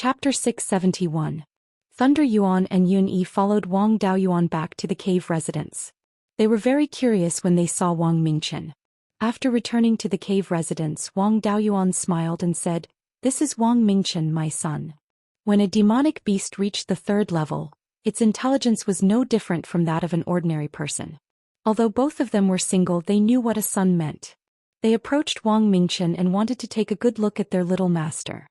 Chapter 671. Thunder Yuan and Yun Yi followed Wang Daoyuan back to the cave residence. They were very curious when they saw Wang Mingchen. After returning to the cave residence, Wang Daoyuan smiled and said, "This is Wang Mingchen, my son." When a demonic beast reached the third level, its intelligence was no different from that of an ordinary person. Although both of them were single, they knew what a son meant. They approached Wang Mingchen and wanted to take a good look at their little master.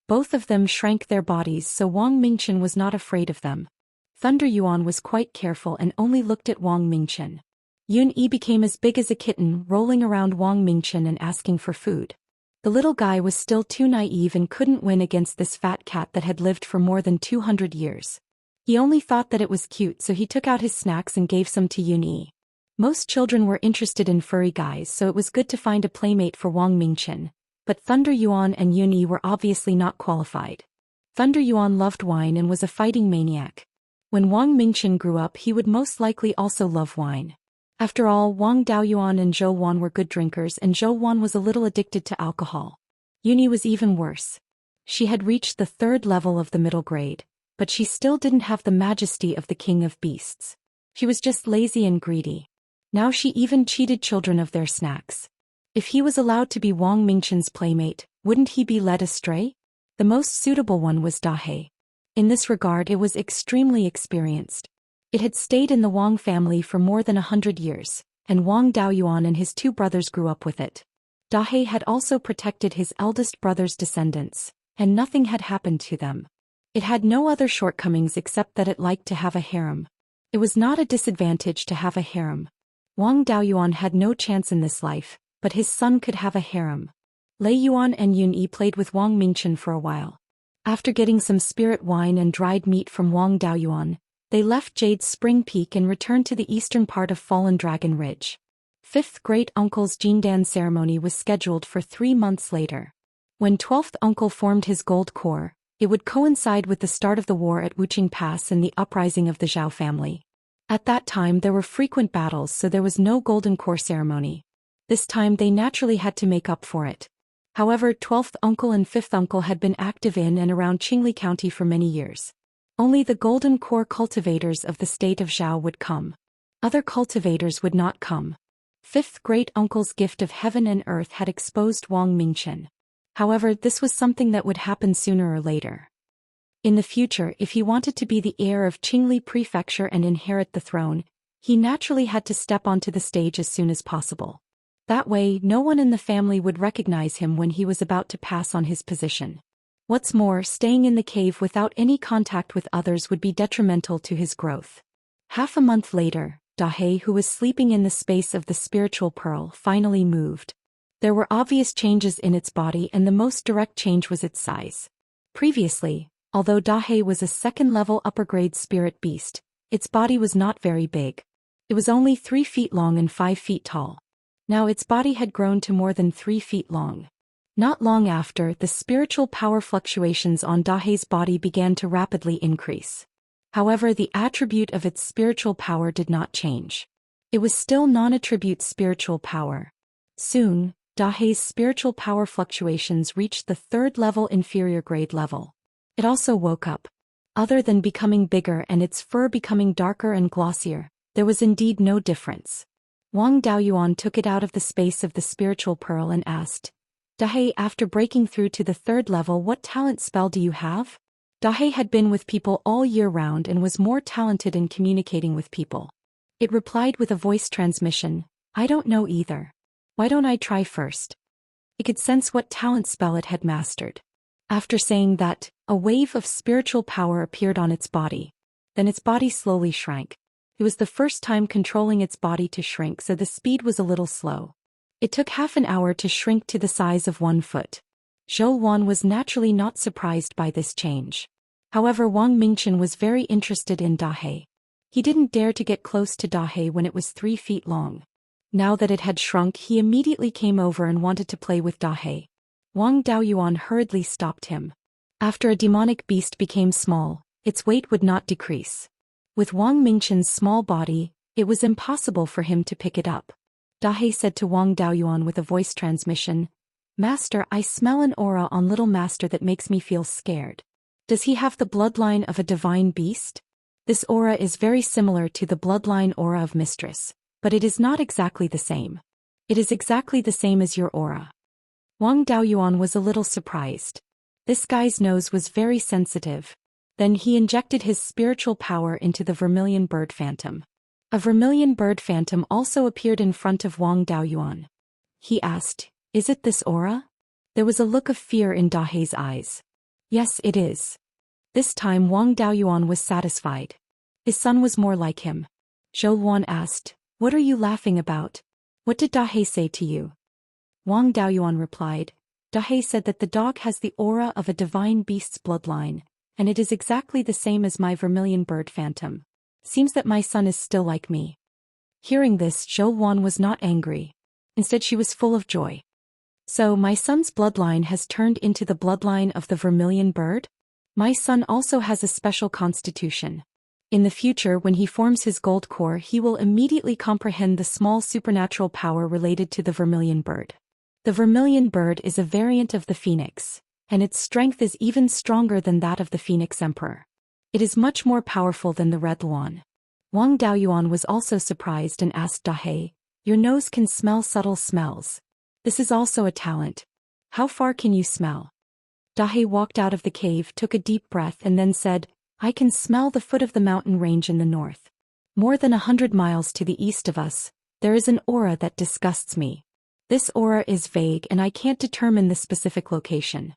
Both of them shrank their bodies, so Wang Mingchen was not afraid of them. Thunder Yuan was quite careful and only looked at Wang Mingchen. Yun Yi became as big as a kitten, rolling around Wang Mingchen and asking for food. The little guy was still too naive and couldn't win against this fat cat that had lived for more than 200 years. He only thought that it was cute, so he took out his snacks and gave some to Yun Yi. Most children were interested in furry guys, so it was good to find a playmate for Wang Mingchen. But Thunder Yuan and Yun Yi were obviously not qualified. Thunder Yuan loved wine and was a fighting maniac. When Wang Mingchen grew up, he would most likely also love wine. After all, Wang Daoyuan and Zhou Wan were good drinkers, and Zhou Wan was a little addicted to alcohol. Yun Yi was even worse. She had reached the third level of the middle grade, but she still didn't have the majesty of the king of beasts. She was just lazy and greedy. Now she even cheated children of their snacks. If he was allowed to be Wang Mingchen's playmate, wouldn't he be led astray? The most suitable one was Dahei. In this regard, it was extremely experienced. It had stayed in the Wang family for more than 100 years, and Wang Daoyuan and his two brothers grew up with it. Dahei had also protected his eldest brother's descendants, and nothing had happened to them. It had no other shortcomings except that it liked to have a harem. It was not a disadvantage to have a harem. Wang Daoyuan had no chance in this life, but his son could have a harem. Lei Yuan and Yun Yi played with Wang Mingchen for a while. After getting some spirit wine and dried meat from Wang Daoyuan, they left Jade's Spring Peak and returned to the eastern part of Fallen Dragon Ridge. Fifth great-uncle's Jindan ceremony was scheduled for 3 months later. When 12th uncle formed his gold core, it would coincide with the start of the war at Wuqing Pass and the uprising of the Zhao family. At that time there were frequent battles, so there was no golden core ceremony. This time they naturally had to make up for it. However, 12th uncle and 5th uncle had been active in and around Qingli County for many years. Only the golden core cultivators of the state of Zhao would come. Other cultivators would not come. 5th great-uncle's gift of heaven and earth had exposed Wang Mingchen. However, this was something that would happen sooner or later. In the future, if he wanted to be the heir of Qingli Prefecture and inherit the throne, he naturally had to step onto the stage as soon as possible. That way, no one in the family would recognize him when he was about to pass on his position. What's more, staying in the cave without any contact with others would be detrimental to his growth. Half a month later, Dahei, who was sleeping in the space of the spiritual pearl, finally moved. There were obvious changes in its body, and the most direct change was its size. Previously, although Dahei was a second-level upper-grade spirit beast, its body was not very big. It was only 3 feet long and 5 feet tall. Now its body had grown to more than 3 feet long. Not long after, the spiritual power fluctuations on Dahei's body began to rapidly increase. However, the attribute of its spiritual power did not change. It was still non-attribute spiritual power. Soon, Dahei's spiritual power fluctuations reached the 3rd level inferior grade level. It also woke up. Other than becoming bigger and its fur becoming darker and glossier, there was indeed no difference. Wang Daoyuan took it out of the space of the spiritual pearl and asked, "Dahei, after breaking through to the 3rd level, what talent spell do you have?" Dahei had been with people all year round and was more talented in communicating with people. It replied with a voice transmission, "I don't know either. Why don't I try first?" It could sense what talent spell it had mastered. After saying that, a wave of spiritual power appeared on its body. Then its body slowly shrank. It was the first time controlling its body to shrink, so the speed was a little slow. It took half an hour to shrink to the size of 1 foot. Zhou Wan was naturally not surprised by this change. However, Wang Mingchen was very interested in Dahei. He didn't dare to get close to Dahei when it was 3 feet long. Now that it had shrunk, he immediately came over and wanted to play with Dahei. Wang Daoyuan hurriedly stopped him. After a demonic beast became small, its weight would not decrease. With Wang Mingchen's small body, it was impossible for him to pick it up. Dahei said to Wang Daoyuan with a voice transmission, "Master, I smell an aura on little master that makes me feel scared." Does he have the bloodline of a divine beast? This aura is very similar to the bloodline aura of Mistress, but it is not exactly the same. It is exactly the same as your aura. Wang Daoyuan was a little surprised. This guy's nose was very sensitive. Then he injected his spiritual power into the vermilion bird phantom. A vermilion bird phantom also appeared in front of Wang Daoyuan. He asked, "Is it this aura?" There was a look of fear in Dahei's eyes. "Yes, it is." This time Wang Daoyuan was satisfied. His son was more like him. Zhou Xian asked, "What are you laughing about? What did Dahei say to you?" Wang Daoyuan replied, "Dahei said that the dog has the aura of a divine beast's bloodline, and it is exactly the same as my vermilion bird phantom. Seems that my son is still like me." Hearing this, Zhou Xian was not angry. Instead, she was full of joy. "So my son's bloodline has turned into the bloodline of the vermilion bird? My son also has a special constitution. In the future, when he forms his gold core, he will immediately comprehend the small supernatural power related to the vermilion bird. The vermilion bird is a variant of the phoenix, and its strength is even stronger than that of the phoenix emperor. It is much more powerful than the red luan." Wang Daoyuan was also surprised and asked Dahei, "Your nose can smell subtle smells. This is also a talent. How far can you smell?" Dahei walked out of the cave, took a deep breath and then said, "I can smell the foot of the mountain range in the north. More than 100 miles to the east of us, there is an aura that disgusts me. This aura is vague and I can't determine the specific location.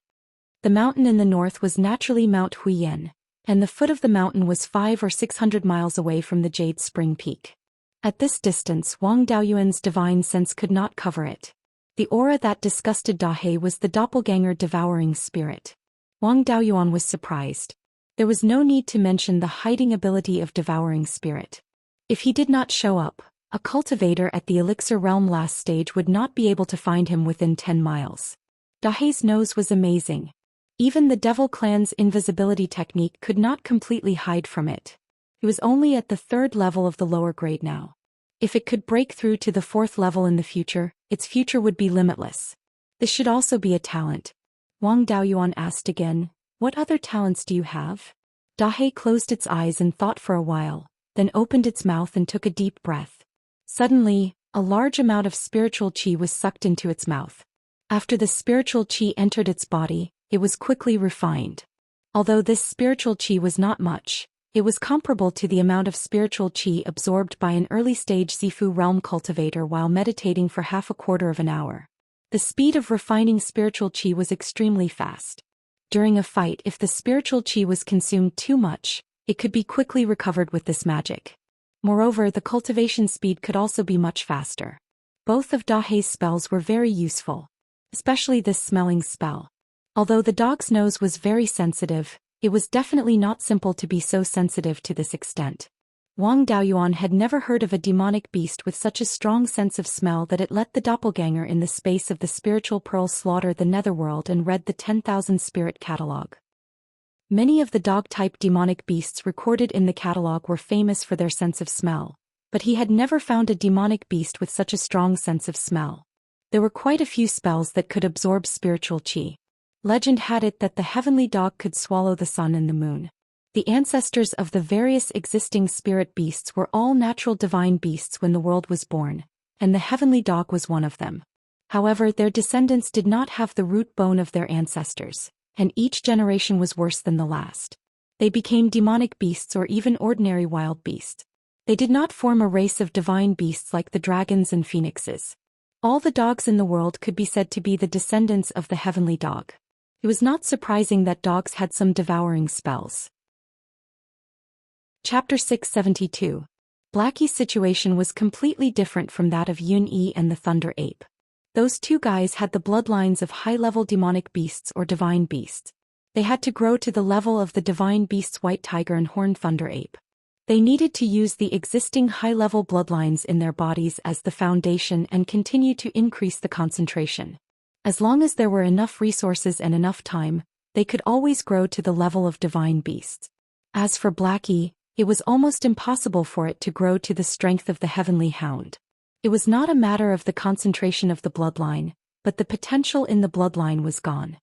The mountain in the north was naturally Mount Huiyan, and the foot of the mountain was 500 or 600 miles away from the Jade Spring Peak. At this distance, Wang Daoyuan's divine sense could not cover it. The aura that disgusted Dahei was the doppelganger devouring spirit." Wang Daoyuan was surprised. There was no need to mention the hiding ability of devouring spirit. If he did not show up, a cultivator at the elixir realm last stage would not be able to find him within 10 miles. Dahei's nose was amazing. Even the Devil Clan's invisibility technique could not completely hide from it. It was only at the 3rd level of the lower grade now. If it could break through to the 4th level in the future, its future would be limitless. This should also be a talent. Wang Daoyuan asked again, "What other talents do you have?" Dahei closed its eyes and thought for a while, then opened its mouth and took a deep breath. Suddenly, a large amount of spiritual qi was sucked into its mouth. After the spiritual qi entered its body, it was quickly refined. Although this spiritual qi was not much, it was comparable to the amount of spiritual qi absorbed by an early-stage Zifu realm cultivator while meditating for half a quarter of an hour. The speed of refining spiritual qi was extremely fast. During a fight, if the spiritual qi was consumed too much, it could be quickly recovered with this magic. Moreover, the cultivation speed could also be much faster. Both of Dahei's spells were very useful, especially this smelling spell. Although the dog's nose was very sensitive, it was definitely not simple to be so sensitive to this extent. Wang Daoyuan had never heard of a demonic beast with such a strong sense of smell that it let the doppelganger in the space of the spiritual pearl slaughter the netherworld and read the 10,000 spirit catalogue. Many of the dog-type demonic beasts recorded in the catalogue were famous for their sense of smell, but he had never found a demonic beast with such a strong sense of smell. There were quite a few spells that could absorb spiritual qi. Legend had it that the heavenly dog could swallow the sun and the moon. The ancestors of the various existing spirit beasts were all natural divine beasts when the world was born, and the heavenly dog was one of them. However, their descendants did not have the root bone of their ancestors, and each generation was worse than the last. They became demonic beasts or even ordinary wild beasts. They did not form a race of divine beasts like the dragons and phoenixes. All the dogs in the world could be said to be the descendants of the heavenly dog. It was not surprising that dogs had some devouring spells. Chapter 672. Blackie's situation was completely different from that of Yun Yi and the Thunder Ape. Those two guys had the bloodlines of high-level demonic beasts or divine beasts. They had to grow to the level of the divine beasts White Tiger and Horned Thunder Ape. They needed to use the existing high-level bloodlines in their bodies as the foundation and continue to increase the concentration. As long as there were enough resources and enough time, they could always grow to the level of divine beasts. As for Blackie, it was almost impossible for it to grow to the strength of the heavenly hound. It was not a matter of the concentration of the bloodline, but the potential in the bloodline was gone.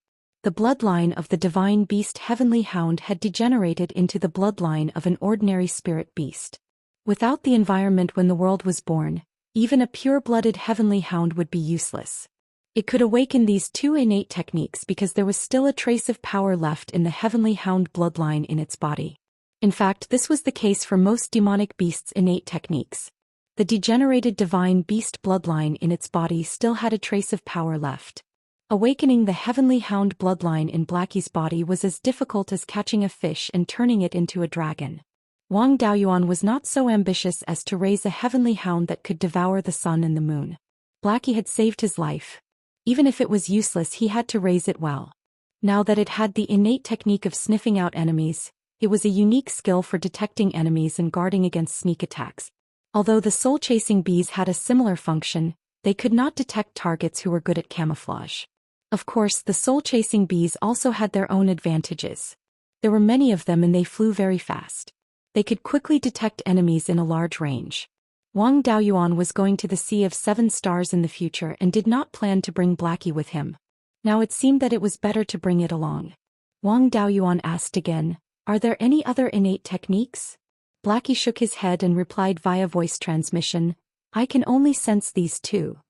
The bloodline of the divine beast Heavenly Hound had degenerated into the bloodline of an ordinary spirit beast. Without the environment when the world was born, even a pure-blooded Heavenly Hound would be useless. It could awaken these two innate techniques because there was still a trace of power left in the Heavenly Hound bloodline in its body. In fact, this was the case for most demonic beasts' innate techniques. The degenerated divine beast bloodline in its body still had a trace of power left. Awakening the Heavenly Hound bloodline in Blackie's body was as difficult as catching a fish and turning it into a dragon. Wang Daoyuan was not so ambitious as to raise a Heavenly Hound that could devour the sun and the moon. Blackie had saved his life. Even if it was useless, he had to raise it well. Now that it had the innate technique of sniffing out enemies, it was a unique skill for detecting enemies and guarding against sneak attacks. Although the soul-chasing bees had a similar function, they could not detect targets who were good at camouflage. Of course, the soul-chasing bees also had their own advantages. There were many of them and they flew very fast. They could quickly detect enemies in a large range. Wang Daoyuan was going to the Sea of Seven Stars in the future and did not plan to bring Blackie with him. Now it seemed that it was better to bring it along. Wang Daoyuan asked again, "Are there any other innate techniques?" Blackie shook his head and replied via voice transmission, "I can only sense these two.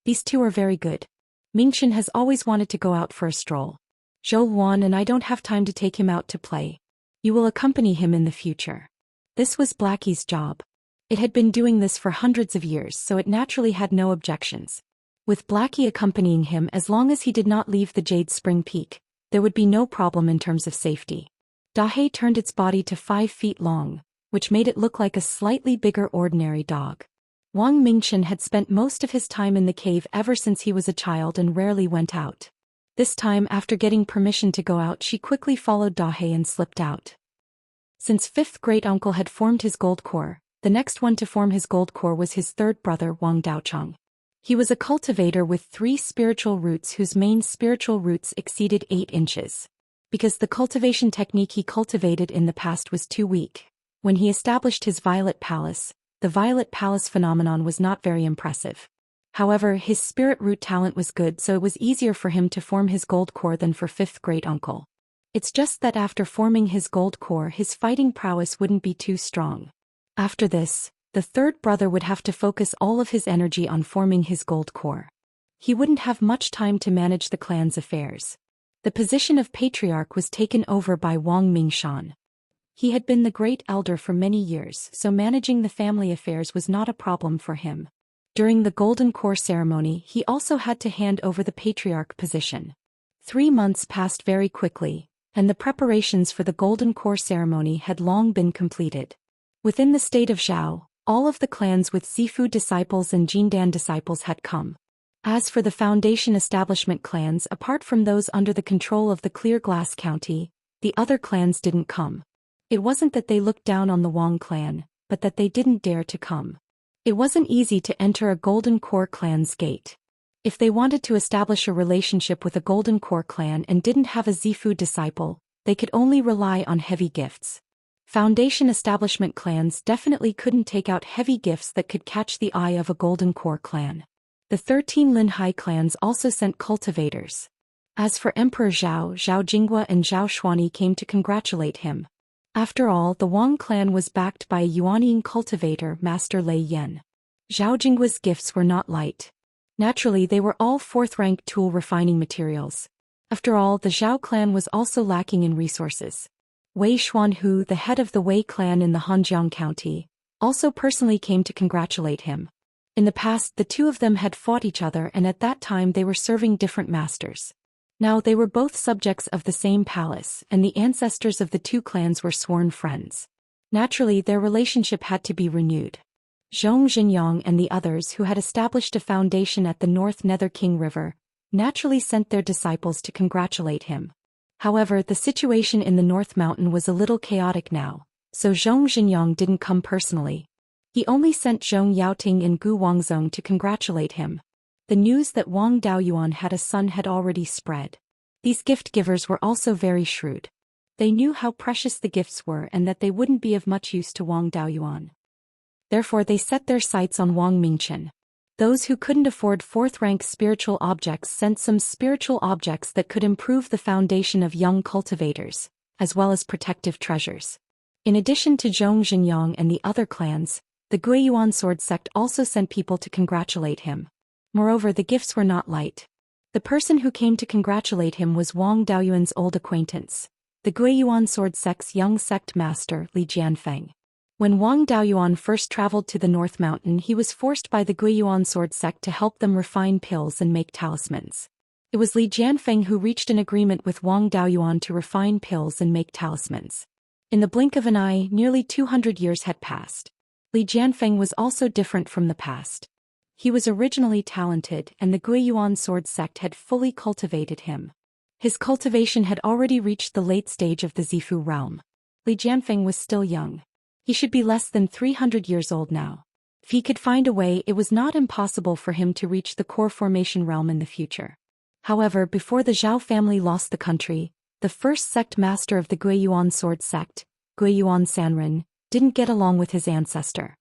These two are very good. Mingchen has always wanted to go out for a stroll. Zhou Xian and I don't have time to take him out to play. You will accompany him in the future." This was Blackie's job. It had been doing this for hundreds of years, so it naturally had no objections. With Blackie accompanying him, as long as he did not leave the Jade Spring Peak, there would be no problem in terms of safety. Dahei turned its body to 5 feet long, which made it look like a slightly bigger ordinary dog. Wang Mingchen had spent most of his time in the cave ever since he was a child and rarely went out. This time, after getting permission to go out, she quickly followed Dahei and slipped out. Since fifth great-uncle had formed his gold core, the next one to form his gold core was his third brother Wang Daocheng. He was a cultivator with 3 spiritual roots whose main spiritual roots exceeded 8 inches. Because the cultivation technique he cultivated in the past was too weak, when he established his Violet Palace, the Violet Palace phenomenon was not very impressive. However, his spirit root talent was good, so it was easier for him to form his gold core than for fifth great-uncle. It's just that after forming his gold core, his fighting prowess wouldn't be too strong. After this, the third brother would have to focus all of his energy on forming his gold core. He wouldn't have much time to manage the clan's affairs. The position of patriarch was taken over by Wang Mingshan. He had been the great elder for many years, so managing the family affairs was not a problem for him. During the Golden Core ceremony, he also had to hand over the patriarch position. 3 months passed very quickly, and the preparations for the Golden Core ceremony had long been completed. Within the state of Zhao, all of the clans with Zifu disciples and Jindan disciples had come. As for the Foundation establishment clans, apart from those under the control of the Clear Glass County, the other clans didn't come. It wasn't that they looked down on the Wang clan, but that they didn't dare to come. It wasn't easy to enter a Golden Core clan's gate. If they wanted to establish a relationship with a Golden Core clan and didn't have a Zifu disciple, they could only rely on heavy gifts. Foundation establishment clans definitely couldn't take out heavy gifts that could catch the eye of a Golden Core clan. The 13 Linhai clans also sent cultivators. As for Emperor Zhao, Zhao Jinghua and Zhao Xuani came to congratulate him. After all, the Wang clan was backed by a Yuanian cultivator, Master Lei Yan. Zhao Jinghua's gifts were not light. Naturally, they were all 4th-rank tool refining materials. After all, the Zhao clan was also lacking in resources. Wei Xuanhu, the head of the Wei clan in the Hanjiang County, also personally came to congratulate him. In the past, the two of them had fought each other, and at that time they were serving different masters. Now they were both subjects of the same palace, and the ancestors of the two clans were sworn friends. Naturally, their relationship had to be renewed. Zhong Xinyang and the others who had established a foundation at the North Nether King River naturally sent their disciples to congratulate him. However, the situation in the North Mountain was a little chaotic now, so Zhong Xinyang didn't come personally. He only sent Zhong Yaoting and Gu Wangzong to congratulate him. The news that Wang Daoyuan had a son had already spread. These gift-givers were also very shrewd. They knew how precious the gifts were and that they wouldn't be of much use to Wang Daoyuan. Therefore they set their sights on Wang Mingchen. Those who couldn't afford fourth-rank spiritual objects sent some spiritual objects that could improve the foundation of young cultivators, as well as protective treasures. In addition to Zhou Xian and the other clans, the Beiyuan sword sect also sent people to congratulate him. Moreover, the gifts were not light. The person who came to congratulate him was Wang Daoyuan's old acquaintance, the Beiyuan sword sect's young sect master Li Jianfeng. When Wang Daoyuan first traveled to the North Mountain, he was forced by the Beiyuan sword sect to help them refine pills and make talismans. It was Li Jianfeng who reached an agreement with Wang Daoyuan to refine pills and make talismans. In the blink of an eye, nearly 200 years had passed. Li Jianfeng was also different from the past. He was originally talented, and the Beiyuan sword sect had fully cultivated him. His cultivation had already reached the late stage of the Zifu realm. Li Jianfeng was still young. He should be less than 300 years old now. If he could find a way, it was not impossible for him to reach the core formation realm in the future. However, before the Zhao family lost the country, the first sect master of the Beiyuan sword sect, Beiyuan Sanren, didn't get along with his ancestor.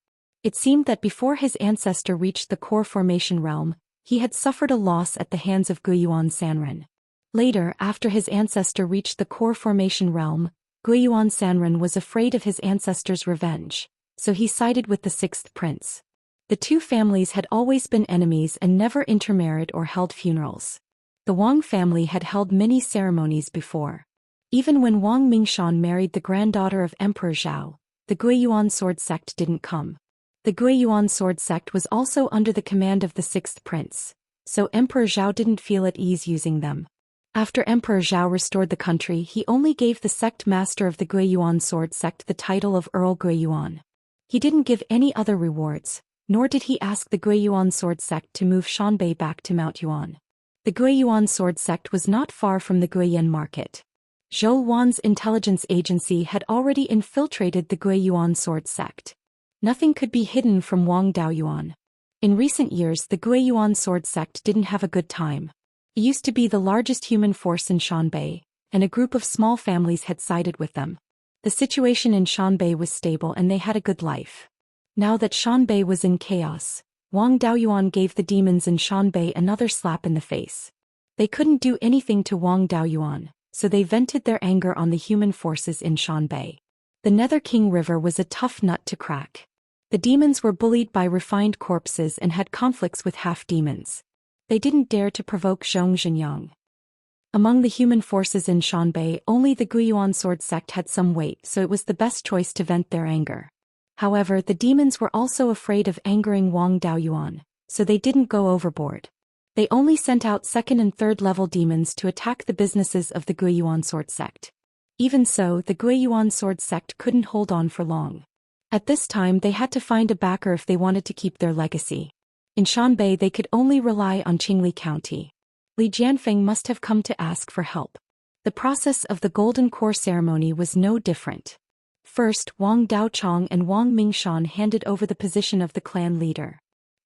It seemed that before his ancestor reached the core formation realm, he had suffered a loss at the hands of Beiyuan Sanren. Later, after his ancestor reached the core formation realm, Beiyuan Sanren was afraid of his ancestor's revenge, so he sided with the sixth prince. The two families had always been enemies and never intermarried or held funerals. The Wang family had held many ceremonies before. Even when Wang Mingshan married the granddaughter of Emperor Zhao, the Beiyuan sword sect didn't come. The Beiyuan sword sect was also under the command of the sixth prince, so Emperor Zhao didn't feel at ease using them. After Emperor Zhao restored the country, he only gave the sect master of the Beiyuan sword sect the title of Earl Beiyuan. He didn't give any other rewards, nor did he ask the Beiyuan sword sect to move Shanbei back to Mount Yuan. The Beiyuan sword sect was not far from the Guiyan market. Zhou Wan's intelligence agency had already infiltrated the Beiyuan sword sect. Nothing could be hidden from Wang Daoyuan. In recent years, the Beiyuan sword sect didn't have a good time. It used to be the largest human force in Shanbei, and a group of small families had sided with them. The situation in Shanbei was stable and they had a good life. Now that Shanbei was in chaos, Wang Daoyuan gave the demons in Shanbei another slap in the face. They couldn't do anything to Wang Daoyuan, so they vented their anger on the human forces in Shanbei. The Nether King River was a tough nut to crack. The demons were bullied by refined corpses and had conflicts with half-demons. They didn't dare to provoke Zhou Xian. Among the human forces in Shanbei, only the Beiyuan sword sect had some weight, so it was the best choice to vent their anger. However, the demons were also afraid of angering Wang Daoyuan, so they didn't go overboard. They only sent out second and third level demons to attack the businesses of the Beiyuan sword sect. Even so, the Beiyuan sword sect couldn't hold on for long. At this time, they had to find a backer if they wanted to keep their legacy. In Shanbei, they could only rely on Qingli County. Li Jianfeng must have come to ask for help. The process of the Golden Core ceremony was no different. First, Wang Daochong and Wang Mingshan handed over the position of the clan leader.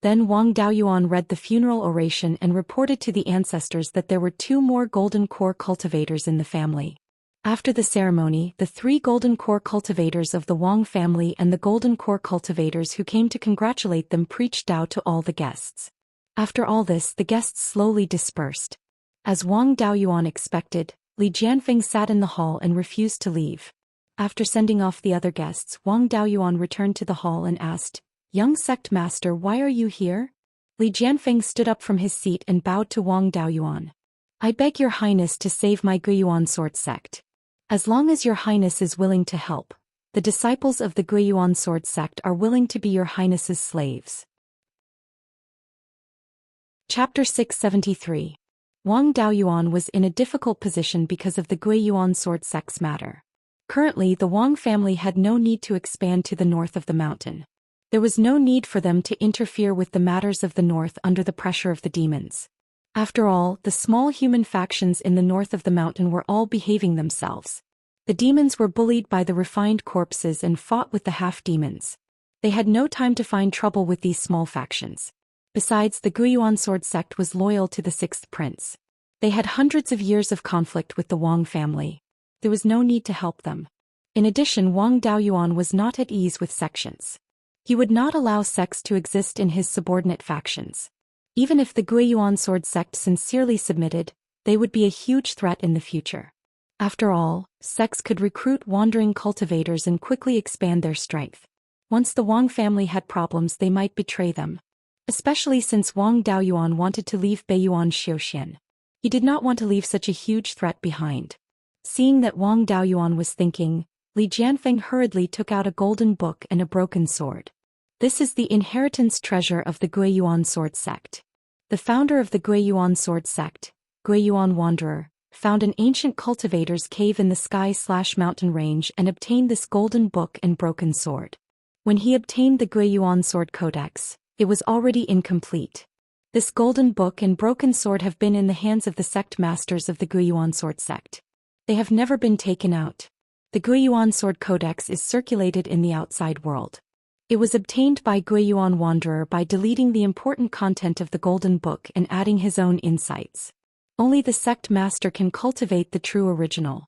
Then Wang Daoyuan read the funeral oration and reported to the ancestors that there were 2 more Golden Core cultivators in the family. After the ceremony, the 3 Golden Core cultivators of the Wang family and the Golden Core cultivators who came to congratulate them preached Dao to all the guests. After all this, the guests slowly dispersed. As Wang Daoyuan expected, Li Jianfeng sat in the hall and refused to leave. After sending off the other guests, Wang Daoyuan returned to the hall and asked, "Young sect master, why are you here?" Li Jianfeng stood up from his seat and bowed to Wang Daoyuan. "I beg your highness to save my Beiyuan sword sect. As long as your highness is willing to help, the disciples of the Beiyuan sword sect are willing to be your highness's slaves." Chapter 673. Wang Daoyuan was in a difficult position because of the Beiyuan sword sect's matter. Currently, the Wang family had no need to expand to the north of the mountain. There was no need for them to interfere with the matters of the north under the pressure of the demons. After all, the small human factions in the north of the mountain were all behaving themselves. The demons were bullied by the refined corpses and fought with the half-demons. They had no time to find trouble with these small factions. Besides, the Beiyuan sword sect was loyal to the sixth prince. They had hundreds of years of conflict with the Wang family. There was no need to help them. In addition, Wang Daoyuan was not at ease with sections. He would not allow sects to exist in his subordinate factions. Even if the Guiyuan sword sect sincerely submitted, they would be a huge threat in the future. After all, sects could recruit wandering cultivators and quickly expand their strength. Once the Wang family had problems, they might betray them. Especially since Wang Daoyuan wanted to leave Beiyuan Zhou Xian. He did not want to leave such a huge threat behind. Seeing that Wang Daoyuan was thinking, Li Jianfeng hurriedly took out a golden book and a broken sword. This is the inheritance treasure of the Guiyuan sword sect. The founder of the Guiyuan sword sect, Guiyuan Wanderer, found an ancient cultivator's cave in the sky/mountain range and obtained this golden book and broken sword. When he obtained the Guiyuan sword codex, it was already incomplete. This golden book and broken sword have been in the hands of the sect masters of the Guiyuan sword sect. They have never been taken out. The Guiyuan sword codex is circulated in the outside world. It was obtained by Guiyuan Wanderer by deleting the important content of the golden book and adding his own insights. Only the sect master can cultivate the true original.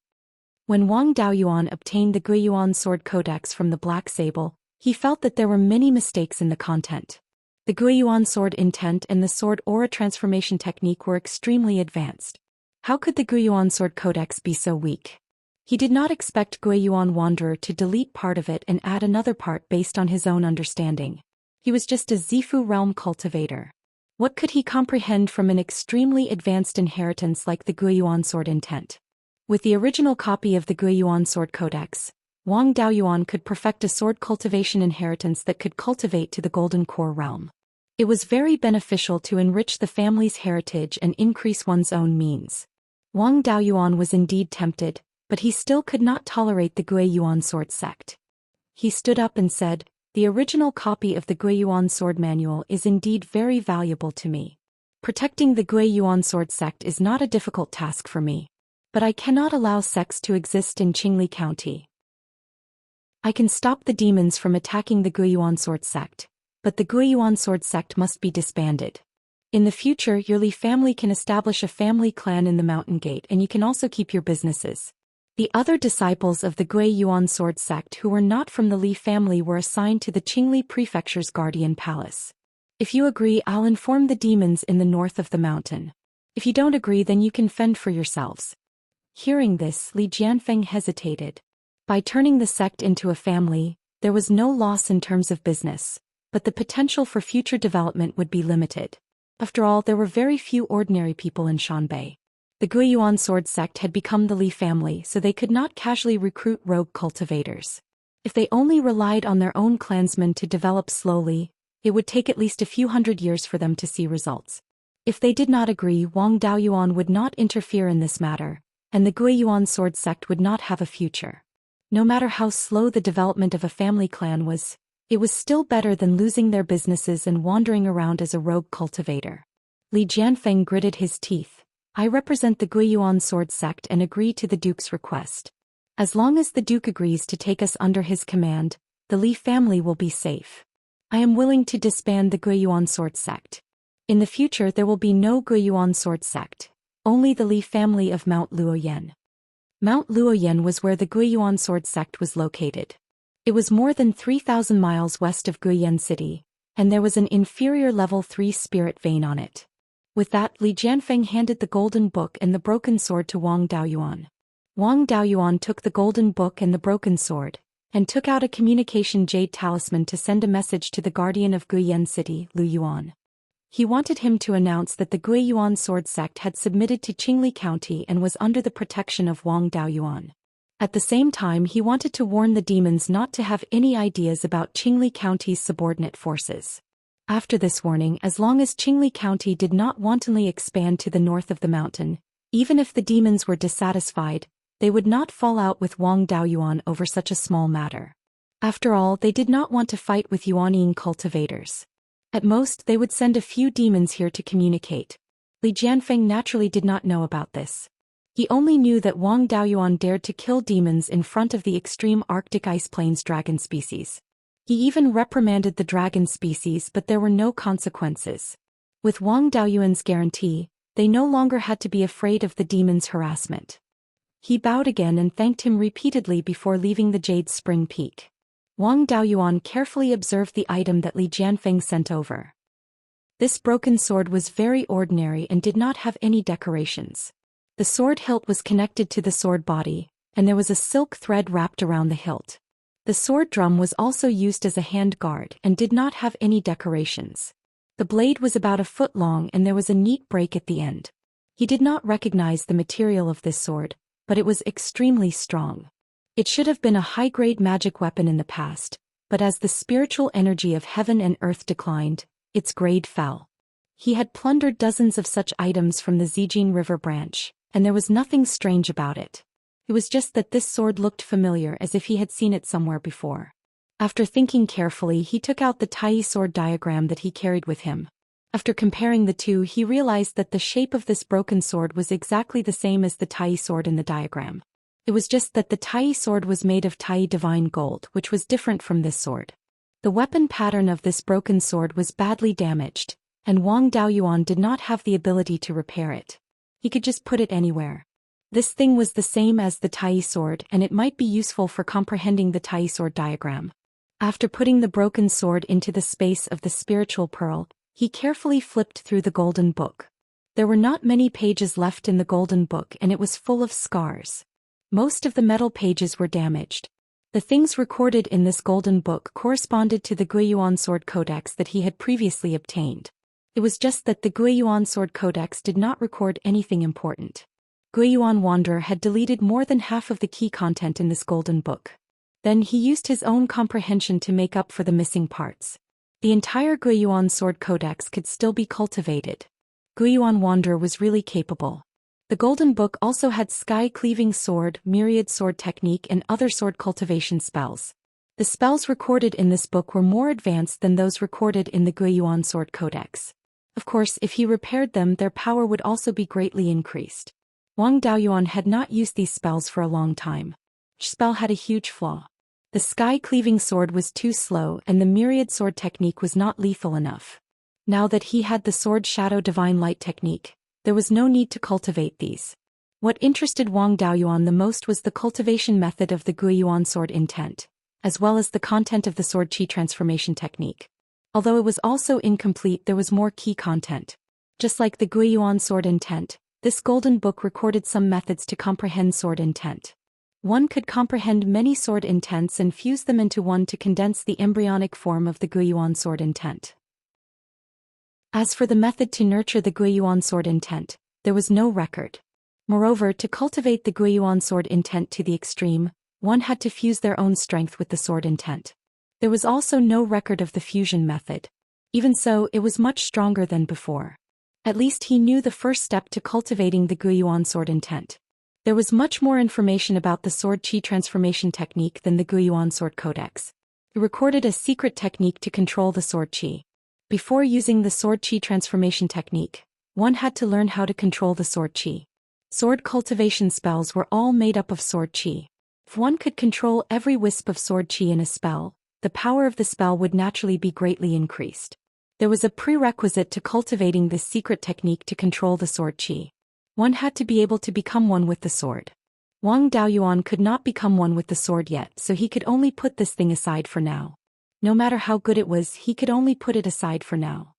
When Wang Daoyuan obtained the Guiyuan sword codex from the Black Sable, he felt that there were many mistakes in the content. The Guiyuan sword intent and the sword aura transformation technique were extremely advanced. How could the Guiyuan sword codex be so weak? He did not expect Guiyuan Wanderer to delete part of it and add another part based on his own understanding. He was just a Zifu realm cultivator. What could he comprehend from an extremely advanced inheritance like the Guiyuan sword intent? With the original copy of the Guiyuan sword codex, Wang Daoyuan could perfect a sword cultivation inheritance that could cultivate to the golden core realm. It was very beneficial to enrich the family's heritage and increase one's own means. Wang Daoyuan was indeed tempted, but he still could not tolerate the Guiyuan sword sect. He stood up and said, "The original copy of the Guiyuan sword manual is indeed very valuable to me. Protecting the Guiyuan sword sect is not a difficult task for me. But I cannot allow sects to exist in Qingli County. I can stop the demons from attacking the Guiyuan sword sect, but the Guiyuan sword sect must be disbanded. In the future, your Li family can establish a family clan in the Mountain Gate, and you can also keep your businesses." The other disciples of the Guiyuan sword sect who were not from the Li family were assigned to the Qingli Prefecture's guardian palace. "If you agree, I'll inform the demons in the north of the mountain. If you don't agree, then you can fend for yourselves." Hearing this, Li Jianfeng hesitated. By turning the sect into a family, there was no loss in terms of business, but the potential for future development would be limited. After all, there were very few ordinary people in Shanbei. The Guiyuan sword sect had become the Li family, so they could not casually recruit rogue cultivators. If they only relied on their own clansmen to develop slowly, it would take at least a few hundred years for them to see results. If they did not agree, Wang Daoyuan would not interfere in this matter, and the Guiyuan sword sect would not have a future. No matter how slow the development of a family clan was, it was still better than losing their businesses and wandering around as a rogue cultivator. Li Jianfeng gritted his teeth. "I represent the Guiyuan sword sect and agree to the Duke's request. As long as the Duke agrees to take us under his command, the Li family will be safe. I am willing to disband the Guiyuan sword sect. In the future there will be no Guiyuan sword sect, only the Li family of Mount Luoyan." Mount Luoyan was where the Guiyuan sword sect was located. It was more than 3,000 miles west of Guiyuan City, and there was an inferior level 3 spirit vein on it. With that, Li Jianfeng handed the golden book and the broken sword to Wang Daoyuan. Wang Daoyuan took the golden book and the broken sword, and took out a communication jade talisman to send a message to the guardian of Guiyuan City, Lu Yuan. He wanted him to announce that the Guiyuan sword sect had submitted to Qingli County and was under the protection of Wang Daoyuan. At the same time, he wanted to warn the demons not to have any ideas about Qingli County's subordinate forces. After this warning, as long as Qingli County did not wantonly expand to the north of the mountain, even if the demons were dissatisfied, they would not fall out with Wang Daoyuan over such a small matter. After all, they did not want to fight with Yuanying cultivators. At most, they would send a few demons here to communicate. Li Jianfeng naturally did not know about this. He only knew that Wang Daoyuan dared to kill demons in front of the extreme Arctic ice plains dragon species. He even reprimanded the dragon species, but there were no consequences. With Wang Daoyuan's guarantee, they no longer had to be afraid of the demons' harassment. He bowed again and thanked him repeatedly before leaving the Jade Spring Peak. Wang Daoyuan carefully observed the item that Li Jianfeng sent over. This broken sword was very ordinary and did not have any decorations. The sword hilt was connected to the sword body, and there was a silk thread wrapped around the hilt. The sword drum was also used as a hand guard and did not have any decorations. The blade was about a foot long and there was a neat break at the end. He did not recognize the material of this sword, but it was extremely strong. It should have been a high-grade magic weapon in the past, but as the spiritual energy of heaven and earth declined, its grade fell. He had plundered dozens of such items from the Zijin River branch, and there was nothing strange about it. It was just that this sword looked familiar, as if he had seen it somewhere before. After thinking carefully, he took out the Tai sword diagram that he carried with him. After comparing the two, he realized that the shape of this broken sword was exactly the same as the Tai sword in the diagram. It was just that the Tai sword was made of Tai divine gold, which was different from this sword. The weapon pattern of this broken sword was badly damaged, and Wang Daoyuan did not have the ability to repair it. He could just put it anywhere. This thing was the same as the Tai sword, and it might be useful for comprehending the Tai sword diagram. After putting the broken sword into the space of the spiritual pearl, he carefully flipped through the golden book. There were not many pages left in the golden book, and it was full of scars. Most of the metal pages were damaged. The things recorded in this golden book corresponded to the Guiyuan sword codex that he had previously obtained. It was just that the Guiyuan sword codex did not record anything important. Guiyuan Wanderer had deleted more than half of the key content in this golden book. Then he used his own comprehension to make up for the missing parts. The entire Guiyuan sword codex could still be cultivated. Guiyuan Wanderer was really capable. The golden book also had sky-cleaving sword, myriad sword technique and other sword cultivation spells. The spells recorded in this book were more advanced than those recorded in the Guiyuan sword codex. Of course, if he repaired them, their power would also be greatly increased. Wang Daoyuan had not used these spells for a long time. Each spell had a huge flaw. The sky-cleaving sword was too slow and the myriad sword technique was not lethal enough. Now that he had the sword shadow divine light technique, there was no need to cultivate these. What interested Wang Daoyuan the most was the cultivation method of the Guiyuan sword intent, as well as the content of the sword chi transformation technique. Although it was also incomplete, there was more key content. Just like the Guiyuan sword intent, this golden book recorded some methods to comprehend sword intent. One could comprehend many sword intents and fuse them into one to condense the embryonic form of the Guiyuan sword intent. As for the method to nurture the Guiyuan sword intent, there was no record. Moreover, to cultivate the Guiyuan sword intent to the extreme, one had to fuse their own strength with the sword intent. There was also no record of the fusion method. Even so, it was much stronger than before. At least he knew the first step to cultivating the Guiyuan sword intent. There was much more information about the sword chi transformation technique than the Guiyuan sword codex. It recorded a secret technique to control the sword chi. Before using the sword chi transformation technique, one had to learn how to control the sword chi. Sword cultivation spells were all made up of sword chi. If one could control every wisp of sword chi in a spell, the power of the spell would naturally be greatly increased. There was a prerequisite to cultivating this secret technique to control the sword chi. One had to be able to become one with the sword. Wang Daoyuan could not become one with the sword yet, so he could only put this thing aside for now. No matter how good it was, he could only put it aside for now.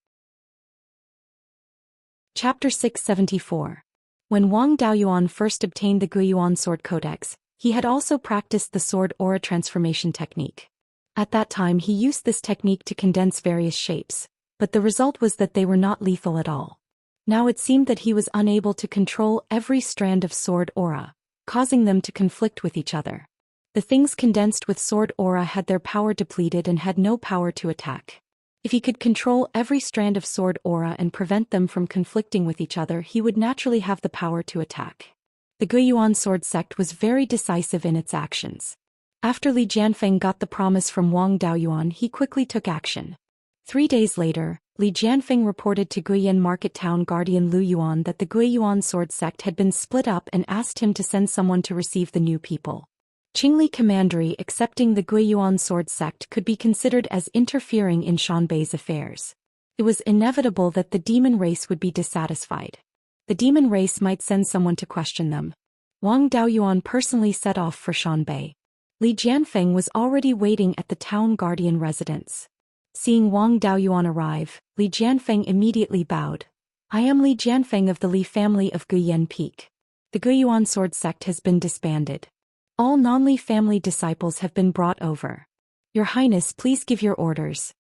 Chapter 674. When Wang Daoyuan first obtained the Guiyuan sword codex, he had also practiced the sword aura transformation technique. At that time he used this technique to condense various shapes, but the result was that they were not lethal at all. Now it seemed that he was unable to control every strand of sword aura, causing them to conflict with each other. The things condensed with sword aura had their power depleted and had no power to attack. If he could control every strand of sword aura and prevent them from conflicting with each other, he would naturally have the power to attack. The Guiyuan sword sect was very decisive in its actions. After Li Jianfeng got the promise from Wang Daoyuan, he quickly took action. 3 days later, Li Jianfeng reported to Guiyuan market town guardian Lu Yuan that the Guiyuan sword sect had been split up and asked him to send someone to receive the new people. Qingli Commandery accepting the Guiyuan sword sect could be considered as interfering in Shanbei's affairs. It was inevitable that the demon race would be dissatisfied. The demon race might send someone to question them. Wang Daoyuan personally set off for Shanbei. Li Jianfeng was already waiting at the town guardian residence. Seeing Wang Daoyuan arrive, Li Jianfeng immediately bowed. I am Li Jianfeng of the Li family of Guyan Peak. The Guiyuan sword sect has been disbanded. All non-Li family disciples have been brought over. Your Highness, please give your orders.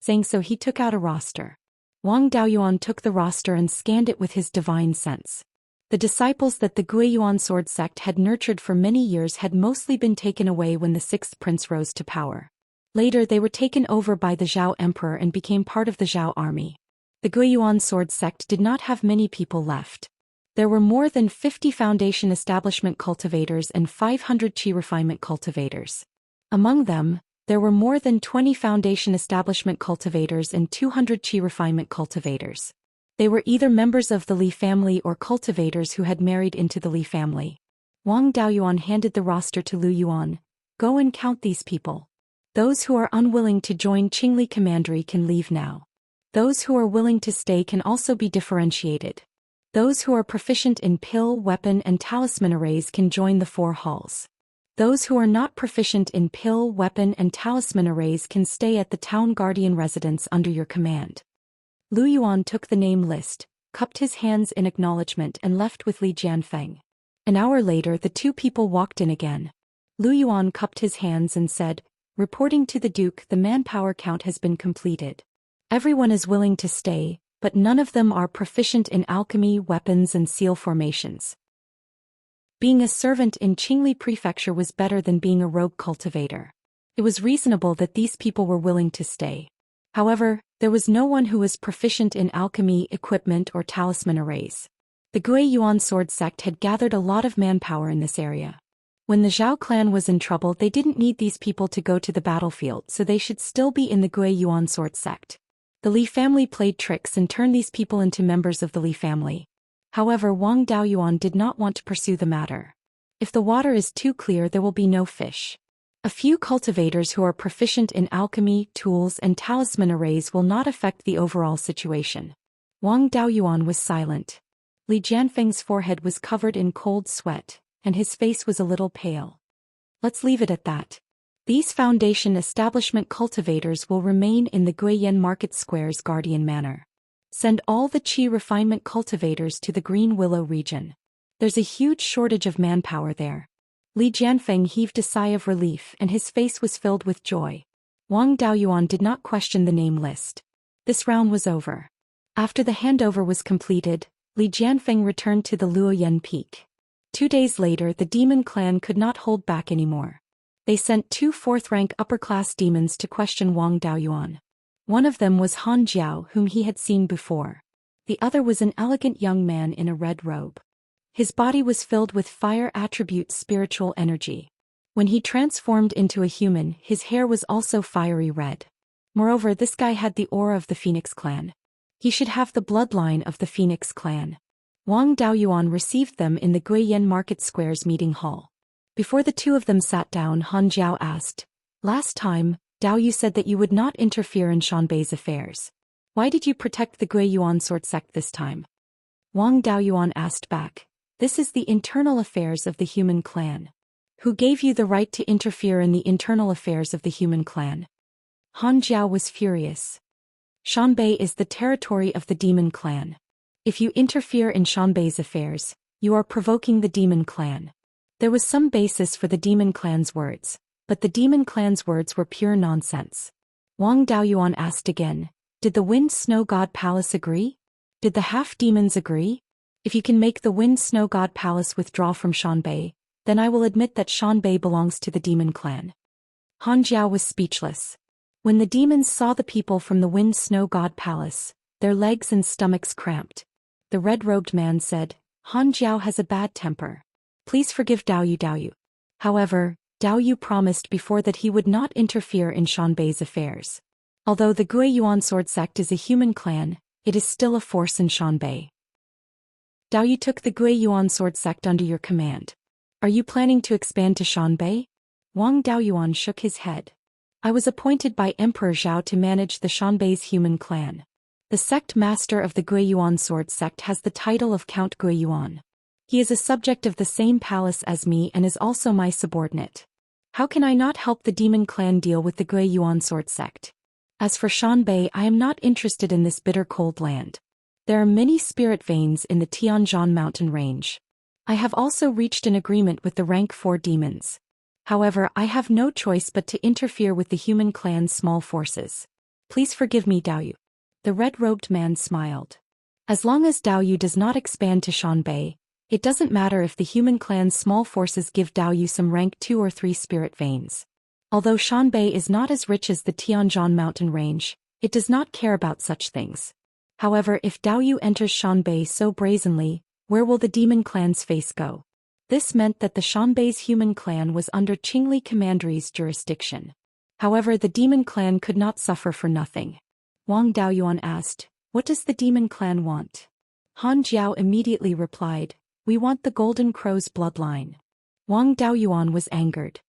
Saying so, he took out a roster. Wang Daoyuan took the roster and scanned it with his divine sense. The disciples that the Guiyuan sword sect had nurtured for many years had mostly been taken away when the sixth prince rose to power. Later they were taken over by the Zhou emperor and became part of the Zhou army. The Guiyuan sword sect did not have many people left. There were more than 50 foundation establishment cultivators and 500 qi refinement cultivators. Among them, there were more than 20 foundation establishment cultivators and 200 qi refinement cultivators. They were either members of the Li family or cultivators who had married into the Li family. Wang Daoyuan handed the roster to Lu Yuan. Go and count these people. Those who are unwilling to join Qingli Commandery can leave now. Those who are willing to stay can also be differentiated. Those who are proficient in pill, weapon and talisman arrays can join the 4 halls. Those who are not proficient in pill, weapon and talisman arrays can stay at the town guardian residence under your command. Lu Yuan took the name list, cupped his hands in acknowledgement and left with Li Jianfeng. An hour later the two people walked in again. Lu Yuan cupped his hands and said, reporting to the Duke, the manpower count has been completed. Everyone is willing to stay, but none of them are proficient in alchemy, weapons and seal formations. Being a servant in Qingli Prefecture was better than being a rogue cultivator. It was reasonable that these people were willing to stay. However, there was no one who was proficient in alchemy, equipment or talisman arrays. The Guiyuan sword sect had gathered a lot of manpower in this area. When the Zhao clan was in trouble, they didn't need these people to go to the battlefield, so they should still be in the Guiyuan sword sect. The Li family played tricks and turned these people into members of the Li family. However, Wang Daoyuan did not want to pursue the matter. If the water is too clear, there will be no fish. A few cultivators who are proficient in alchemy, tools and talisman arrays will not affect the overall situation. Wang Daoyuan was silent. Li Jianfeng's forehead was covered in cold sweat, and his face was a little pale. Let's leave it at that. These foundation establishment cultivators will remain in the Guiyan Market Square's guardian manor. Send all the qi refinement cultivators to the Green Willow region. There's a huge shortage of manpower there. Li Jianfeng heaved a sigh of relief and his face was filled with joy. Wang Daoyuan did not question the name list. This round was over. After the handover was completed, Li Jianfeng returned to the Luoyan Peak. 2 days later, the demon clan could not hold back anymore. They sent 2 4th-rank upper-class demons to question Wang Daoyuan. One of them was Han Jiao, whom he had seen before. The other was an elegant young man in a red robe. His body was filled with fire attribute spiritual energy. When he transformed into a human, his hair was also fiery red. Moreover, this guy had the aura of the Phoenix clan. He should have the bloodline of the Phoenix clan. Wang Daoyuan received them in the Guiyan Market Square's meeting hall. Before the two of them sat down, Han Jiao asked, "Last time, Dao Yu said that you would not interfere in Shanbei's affairs. Why did you protect the Guiyuan sword sect this time?" Wang Daoyuan asked back, "This is the internal affairs of the human clan. Who gave you the right to interfere in the internal affairs of the human clan?" Han Jiao was furious. Shanbei is the territory of the demon clan. If you interfere in Shanbei's affairs, you are provoking the demon clan. There was some basis for the demon clan's words, but the demon clan's words were pure nonsense. Wang Daoyuan asked again, "Did the Wind Snow God Palace agree? Did the half-demons agree? If you can make the Wind Snow God Palace withdraw from Shanbei, then I will admit that Shanbei belongs to the demon clan." Han Jiao was speechless. When the demons saw the people from the Wind Snow God Palace, their legs and stomachs cramped. The red-robed man said, "Han Jiao has a bad temper. Please forgive Dao Yu. However, Dao Yu promised before that he would not interfere in Shanbei's affairs. Although the Guiyuan sword sect is a human clan, it is still a force in Shanbei. Dao Yu took the Guiyuan sword sect under your command. Are you planning to expand to Shanbei?" Wang Daoyuan shook his head. "I was appointed by Emperor Zhao to manage the Shanbei's human clan. The sect master of the Guiyuan sword sect has the title of Count Guiyuan. He is a subject of the same palace as me and is also my subordinate. How can I not help the demon clan deal with the Beiyuan sword sect? As for Xianbei, I am not interested in this bitter cold land. There are many spirit veins in the Tianzhan mountain range. I have also reached an agreement with the rank 4 demons. However, I have no choice but to interfere with the human clan's small forces. Please forgive me, Daoyu. The red-robed man smiled. As long as Daoyu does not expand to Xianbei, it doesn't matter if the human clan's small forces give Daoyu some rank 2 or 3 spirit veins. Although Xianbei is not as rich as the Tianzhan mountain range, it does not care about such things. However, if Daoyu enters Xianbei so brazenly, where will the demon clan's face go? This meant that the Xianbei's human clan was under Qingli Commandery's jurisdiction. However, the demon clan could not suffer for nothing. Wang Daoyuan asked, "What does the demon clan want?" Han Jiao immediately replied, "We want the Golden Crow's bloodline." Wang Daoyuan was angered.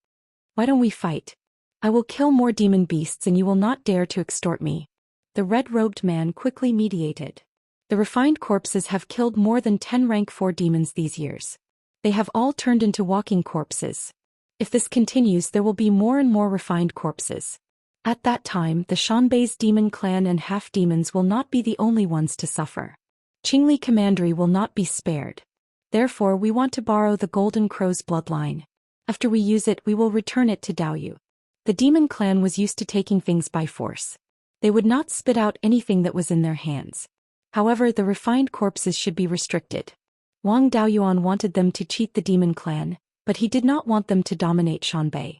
"Why don't we fight? I will kill more demon beasts and you will not dare to extort me." The red-robed man quickly mediated. The refined corpses have killed more than 10 rank 4 demons these years. They have all turned into walking corpses. If this continues, there will be more and more refined corpses. At that time, the Xianbei's demon clan and half-demons will not be the only ones to suffer. Qingli Commandery will not be spared. Therefore, we want to borrow the Golden Crow's bloodline. After we use it, we will return it to Daoyu. The demon clan was used to taking things by force. They would not spit out anything that was in their hands. However, the refined corpses should be restricted. Wang Daoyuan wanted them to cheat the demon clan, but he did not want them to dominate Xianbei.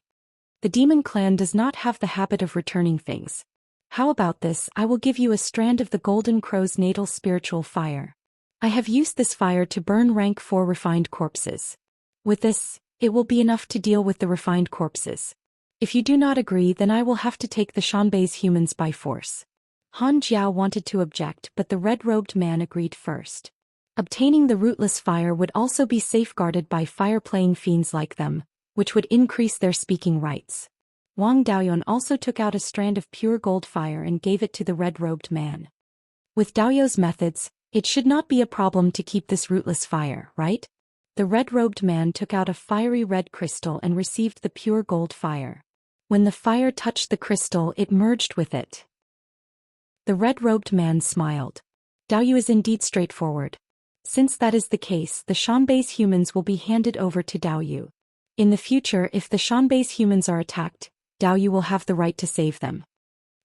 The demon clan does not have the habit of returning things. How about this? I will give you a strand of the Golden Crow's natal spiritual fire. I have used this fire to burn rank 4 refined corpses. With this, it will be enough to deal with the refined corpses. If you do not agree, then I will have to take the Xianbei's humans by force. Han Jiao wanted to object, but the red-robed man agreed first. Obtaining the rootless fire would also be safeguarded by fire-playing fiends like them, which would increase their speaking rights. Wang Daoyuan also took out a strand of pure gold fire and gave it to the red-robed man. With Daoyu's methods, it should not be a problem to keep this rootless fire, right? The red-robed man took out a fiery red crystal and received the pure gold fire. When the fire touched the crystal, it merged with it. The red-robed man smiled. Daoyu is indeed straightforward. Since that is the case, the Xianbei's humans will be handed over to Daoyu. In the future, if the Xianbei's humans are attacked, Daoyu will have the right to save them.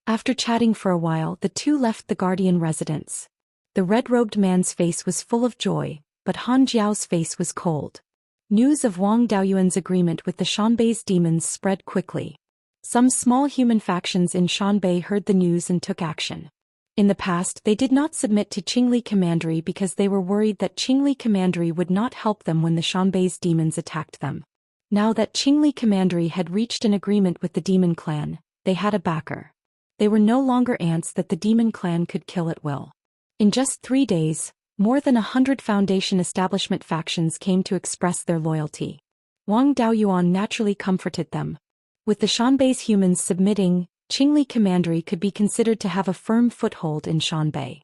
After chatting for a while, the two left the guardian residence. The red-robed man's face was full of joy, but Han Jiao's face was cold. News of Wang Daoyuan's agreement with the Xianbei's demons spread quickly. Some small human factions in Xianbei heard the news and took action. In the past, they did not submit to Qingli Commandery because they were worried that Qingli Commandery would not help them when the Xianbei's demons attacked them. Now that Qingli Commandery had reached an agreement with the demon clan, they had a backer. They were no longer ants that the demon clan could kill at will. In just 3 days, more than 100 Foundation establishment factions came to express their loyalty. Wang Daoyuan naturally comforted them. With the Xianbei's humans submitting, Qingli Commandery could be considered to have a firm foothold in Xianbei.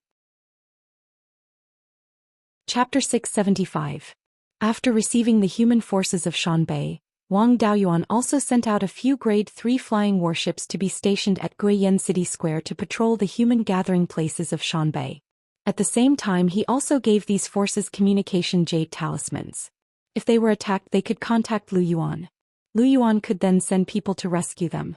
Chapter 675. After receiving the human forces of Xianbei, Wang Daoyuan also sent out a few Grade 3 flying warships to be stationed at Guiyan City Square to patrol the human gathering places of Xianbei. At the same time, he also gave these forces communication jade talismans. If they were attacked, they could contact Lu Yuan. Lu Yuan could then send people to rescue them.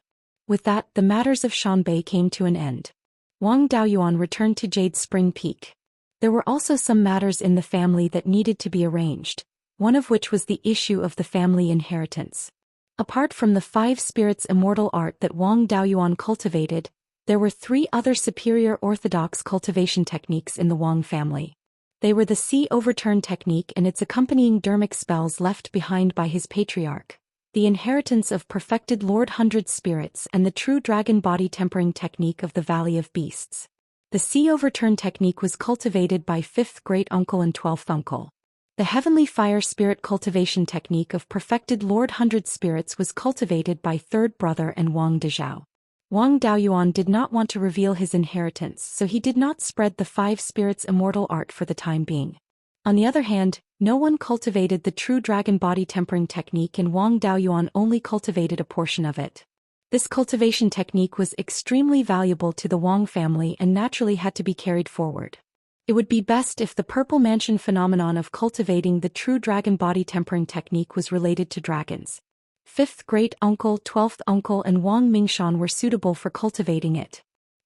With that, the matters of Xianbei came to an end. Wang Daoyuan returned to Jade Spring Peak. There were also some matters in the family that needed to be arranged, one of which was the issue of the family inheritance. Apart from the 5 spirits immortal art that Wang Daoyuan cultivated, there were 3 other superior orthodox cultivation techniques in the Wang family. They were the Sea Overturn technique and its accompanying dermic spells left behind by his patriarch, the inheritance of perfected Lord Hundred Spirits, and the true dragon body tempering technique of the Valley of Beasts. The Sea Overturn technique was cultivated by 5th great uncle and 12th uncle. The Heavenly Fire Spirit cultivation technique of perfected Lord Hundred Spirits was cultivated by 3rd brother and Wang Dezhao. Wang Daoyuan did not want to reveal his inheritance, so he did not spread the 5 spirits immortal art for the time being. On the other hand, no one cultivated the true dragon body tempering technique, and Wang Daoyuan only cultivated a portion of it. This cultivation technique was extremely valuable to the Wang family and naturally had to be carried forward. It would be best if the Purple Mansion phenomenon of cultivating the true dragon body tempering technique was related to dragons. Fifth great-uncle, 12th uncle and Wang Mingshan were suitable for cultivating it.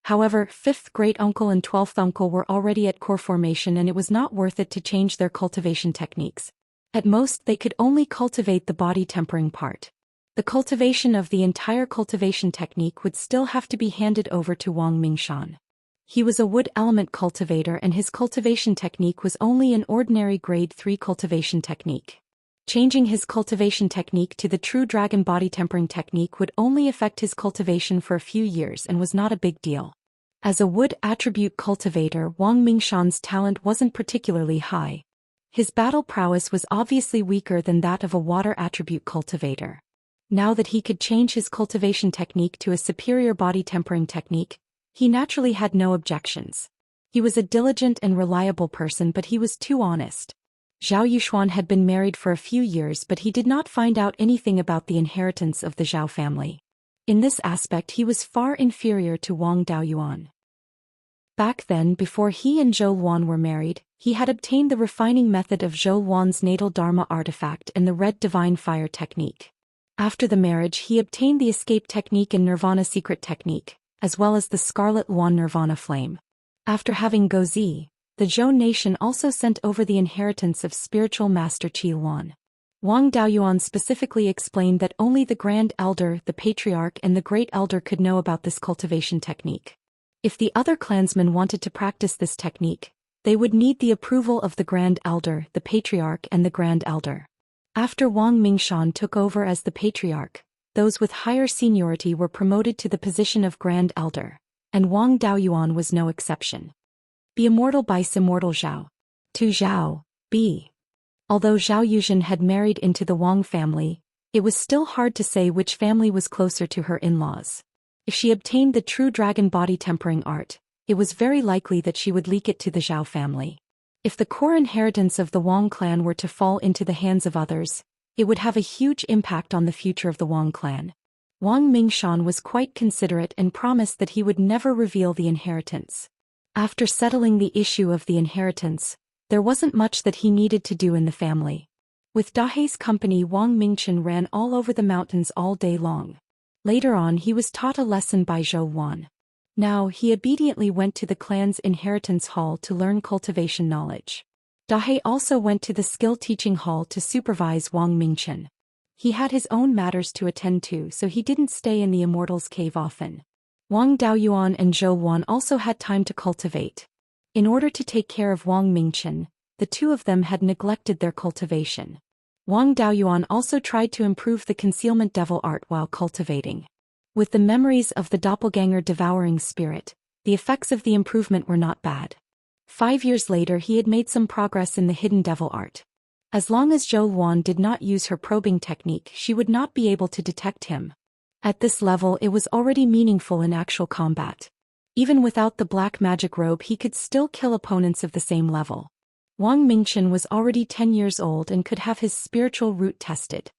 However, 5th great-uncle and 12th uncle were already at core formation, and it was not worth it to change their cultivation techniques. At most, they could only cultivate the body tempering part. The cultivation of the entire cultivation technique would still have to be handed over to Wang Mingshan. He was a wood element cultivator, and his cultivation technique was only an ordinary grade 3 cultivation technique. Changing his cultivation technique to the true dragon body tempering technique would only affect his cultivation for a few years and was not a big deal. As a wood attribute cultivator, Wang Mingshan's talent wasn't particularly high. His battle prowess was obviously weaker than that of a water attribute cultivator. Now that he could change his cultivation technique to a superior body tempering technique, he naturally had no objections. He was a diligent and reliable person, but he was too honest. Zhao Yuxuan had been married for a few years, but he did not find out anything about the inheritance of the Zhao family. In this aspect he was far inferior to Wang Daoyuan. Back then, before he and Zhou Luan were married, he had obtained the refining method of Zhou Luan's natal Dharma artifact and the red divine fire technique. After the marriage he obtained the escape technique and nirvana secret technique, as well as the scarlet Luan nirvana flame. After having Gozi, the Zhou nation also sent over the inheritance of spiritual master Qi Luan. Wang Daoyuan specifically explained that only the Grand Elder, the Patriarch and the Great Elder could know about this cultivation technique. If the other clansmen wanted to practice this technique, they would need the approval of the Grand Elder, the Patriarch and the Grand Elder. After Wang Mingshan took over as the Patriarch, those with higher seniority were promoted to the position of Grand Elder, and Wang Daoyuan was no exception. Be Immortal by Immortal Zhao. To Zhao, B. Although Zhao Yuzhen had married into the Wang family, it was still hard to say which family was closer to her in-laws. If she obtained the true dragon body tempering art, it was very likely that she would leak it to the Zhao family. If the core inheritance of the Wang clan were to fall into the hands of others, it would have a huge impact on the future of the Wang clan. Wang Mingshan was quite considerate and promised that he would never reveal the inheritance. After settling the issue of the inheritance, there wasn't much that he needed to do in the family. With Dahai's company, Wang Mingchen ran all over the mountains all day long. Later on he was taught a lesson by Zhou Luan. Now he obediently went to the clan's inheritance hall to learn cultivation knowledge. Dahai also went to the skill teaching hall to supervise Wang Mingchen. He had his own matters to attend to, so he didn't stay in the Immortal's cave often. Wang Daoyuan and Zhou Luan also had time to cultivate. In order to take care of Wang Mingchen, the two of them had neglected their cultivation. Wang Daoyuan also tried to improve the concealment devil art while cultivating. With the memories of the doppelganger devouring spirit, the effects of the improvement were not bad. 5 years later he had made some progress in the hidden devil art. As long as Zhou Luan did not use her probing technique, she would not be able to detect him. At this level it was already meaningful in actual combat. Even without the black magic robe he could still kill opponents of the same level. Wang Mingchen was already 10 years old and could have his spiritual root tested.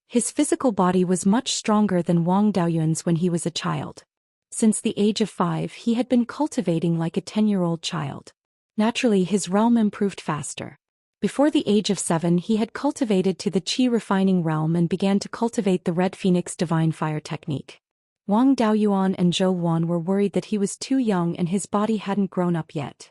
His physical body was much stronger than Wang Daoyuan's when he was a child. Since the age of 5 he had been cultivating like a 10-year-old child. Naturally his realm improved faster. Before the age of 7 he had cultivated to the Qi refining realm and began to cultivate the Red Phoenix divine fire technique. Wang Daoyuan and Zhou Luan were worried that he was too young and his body hadn't grown up yet.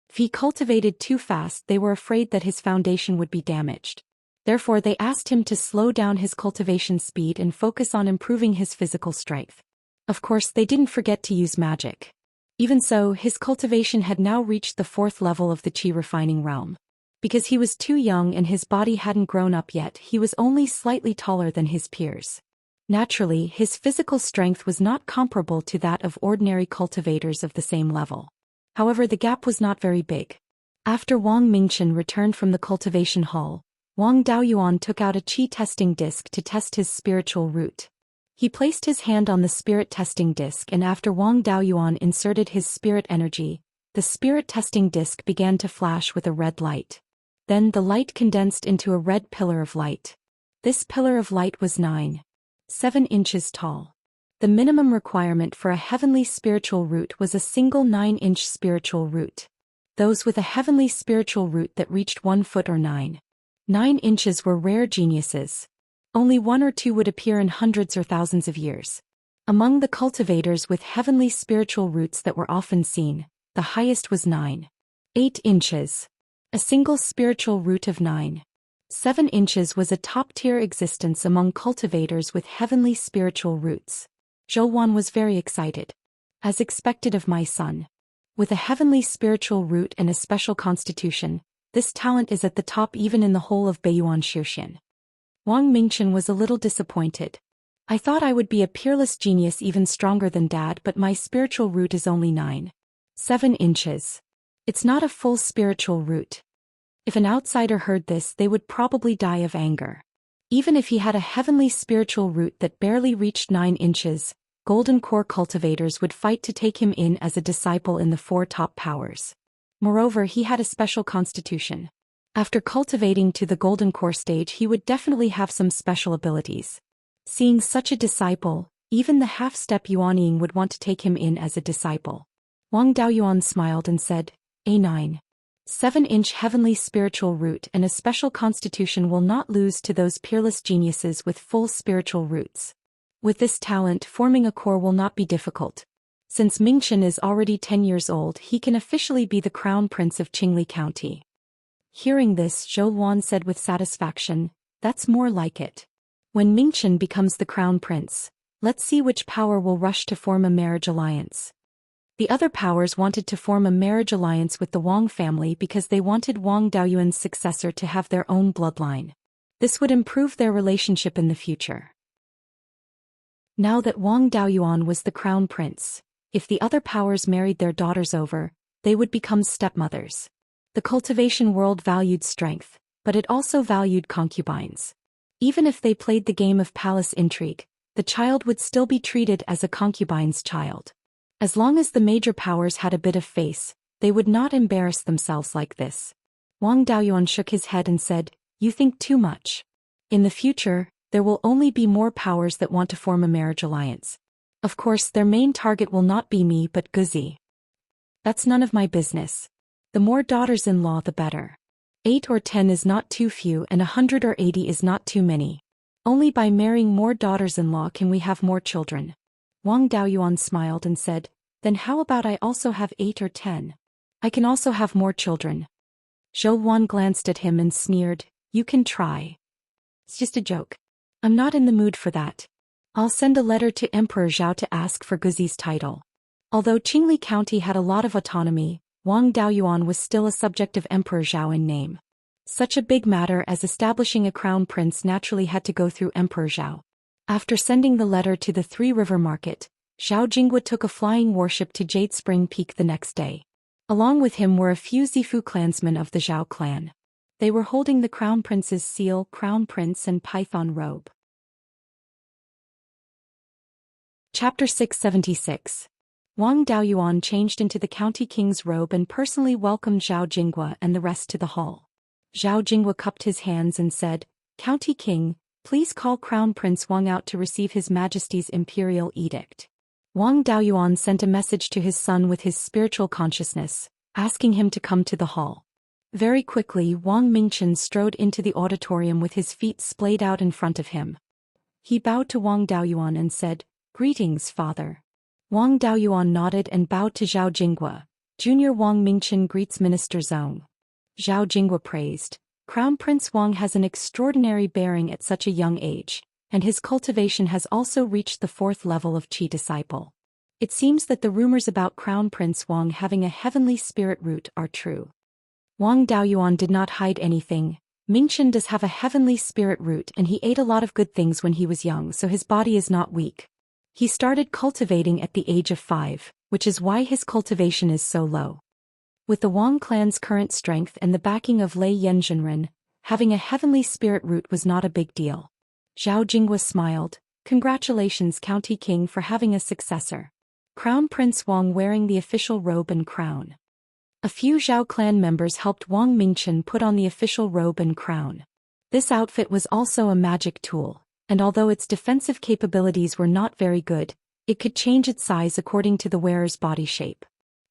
If he cultivated too fast they were afraid that his foundation would be damaged. Therefore they asked him to slow down his cultivation speed and focus on improving his physical strength. Of course they didn't forget to use magic. Even so, his cultivation had now reached the 4th level of the Qi refining realm. Because he was too young and his body hadn't grown up yet, he was only slightly taller than his peers. Naturally, his physical strength was not comparable to that of ordinary cultivators of the same level. However, the gap was not very big. After Wang Mingchen returned from the cultivation hall, Wang Daoyuan took out a Qi testing disc to test his spiritual root. He placed his hand on the spirit testing disc, and after Wang Daoyuan inserted his spirit energy, The spirit testing disc began to flash with a red light. Then the light condensed into a red pillar of light. This pillar of light was 9.7 inches tall. The minimum requirement for a heavenly spiritual root was a single 9-inch spiritual root. Those with a heavenly spiritual root that reached 1 foot or 9 inches were rare geniuses. Only 1 or 2 would appear in hundreds or thousands of years. Among the cultivators with heavenly spiritual roots that were often seen, the highest was 9.8 inches. A single spiritual root of 9.7 inches was a top-tier existence among cultivators with heavenly spiritual roots. Zhou Xian was very excited. As expected of my son. With a heavenly spiritual root and a special constitution, this talent is at the top even in the whole of Beiyuan Zhou Xian. Wang Mingchen was a little disappointed. I thought I would be a peerless genius even stronger than Dad, but my spiritual root is only 9.7 inches. It's not a full spiritual root. If an outsider heard this, they would probably die of anger. Even if he had a heavenly spiritual root that barely reached 9 inches, Golden Core cultivators would fight to take him in as a disciple in the 4 top powers. Moreover, he had a special constitution. After cultivating to the Golden Core stage, he would definitely have some special abilities. Seeing such a disciple, even the half-step Yuanying would want to take him in as a disciple. Wang Daoyuan smiled and said, "A 9.7-inch heavenly spiritual root and a special constitution will not lose to those peerless geniuses with full spiritual roots. With this talent, forming a core will not be difficult. Since Mingchen is already 10 years old, he can officially be the crown prince of Qingli County." Hearing this, Zhou Xian said with satisfaction, "That's more like it. When Mingchen becomes the crown prince, let's see which power will rush to form a marriage alliance." The other powers wanted to form a marriage alliance with the Wang family because they wanted Wang Daoyuan's successor to have their own bloodline. This would improve their relationship in the future. Now that Wang Daoyuan was the crown prince, if the other powers married their daughters over, they would become stepmothers. The cultivation world valued strength, but it also valued concubines. Even if they played the game of palace intrigue, the child would still be treated as a concubine's child. As long as the major powers had a bit of face, they would not embarrass themselves like this. Wang Daoyuan shook his head and said, "You think too much. In the future, there will only be more powers that want to form a marriage alliance. Of course, their main target will not be me but Guzi. That's none of my business. The more daughters-in-law the better. 8 or 10 is not too few and 100 or 80 is not too many. Only by marrying more daughters-in-law can we have more children." Wang Daoyuan smiled and said, "Then how about I also have 8 or 10? I can also have more children." Zhou Xian glanced at him and sneered, "You can try. It's just a joke. I'm not in the mood for that. I'll send a letter to Emperor Zhao to ask for Guzi's title." Although Qingli County had a lot of autonomy, Wang Daoyuan was still a subject of Emperor Zhao in name. Such a big matter as establishing a crown prince naturally had to go through Emperor Zhao. After sending the letter to the Three River Market, Zhao Jingwa took a flying warship to Jade Spring Peak the next day. Along with him were a few Zifu clansmen of the Zhao clan. They were holding the crown prince's seal, crown prince and python robe. Chapter 676. Wang Daoyuan changed into the county king's robe and personally welcomed Zhao Jingwa and the rest to the hall. Zhao Jingwa cupped his hands and said, "County king, please call Crown Prince Wang out to receive His Majesty's imperial edict." Wang Daoyuan sent a message to his son with his spiritual consciousness, asking him to come to the hall. Very quickly, Wang Mingchen strode into the auditorium with his feet splayed out in front of him. He bowed to Wang Daoyuan and said, "Greetings, father." Wang Daoyuan nodded and bowed to Zhao Jingwa. Junior Wang Mingchen greets Minister Zhong. Zhao Jingwa praised, "Crown Prince Wang has an extraordinary bearing at such a young age, and his cultivation has also reached the 4th level of Qi disciple. It seems that the rumors about Crown Prince Wang having a heavenly spirit root are true." Wang Daoyuan did not hide anything. Mingchen does have a heavenly spirit root and he ate a lot of good things when he was young, so his body is not weak. He started cultivating at the age of 5, which is why his cultivation is so low. With the Wang clan's current strength and the backing of Lei Yanzhenren, having a heavenly spirit root was not a big deal. Zhao Jingwa smiled, "Congratulations, County King, for having a successor. Crown Prince Wang wearing the official robe and crown. A few Zhao clan members helped Wang Mingchen put on the official robe and crown. This outfit was also a magic tool, and although its defensive capabilities were not very good, it could change its size according to the wearer's body shape.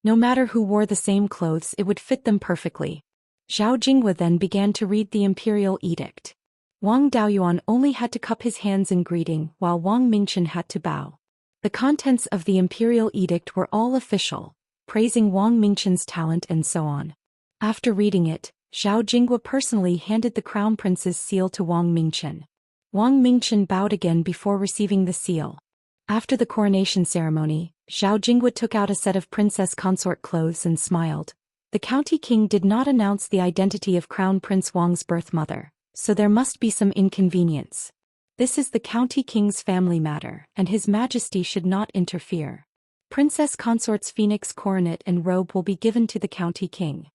No matter who wore the same clothes, it would fit them perfectly. Zhao Jinghua then began to read the imperial edict. Wang Daoyuan only had to cup his hands in greeting, while Wang Mingchen had to bow. The contents of the imperial edict were all official, praising Wang Mingchen's talent and so on. After reading it, Zhao Jinghua personally handed the crown prince's seal to Wang Mingchen. Wang Mingchen bowed again before receiving the seal. After the coronation ceremony, Zhao Jinghua took out a set of princess consort clothes and smiled. The county king did not announce the identity of Crown Prince Wang's birth mother, so there must be some inconvenience. This is the county king's family matter, and His Majesty should not interfere. Princess Consort's phoenix coronet and robe will be given to the county king.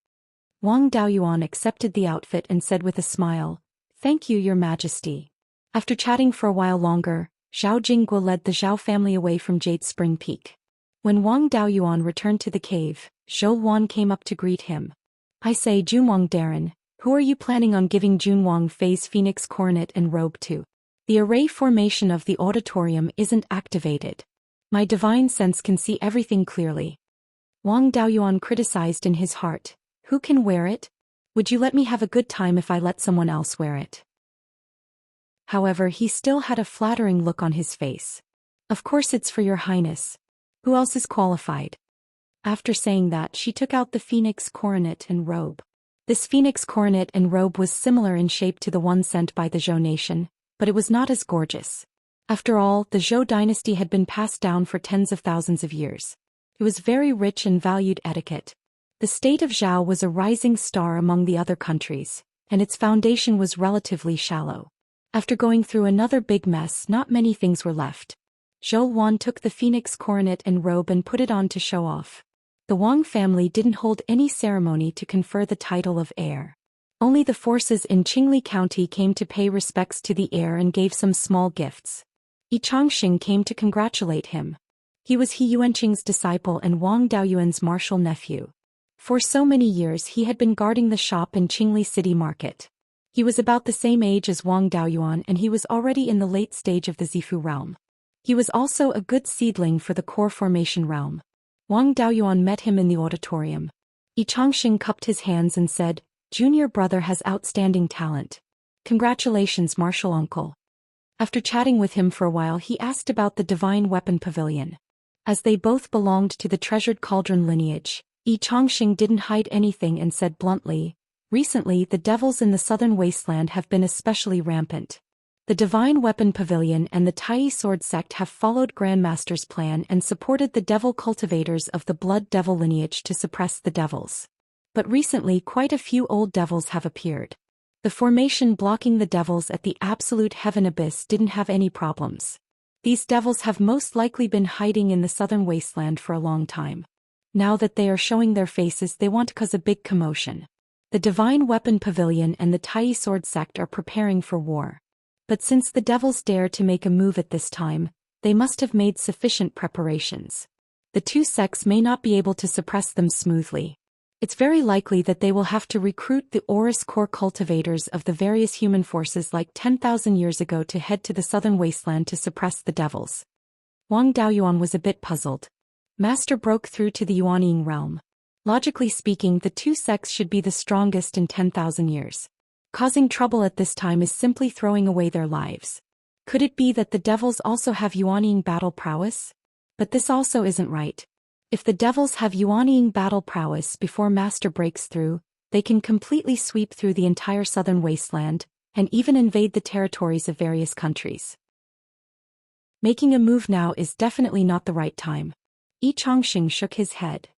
Wang Daoyuan accepted the outfit and said with a smile, "Thank you, Your Majesty." After chatting for a while longer, Zhao Jinghua led the Zhao family away from Jade Spring Peak. When Wang Daoyuan returned to the cave, Zhou Wan came up to greet him. "I say, Junwang Darren, who are you planning on giving Junwang Fei's phoenix coronet and robe to? The array formation of the auditorium isn't activated. My divine sense can see everything clearly." Wang Daoyuan criticized in his heart, "Who can wear it? Would you let me have a good time if I let someone else wear it?" However, he still had a flattering look on his face. "Of course it's for Your Highness. Who else is qualified?" After saying that, she took out the phoenix coronet and robe. This phoenix coronet and robe was similar in shape to the one sent by the Zhou nation, but it was not as gorgeous. After all, the Zhou dynasty had been passed down for tens of thousands of years. It was very rich and valued etiquette. The state of Zhao was a rising star among the other countries, and its foundation was relatively shallow. After going through another big mess, not many things were left. Zhou Wan took the phoenix coronet and robe and put it on to show off. The Wang family didn't hold any ceremony to confer the title of heir. Only the forces in Qingli County came to pay respects to the heir and gave some small gifts. Yi Changxing came to congratulate him. He was He Yuanqing's disciple and Wang Daoyuan's martial nephew. For so many years he had been guarding the shop in Qingli City Market. He was about the same age as Wang Daoyuan and he was already in the late stage of the Zifu realm. He was also a good seedling for the core formation realm. Wang Daoyuan met him in the auditorium. Yi Changxing cupped his hands and said, "Junior brother has outstanding talent. Congratulations, martial uncle." After chatting with him for a while, he asked about the divine weapon pavilion. As they both belonged to the treasured cauldron lineage, Yi Changxing didn't hide anything and said bluntly, "Recently the devils in the southern wasteland have been especially rampant. The divine weapon pavilion and the Tai sword sect have followed Grandmaster's plan and supported the devil cultivators of the blood devil lineage to suppress the devils. But recently quite a few old devils have appeared. The formation blocking the devils at the absolute heaven abyss didn't have any problems. These devils have most likely been hiding in the southern wasteland for a long time. Now that they are showing their faces, they want to cause a big commotion. The divine weapon pavilion and the Tai sword sect are preparing for war. But since the devils dare to make a move at this time, they must have made sufficient preparations. The two sects may not be able to suppress them smoothly. It's very likely that they will have to recruit the Aurus core cultivators of the various human forces like 10,000 years ago to head to the southern wasteland to suppress the devils." Wang Daoyuan was a bit puzzled. Master broke through to the Yuanying realm. Logically speaking, the two sects should be the strongest in 10,000 years. Causing trouble at this time is simply throwing away their lives. Could it be that the devils also have Yuanying battle prowess? But this also isn't right. If the devils have Yuanying battle prowess before Master breaks through, they can completely sweep through the entire southern wasteland, and even invade the territories of various countries. Making a move now is definitely not the right time. Yi Changxing shook his head.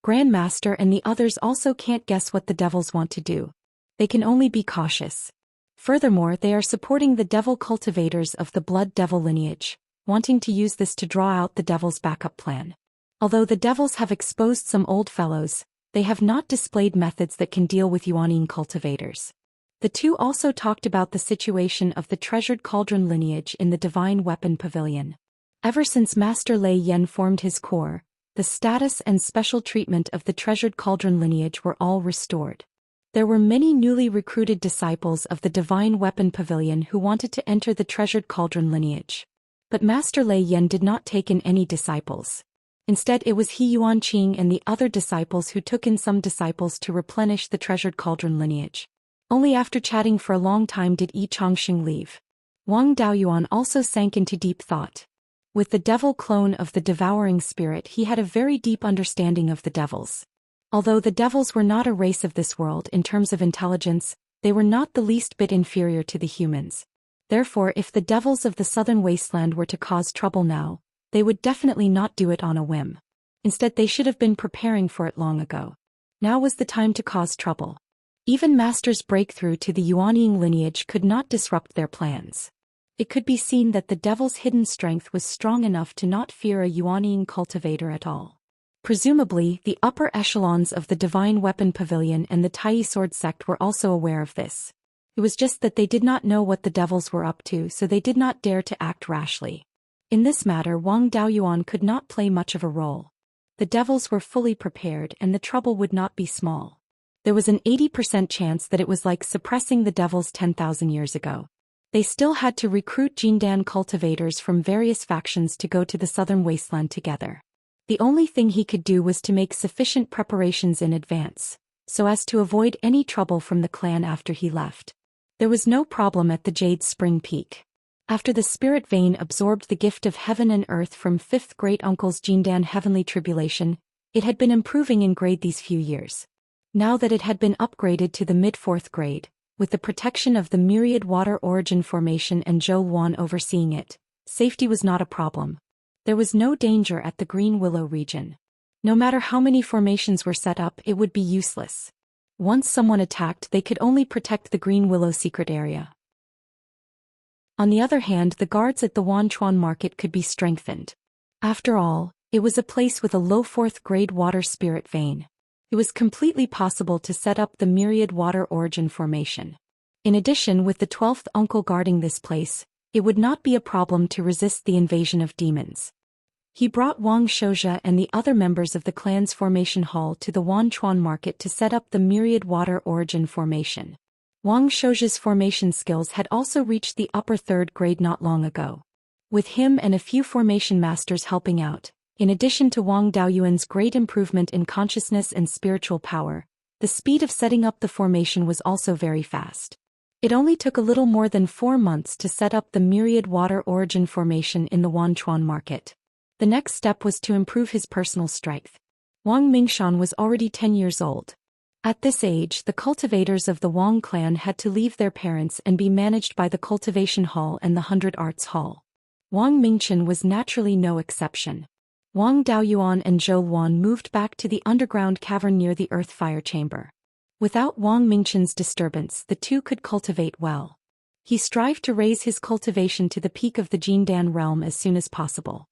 Grandmaster and the others also can't guess what the devils want to do. They can only be cautious. Furthermore, they are supporting the devil cultivators of the blood devil lineage, wanting to use this to draw out the devil's backup plan. Although the devils have exposed some old fellows, they have not displayed methods that can deal with Yuanying cultivators. The two also talked about the situation of the treasured cauldron lineage in the divine weapon pavilion. Ever since Master Lei Yen formed his core, The status and special treatment of the treasured cauldron lineage were all restored. There were many newly recruited disciples of the Divine Weapon Pavilion who wanted to enter the treasured cauldron lineage. But Master Lei Yan did not take in any disciples. Instead, it was He Yuanqing and the other disciples who took in some disciples to replenish the treasured cauldron lineage. Only after chatting for a long time did Yi Chongxing leave. Wang Daoyuan also sank into deep thought. With the devil clone of the devouring spirit, he had a very deep understanding of the devils. Although the devils were not a race of this world in terms of intelligence, they were not the least bit inferior to the humans. Therefore, if the devils of the southern wasteland were to cause trouble now, they would definitely not do it on a whim. Instead, they should have been preparing for it long ago. Now was the time to cause trouble. Even Master's breakthrough to the Yuanying lineage could not disrupt their plans. It could be seen that the devil's hidden strength was strong enough to not fear a Yuanying cultivator at all. Presumably, the upper echelons of the Divine Weapon Pavilion and the Tai Sword sect were also aware of this. It was just that they did not know what the devils were up to, so they did not dare to act rashly. In this matter, Wang Daoyuan could not play much of a role. The devils were fully prepared and the trouble would not be small. There was an 80% chance that it was like suppressing the devils 10,000 years ago. They still had to recruit Jindan cultivators from various factions to go to the southern wasteland together. The only thing he could do was to make sufficient preparations in advance, so as to avoid any trouble from the clan after he left. There was no problem at the Jade Spring Peak. After the spirit vein absorbed the gift of heaven and earth from 5th great uncle's Jindan heavenly tribulation, it had been improving in grade these few years. Now that it had been upgraded to the mid-4th grade, with the protection of the myriad water origin formation and Zhou Wan overseeing it, safety was not a problem. There was no danger at the Green Willow region. No matter how many formations were set up, it would be useless. Once someone attacked, they could only protect the Green Willow secret area. On the other hand, the guards at the Wanchuan market could be strengthened. After all, it was a place with a low 4th grade water spirit vein. It was completely possible to set up the myriad water origin formation. In addition, with the 12th uncle guarding this place, it would not be a problem to resist the invasion of demons. He brought Wang Shouzhe and the other members of the clan's formation hall to the Wanchuan market to set up the myriad water origin formation. Wang Shouzhe's formation skills had also reached the upper 3rd grade not long ago. With him and a few formation masters helping out, in addition to Wang Daoyuan's great improvement in consciousness and spiritual power, the speed of setting up the formation was also very fast. It only took a little more than 4 months to set up the myriad water origin formation in the Wanchuan market. The next step was to improve his personal strength. Wang Mingshan was already 10 years old. At this age, the cultivators of the Wang clan had to leave their parents and be managed by the Cultivation Hall and the 100 Arts Hall. Wang Mingchen was naturally no exception. Wang Daoyuan and Zhou Wan moved back to the underground cavern near the earth fire chamber. Without Wang Mingchen's disturbance, the two could cultivate well. He strived to raise his cultivation to the peak of the Jindan realm as soon as possible.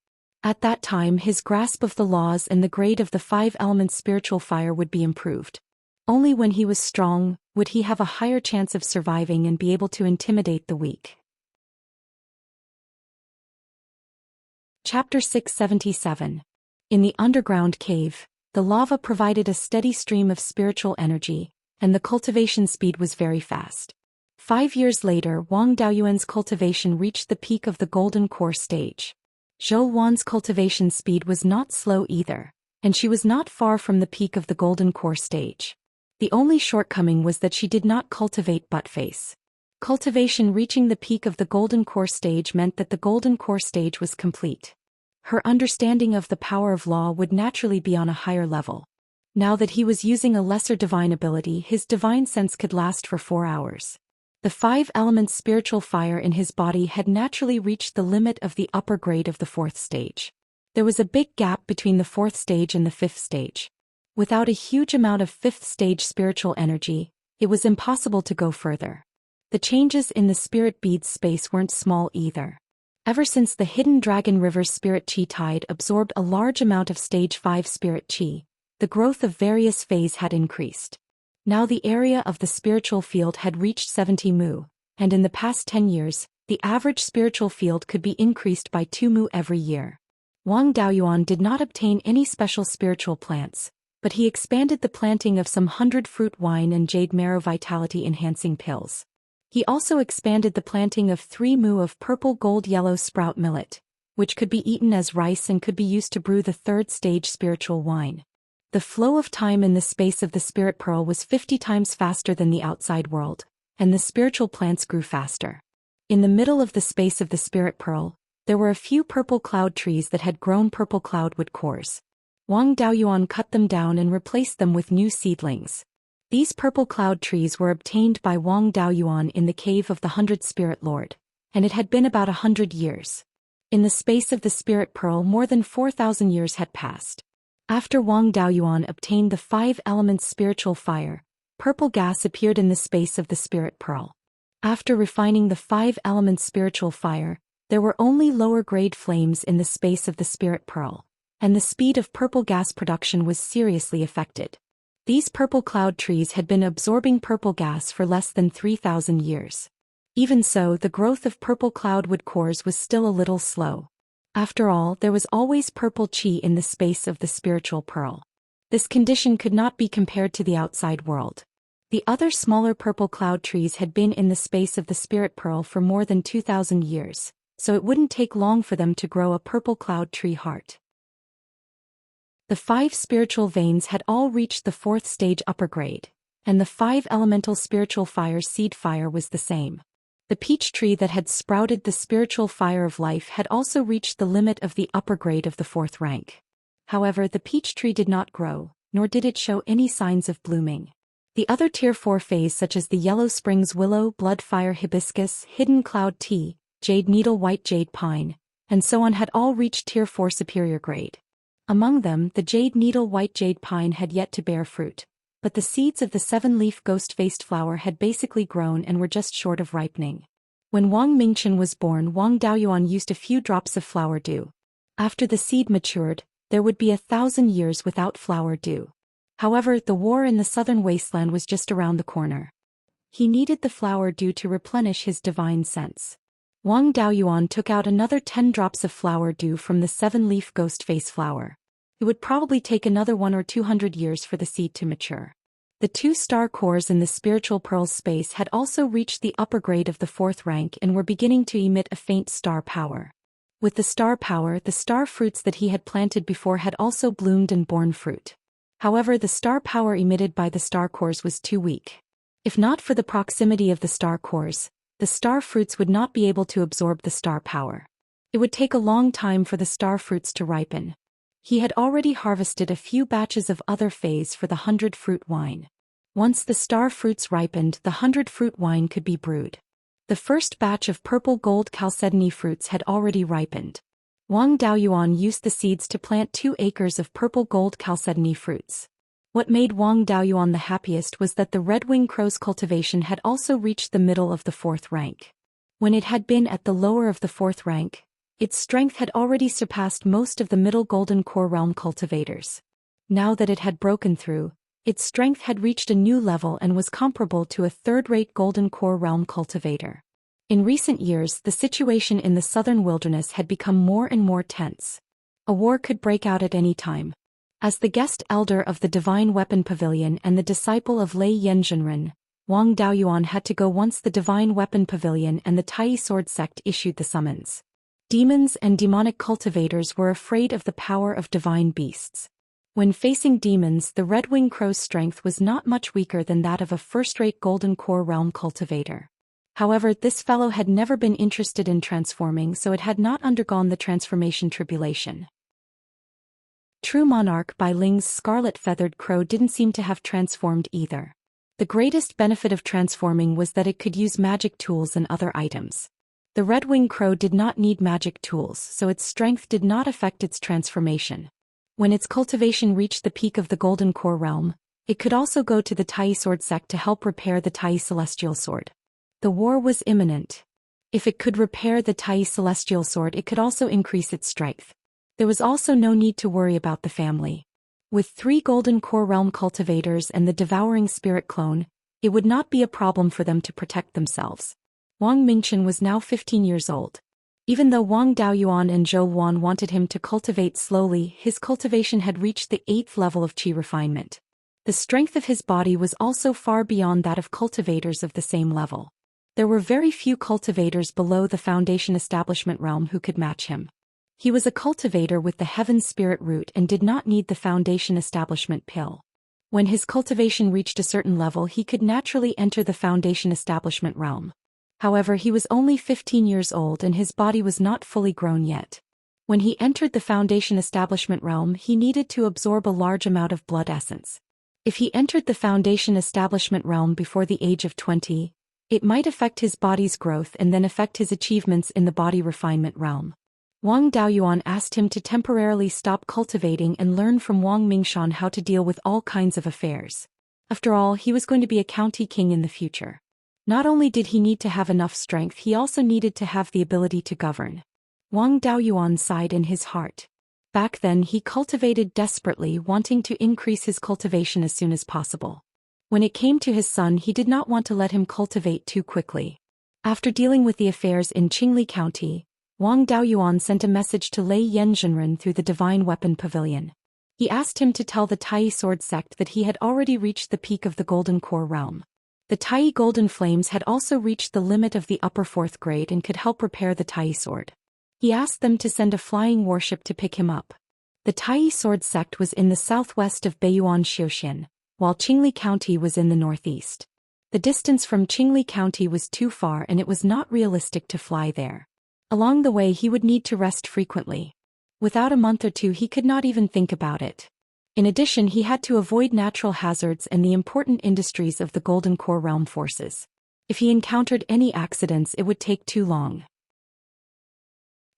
At that time, his grasp of the laws and the grade of the 5 elements spiritual fire would be improved. Only when he was strong would he have a higher chance of surviving and be able to intimidate the weak. Chapter 677. In the underground cave, the lava provided a steady stream of spiritual energy, and the cultivation speed was very fast. 5 years later, Wang Daoyuan's cultivation reached the peak of the golden core stage. Zhou Wan's cultivation speed was not slow either, and she was not far from the peak of the golden core stage. The only shortcoming was that she did not cultivate butt-face. Cultivation reaching the peak of the golden core stage meant that the golden core stage was complete. Her understanding of the power of law would naturally be on a higher level. Now that he was using a lesser divine ability, his divine sense could last for 4 hours. The 5 elements spiritual fire in his body had naturally reached the limit of the upper grade of the 4th stage. There was a big gap between the 4th stage and the 5th stage. Without a huge amount of 5th stage spiritual energy, it was impossible to go further. The changes in the spirit beads space weren't small either. Ever since the Hidden Dragon River's spirit chi tide absorbed a large amount of stage 5 spirit chi, the growth of various phase had increased. Now the area of the spiritual field had reached 70 mu, and in the past 10 years, the average spiritual field could be increased by 2 mu every year. Wang Daoyuan did not obtain any special spiritual plants, but he expanded the planting of some 100-fruit wine and jade marrow vitality-enhancing pills. He also expanded the planting of 3 mu of purple gold yellow sprout millet, which could be eaten as rice and could be used to brew the 3rd stage spiritual wine. The flow of time in the space of the spirit pearl was 50 times faster than the outside world, and the spiritual plants grew faster. In the middle of the space of the spirit pearl, there were a few purple cloud trees that had grown purple cloudwood cores. Wang Daoyuan cut them down and replaced them with new seedlings. These purple cloud trees were obtained by Wang Daoyuan in the cave of the 100 Spirit Lord, and it had been about 100 years. In the space of the spirit pearl, more than 4,000 years had passed. After Wang Daoyuan obtained the 5 elements spiritual fire, purple gas appeared in the space of the spirit pearl. After refining the 5 elements spiritual fire, there were only lower-grade flames in the space of the spirit pearl, and the speed of purple gas production was seriously affected. These purple cloud trees had been absorbing purple gas for less than 3,000 years. Even so, the growth of purple cloudwood cores was still a little slow. After all, there was always purple qi in the space of the spiritual pearl. This condition could not be compared to the outside world. The other smaller purple cloud trees had been in the space of the spirit pearl for more than 2,000 years, so it wouldn't take long for them to grow a purple cloud tree heart. The 5 spiritual veins had all reached the 4th stage upper grade, and the 5 elemental spiritual fire seed fire was the same. The peach tree that had sprouted the spiritual fire of life had also reached the limit of the upper grade of the 4th rank. However, the peach tree did not grow, nor did it show any signs of blooming. The other Tier 4 phase, such as the Yellow Springs willow, blood fire hibiscus, hidden cloud tea, jade needle white jade pine, and so on, had all reached Tier 4 superior grade. Among them, the jade needle white jade pine had yet to bear fruit, but the seeds of the 7-leaf ghost-faced flower had basically grown and were just short of ripening. When Wang Mingchen was born, Wang Daoyuan used a few drops of flower dew. After the seed matured, there would be 1,000 years without flower dew. However, the war in the southern wasteland was just around the corner. He needed the flower dew to replenish his divine sense. Wang Daoyuan took out another 10 drops of flower dew from the 7-leaf ghost face flower. It would probably take another 100 or 200 years for the seed to mature. The 2 star cores in the spiritual pearl space had also reached the upper grade of the 4th rank and were beginning to emit a faint star power. With the star power, the star fruits that he had planted before had also bloomed and borne fruit. However, the star power emitted by the star cores was too weak. If not for the proximity of the star cores, the star fruits would not be able to absorb the star power. It would take a long time for the star fruits to ripen. He had already harvested a few batches of other phase for the 100-fruit wine. Once the star fruits ripened, the 100-fruit wine could be brewed. The first batch of purple gold chalcedony fruits had already ripened. Wang Daoyuan used the seeds to plant 2 acres of purple gold chalcedony fruits. What made Wang Daoyuan the happiest was that the red-winged crow's cultivation had also reached the middle of the 4th rank. When it had been at the lower of the 4th rank, its strength had already surpassed most of the middle golden core realm cultivators. Now that it had broken through, its strength had reached a new level and was comparable to a 3rd-rate golden core realm cultivator. In recent years, the situation in the southern wilderness had become more and more tense. A war could break out at any time. As the guest elder of the Divine Weapon Pavilion and the disciple of Lei Yanzhenren, Wang Daoyuan had to go once the Divine Weapon Pavilion and the Tai Sword sect issued the summons. Demons and demonic cultivators were afraid of the power of divine beasts. When facing demons, the red-winged crow's strength was not much weaker than that of a first-rate golden core realm cultivator. However, this fellow had never been interested in transforming, so it had not undergone the transformation tribulation. True Monarch by Ling's scarlet-feathered crow didn't seem to have transformed either. The greatest benefit of transforming was that it could use magic tools and other items. The red-winged crow did not need magic tools, so its strength did not affect its transformation. When its cultivation reached the peak of the golden core realm, it could also go to the Tai Sword sect to help repair the Tai Celestial Sword. The war was imminent. If it could repair the Tai Celestial Sword, it could also increase its strength. There was also no need to worry about the family. With 3 golden core realm cultivators and the devouring spirit clone, it would not be a problem for them to protect themselves. Wang Mingchen was now 15 years old. Even though Wang Daoyuan and Zhou Wan wanted him to cultivate slowly, his cultivation had reached the 8th level of qi refinement. The strength of his body was also far beyond that of cultivators of the same level. There were very few cultivators below the foundation establishment realm who could match him. He was a cultivator with the heaven spirit root and did not need the foundation establishment pill. When his cultivation reached a certain level, he could naturally enter the foundation establishment realm. However, he was only 15 years old and his body was not fully grown yet. When he entered the foundation establishment realm, he needed to absorb a large amount of blood essence. If he entered the foundation establishment realm before the age of 20, it might affect his body's growth and then affect his achievements in the body refinement realm. Wang Daoyuan asked him to temporarily stop cultivating and learn from Wang Mingshan how to deal with all kinds of affairs. After all, he was going to be a county king in the future. Not only did he need to have enough strength, he also needed to have the ability to govern. Wang Daoyuan sighed in his heart. Back then he cultivated desperately, wanting to increase his cultivation as soon as possible. When it came to his son, he did not want to let him cultivate too quickly. After dealing with the affairs in Qingli County, Wang Daoyuan sent a message to Lei Yanzhenren through the Divine Weapon Pavilion. He asked him to tell the Tai Sword sect that he had already reached the peak of the Golden Core realm. The Tai Golden Flames had also reached the limit of the upper 4th grade and could help repair the Tai Sword. He asked them to send a flying warship to pick him up. The Tai Sword sect was in the southwest of Beiyuan Zhou Xian, while Qingli County was in the northeast. The distance from Qingli County was too far and it was not realistic to fly there. Along the way he would need to rest frequently. Without a month or two he could not even think about it. In addition, he had to avoid natural hazards and the important industries of the Golden Core realm forces. If he encountered any accidents, it would take too long.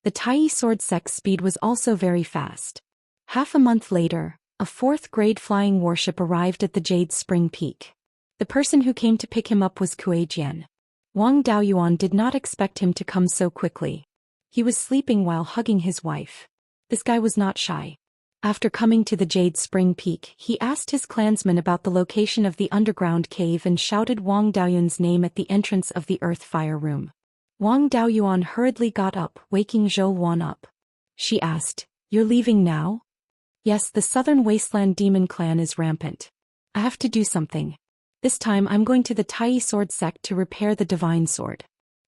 The Tai Sword sect's speed was also very fast. Half a month later, a 4th grade flying warship arrived at the Jade Spring Peak. The person who came to pick him up was Kuei Jian. Wang Daoyuan did not expect him to come so quickly. He was sleeping while hugging his wife. This guy was not shy. After coming to the Jade Spring Peak, he asked his clansmen about the location of the underground cave and shouted Wang Daoyuan's name at the entrance of the Earth Fire Room. Wang Daoyuan hurriedly got up, waking Zhou Wan up. She asked, "You're leaving now?" "Yes, the Southern Wasteland Demon Clan is rampant. I have to do something. This time I'm going to the Tai Sword sect to repair the Divine Sword.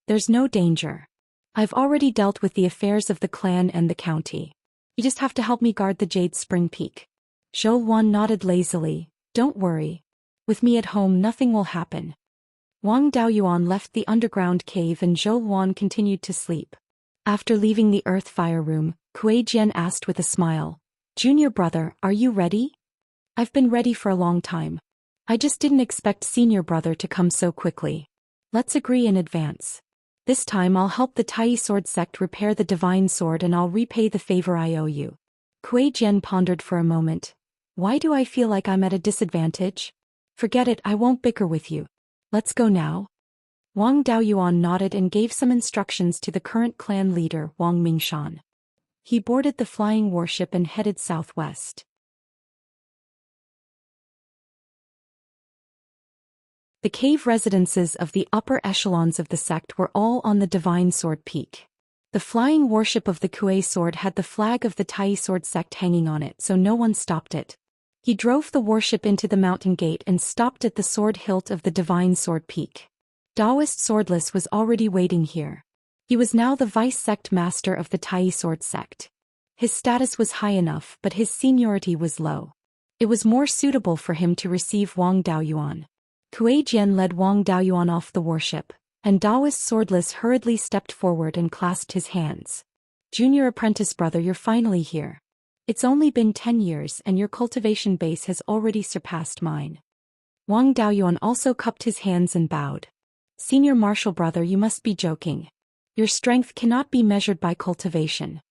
There's no danger. I've already dealt with the affairs of the clan and the county. You just have to help me guard the Jade Spring Peak." Zhou Wan nodded lazily. "Don't worry. With me at home nothing will happen." Wang Daoyuan left the underground cave and Zhou Wan continued to sleep. After leaving the Earth Fire Room, Kuei Jian asked with a smile, "Junior brother, are you ready?" "I've been ready for a long time. I just didn't expect senior brother to come so quickly. Let's agree in advance. This time I'll help the Tai Sword sect repair the Divine Sword and I'll repay the favor I owe you." Kuei Jian pondered for a moment. "Why do I feel like I'm at a disadvantage? Forget it, I won't bicker with you. Let's go now." Wang Daoyuan nodded and gave some instructions to the current clan leader, Wang Mingshan. He boarded the flying warship and headed southwest. The cave residences of the upper echelons of the sect were all on the Divine Sword Peak. The flying warship of the Kuei Sword had the flag of the Tai Sword sect hanging on it, so no one stopped it. He drove the warship into the mountain gate and stopped at the sword hilt of the Divine Sword Peak. Taoist Swordless was already waiting here. He was now the vice sect master of the Tai Sword sect. His status was high enough, but his seniority was low. It was more suitable for him to receive Wang Daoyuan. Kuei Jian led Wang Daoyuan off the warship, and Taoist Swordless hurriedly stepped forward and clasped his hands. "Junior apprentice brother, you're finally here. It's only been 10 years and your cultivation base has already surpassed mine." Wang Daoyuan also cupped his hands and bowed. "Senior martial brother, you must be joking. Your strength cannot be measured by cultivation."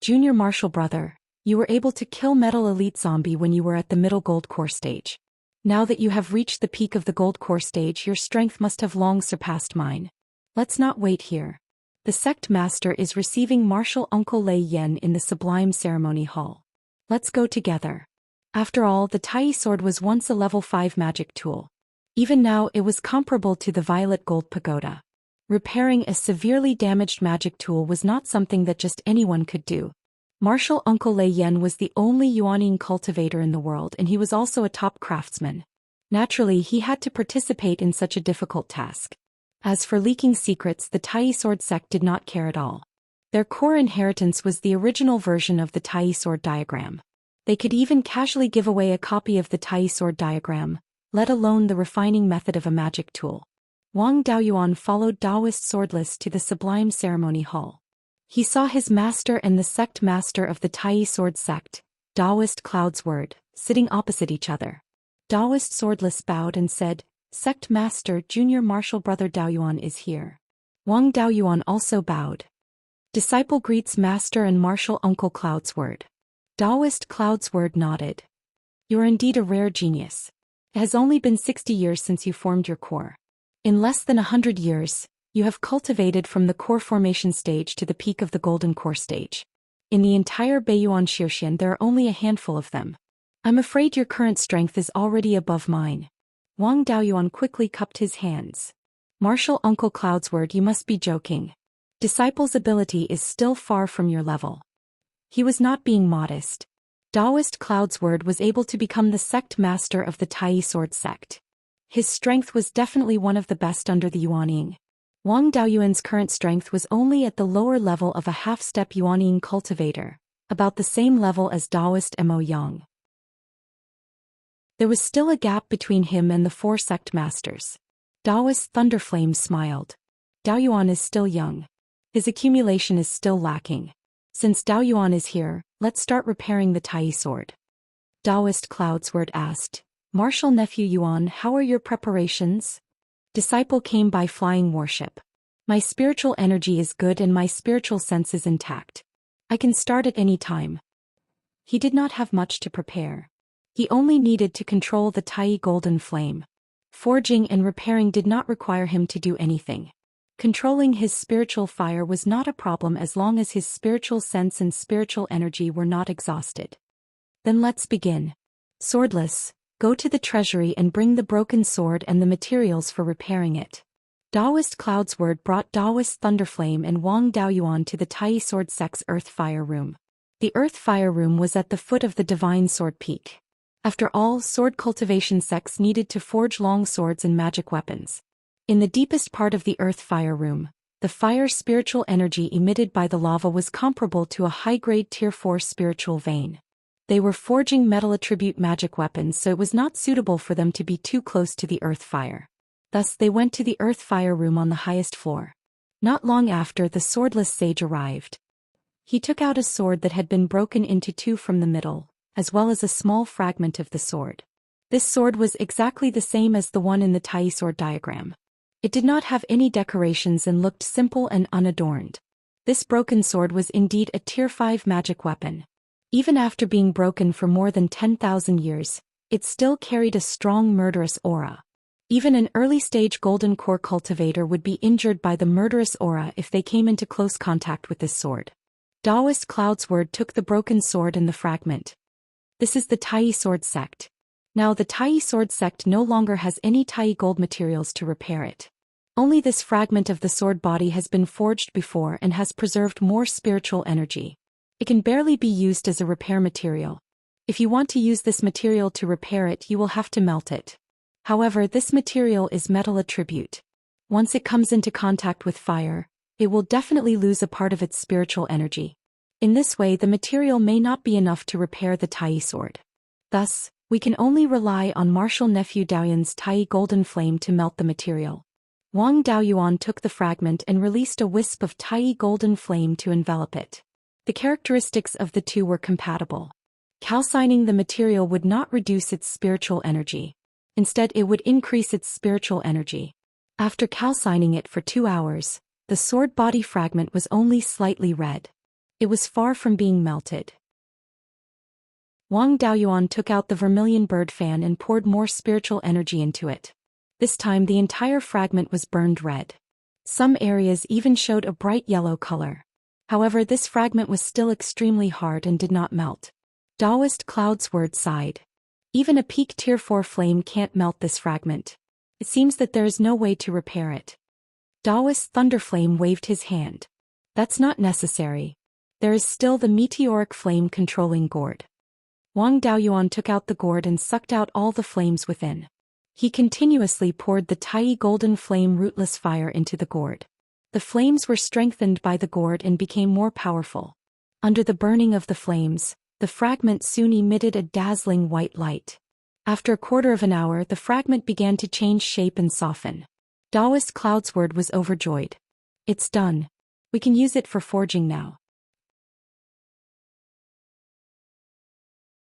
"Junior martial brother, you were able to kill Metal Elite Zombie when you were at the middle Gold Core stage. Now that you have reached the peak of the Gold Core stage, your strength must have long surpassed mine. Let's not wait here. The sect master is receiving Martial Uncle Lei Yen in the Sublime Ceremony Hall. Let's go together." After all, the Tai Sword was once a level 5 magic tool. Even now it was comparable to the Violet Gold Pagoda. Repairing a severely damaged magic tool was not something that just anyone could do. Martial Uncle Lei Yan was the only Yuanning cultivator in the world, and he was also a top craftsman. Naturally, he had to participate in such a difficult task. As for leaking secrets, the Tai Sword sect did not care at all. Their core inheritance was the original version of the Tai Sword diagram. They could even casually give away a copy of the Tai Sword diagram, let alone the refining method of a magic tool. Wang Daoyuan followed Taoist Swordless to the Sublime Ceremony Hall. He saw his master and the sect master of the Tai Sword sect, Taoist Cloud's Word, sitting opposite each other. Taoist Swordless bowed and said, "Sect Master Junior Martial Brother Daoyuan is here." Wang Daoyuan also bowed. Disciple greets Master and Martial Uncle Cloud's Word. Taoist Cloud's Word nodded. "You are indeed a rare genius. It has only been 60 years since you formed your core. In less than 100 years, you have cultivated from the core formation stage to the peak of the golden core stage. In the entire Beiyuan Zhou Xian there are only a handful of them. I'm afraid your current strength is already above mine." Wang Daoyuan quickly cupped his hands. "Martial Uncle Cloud's Word, you must be joking. Disciple's ability is still far from your level." He was not being modest. Taoist Cloud's Word was able to become the sect master of the Tai Sword sect. His strength was definitely one of the best under the Yuanning. Wang Daoyuan's current strength was only at the lower level of a half-step Yuanning cultivator, about the same level as Taoist Mo Yang. There was still a gap between him and the 4 sect masters. Taoist Thunderflame smiled. "Daoyuan is still young. His accumulation is still lacking. Since Daoyuan is here, let's start repairing the Tai Sword." Taoist Cloud's Word asked, "Martial Nephew Yuan, how are your preparations?" Disciple came by flying warship. "My spiritual energy is good and my spiritual sense is intact. I can start at any time." He did not have much to prepare. He only needed to control the Tai Golden Flame. Forging and repairing did not require him to do anything. Controlling his spiritual fire was not a problem as long as his spiritual sense and spiritual energy were not exhausted. "Then let's begin. Swordless, go to the treasury and bring the broken sword and the materials for repairing it." Taoist Cloud's Word brought Taoist Thunderflame and Wang Daoyuan to the Tai Sword sect's Earth Fire Room. The Earth Fire Room was at the foot of the Divine Sword Peak. After all, sword cultivation sects needed to forge long swords and magic weapons. In the deepest part of the Earth Fire Room, the fire spiritual energy emitted by the lava was comparable to a high-grade Tier 4 spiritual vein. They were forging metal attribute magic weapons, so it was not suitable for them to be too close to the earth fire. Thus they went to the Earth Fire Room on the highest floor. Not long after, the swordless sage arrived. He took out a sword that had been broken into 2 from the middle, as well as a small fragment of the sword. This sword was exactly the same as the one in the Tai Sword diagram. It did not have any decorations and looked simple and unadorned. This broken sword was indeed a Tier 5 magic weapon. Even after being broken for more than 10,000 years, it still carried a strong murderous aura. Even an early-stage golden core cultivator would be injured by the murderous aura if they came into close contact with this sword. Taoist Cloud's Word took the broken sword and the fragment. "This is the Tai Sword sect. Now the Tai Sword sect no longer has any Tai gold materials to repair it. Only this fragment of the sword body has been forged before and has preserved more spiritual energy. It can barely be used as a repair material. If you want to use this material to repair it, you will have to melt it. However, this material is metal attribute. Once it comes into contact with fire, it will definitely lose a part of its spiritual energy. In this way, the material may not be enough to repair the Tai sword. Thus, we can only rely on Martial Nephew Daoyuan's Tai Golden Flame to melt the material." Wang Daoyuan took the fragment and released a wisp of Tai Golden Flame to envelop it. The characteristics of the two were compatible. Calcining the material would not reduce its spiritual energy. Instead, it would increase its spiritual energy. After calcining it for 2 hours, the sword body fragment was only slightly red. It was far from being melted. Wang Daoyuan took out the vermilion bird fan and poured more spiritual energy into it. This time the entire fragment was burned red. Some areas even showed a bright yellow color. However, this fragment was still extremely hard and did not melt. Taoist Cloud's Word sighed. Even a peak Tier 4 flame can't melt this fragment. It seems that there is no way to repair it. Daoist Thunderflame waved his hand. That's not necessary. There is still the meteoric flame controlling gourd. Wang Daoyuan took out the gourd and sucked out all the flames within. He continuously poured the tiny golden flame rootless fire into the gourd. The flames were strengthened by the gourd and became more powerful. Under the burning of the flames, the fragment soon emitted a dazzling white light. After a quarter of an hour, the fragment began to change shape and soften. Daoist Cloudsword was overjoyed. It's done. We can use it for forging now.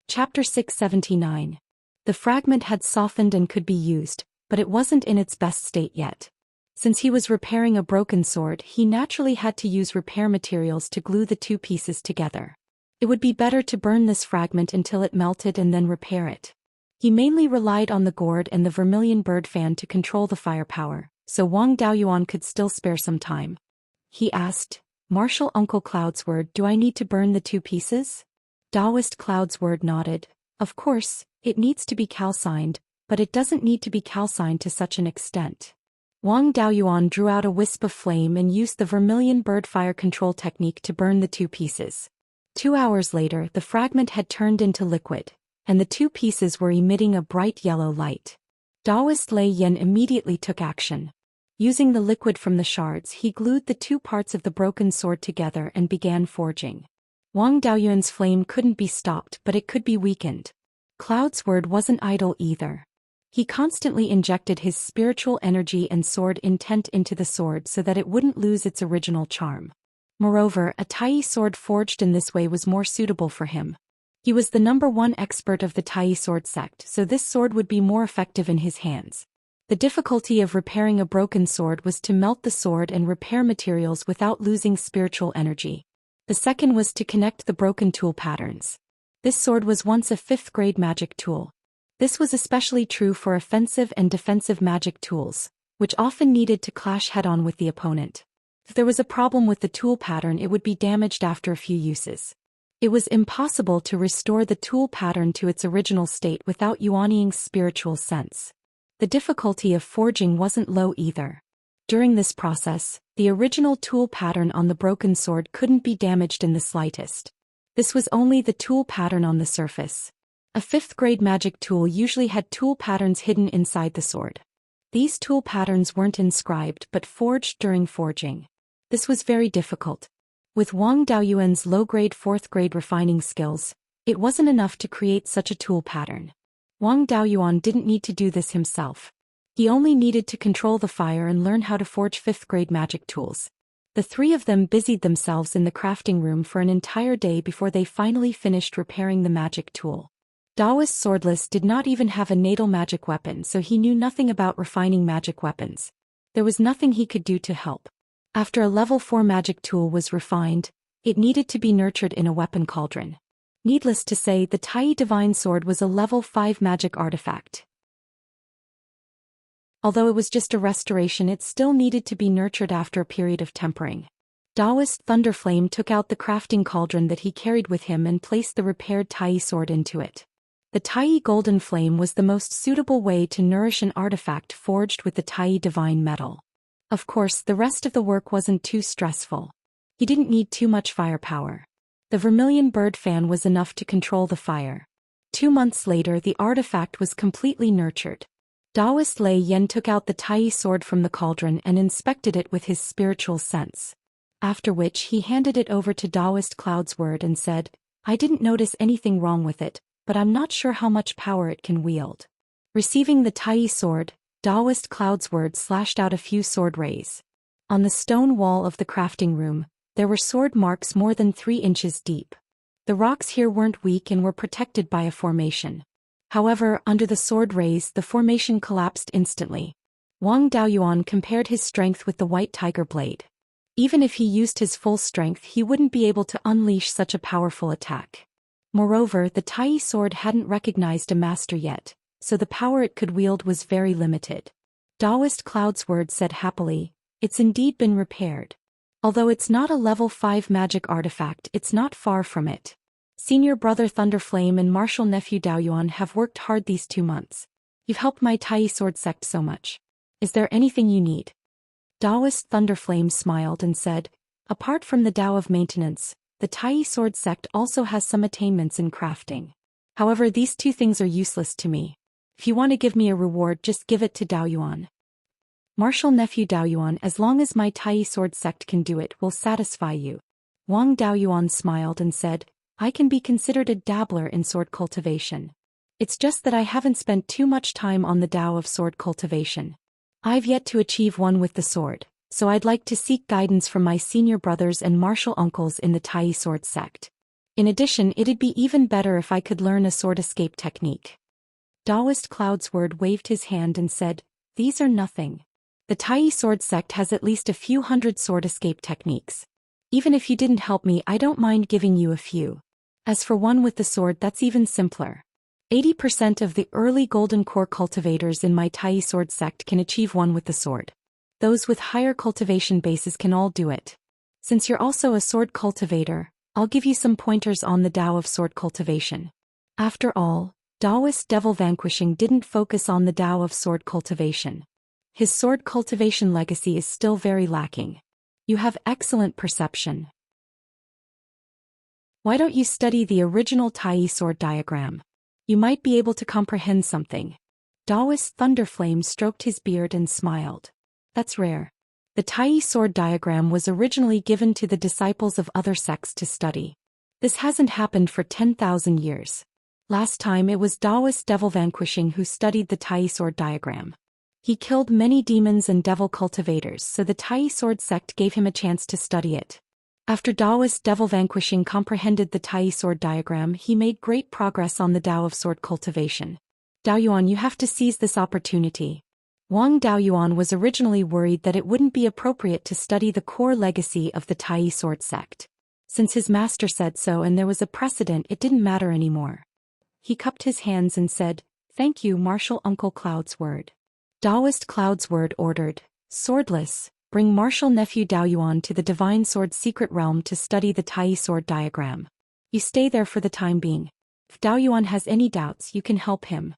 Chapter 679. The fragment had softened and could be used, but it wasn't in its best state yet. Since he was repairing a broken sword, he naturally had to use repair materials to glue the two pieces together. It would be better to burn this fragment until it melted and then repair it. He mainly relied on the gourd and the vermilion bird fan to control the firepower, so Wang Daoyuan could still spare some time. He asked, "Martial Uncle Cloudsword, do I need to burn the two pieces?" Daoist Cloudsword nodded. Of course, it needs to be calcined, but it doesn't need to be calcined to such an extent. Wang Daoyuan drew out a wisp of flame and used the vermilion bird fire control technique to burn the two pieces. 2 hours later, the fragment had turned into liquid, and the two pieces were emitting a bright yellow light. Daoist Lei Yan immediately took action. Using the liquid from the shards, he glued the two parts of the broken sword together and began forging. Wang Daoyuan's flame couldn't be stopped, but it could be weakened. Cloudsword wasn't idle either. He constantly injected his spiritual energy and sword intent into the sword so that it wouldn't lose its original charm. Moreover, a Tai sword forged in this way was more suitable for him. He was the #1 expert of the Tai sword sect, so this sword would be more effective in his hands. The difficulty of repairing a broken sword was to melt the sword and repair materials without losing spiritual energy. The second was to connect the broken tool patterns. This sword was once a 5th-grade magic tool. This was especially true for offensive and defensive magic tools, which often needed to clash head-on with the opponent. If there was a problem with the tool pattern, it would be damaged after a few uses. It was impossible to restore the tool pattern to its original state without Yuanying's spiritual sense. The difficulty of forging wasn't low either. During this process, the original tool pattern on the broken sword couldn't be damaged in the slightest. This was only the tool pattern on the surface. A 5th-grade magic tool usually had tool patterns hidden inside the sword. These tool patterns weren't inscribed but forged during forging. This was very difficult. With Wang Daoyuan's low-grade 4th-grade refining skills, it wasn't enough to create such a tool pattern. Wang Daoyuan didn't need to do this himself. He only needed to control the fire and learn how to forge 5th-grade magic tools. The three of them busied themselves in the crafting room for an entire day before they finally finished repairing the magic tool. Daoist Swordless did not even have a natal magic weapon, so he knew nothing about refining magic weapons. There was nothing he could do to help. After a level 4 magic tool was refined, it needed to be nurtured in a weapon cauldron. Needless to say, the Tai Divine Sword was a level 5 magic artifact. Although it was just a restoration, it still needed to be nurtured after a period of tempering. Daoist Thunderflame took out the crafting cauldron that he carried with him and placed the repaired Tai sword into it. The Tai Golden Flame was the most suitable way to nourish an artifact forged with the Tai Divine Metal. Of course, the rest of the work wasn't too stressful. He didn't need too much firepower. The vermilion bird fan was enough to control the fire. 2 months later, the artifact was completely nurtured. Daoist Lei Yan took out the Tai sword from the cauldron and inspected it with his spiritual sense. After which he handed it over to Daoist Cloudsword and said, "I didn't notice anything wrong with it, but I'm not sure how much power it can wield." Receiving the Tai sword, Daoist Cloudsword slashed out a few sword rays. On the stone wall of the crafting room, there were sword marks more than 3 inches deep. The rocks here weren't weak and were protected by a formation. However, under the sword rays, the formation collapsed instantly. Wang Daoyuan compared his strength with the white tiger blade. Even if he used his full strength, he wouldn't be able to unleash such a powerful attack. Moreover, the Tai sword hadn't recognized a master yet, so the power it could wield was very limited. Daoist Cloudsword said happily, "It's indeed been repaired. Although it's not a level 5 magic artifact, it's not far from it. Senior brother Thunderflame and martial nephew Daoyuan have worked hard these 2 months. You've helped my Tai sword sect so much. Is there anything you need?" Taoist Thunderflame smiled and said, apart from the Tao of maintenance, the Tai Sword sect also has some attainments in crafting. However, these two things are useless to me. If you want to give me a reward, just give it to Daoyuan. Martial nephew Daoyuan, as long as my Tai Sword sect can do it, will satisfy you. Wang Daoyuan smiled and said, I can be considered a dabbler in sword cultivation. It's just that I haven't spent too much time on the Tao of sword cultivation. I've yet to achieve one with the sword, so I'd like to seek guidance from my senior brothers and martial uncles in the Tai Sword sect. In addition, it'd be even better if I could learn a sword escape technique. Taoist Cloudsword waved his hand and said, these are nothing. The Tai Sword sect has at least a few hundred sword escape techniques. Even if you didn't help me, I don't mind giving you a few. As for one with the sword, that's even simpler. 80% of the early golden core cultivators in my Tai Sword sect can achieve one with the sword. Those with higher cultivation bases can all do it. Since you're also a sword cultivator, I'll give you some pointers on the Tao of sword cultivation. After all, Taoist Devil Vanquishing didn't focus on the Tao of sword cultivation. His sword cultivation legacy is still very lacking. You have excellent perception. Why don't you study the original Tai sword diagram? You might be able to comprehend something. Taoist Thunderflame stroked his beard and smiled. That's rare. The Tai sword diagram was originally given to the disciples of other sects to study. This hasn't happened for 10,000 years. Last time it was Taoist Devil Vanquishing who studied the Tai sword diagram. He killed many demons and devil cultivators, so the Tai sword sect gave him a chance to study it. After Taoist Devil Vanquishing comprehended the Tai sword diagram, he made great progress on the Tao of sword cultivation. Daoyuan, you have to seize this opportunity. Wang Daoyuan was originally worried that it wouldn't be appropriate to study the core legacy of the Tai sword sect. Since his master said so and there was a precedent, it didn't matter anymore. He cupped his hands and said, thank you, martial uncle Cloudsword. Taoist Cloudsword ordered, swordless, bring martial nephew Daoyuan to the Divine Sword Secret Realm to study the Tai sword diagram. You stay there for the time being. If Daoyuan has any doubts, you can help him.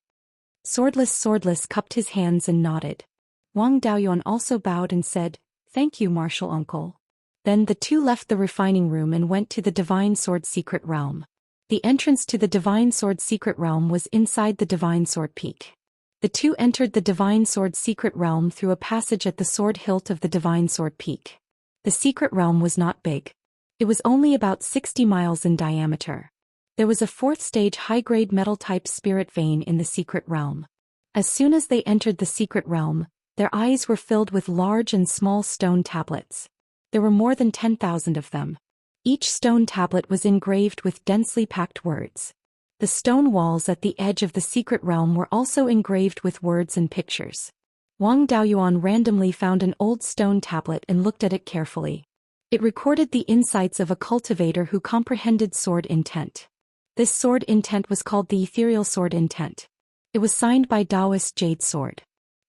Swordless cupped his hands and nodded. Wang Daoyuan also bowed and said, thank you, martial uncle. Then the two left the refining room and went to the Divine Sword Secret Realm. The entrance to the Divine Sword Secret Realm was inside the Divine Sword Peak. The two entered the Divine Sword Secret Realm through a passage at the sword hilt of the Divine Sword Peak. The secret realm was not big. It was only about 60 miles in diameter. There was a fourth-stage high-grade metal-type spirit vein in the secret realm. As soon as they entered the secret realm, their eyes were filled with large and small stone tablets. There were more than 10,000 of them. Each stone tablet was engraved with densely packed words. The stone walls at the edge of the secret realm were also engraved with words and pictures. Wang Daoyuan randomly found an old stone tablet and looked at it carefully. It recorded the insights of a cultivator who comprehended sword intent. This sword intent was called the ethereal sword intent. It was signed by Taoist Jade Sword.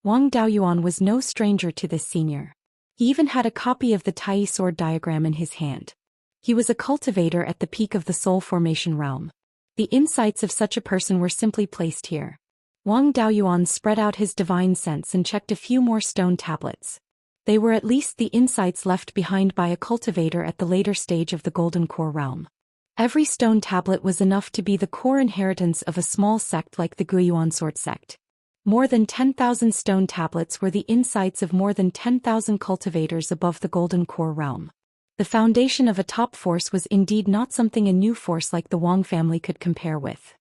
Wang Daoyuan was no stranger to this senior. He even had a copy of the Tai sword diagram in his hand. He was a cultivator at the peak of the soul formation realm. The insights of such a person were simply placed here. Wang Daoyuan spread out his divine sense and checked a few more stone tablets. They were at least the insights left behind by a cultivator at the later stage of the Golden Core realm. Every stone tablet was enough to be the core inheritance of a small sect like the Guiyuan sword sect. More than 10,000 stone tablets were the insights of more than 10,000 cultivators above the Golden Core realm. The foundation of a top force was indeed not something a new force like the Wang family could compare with.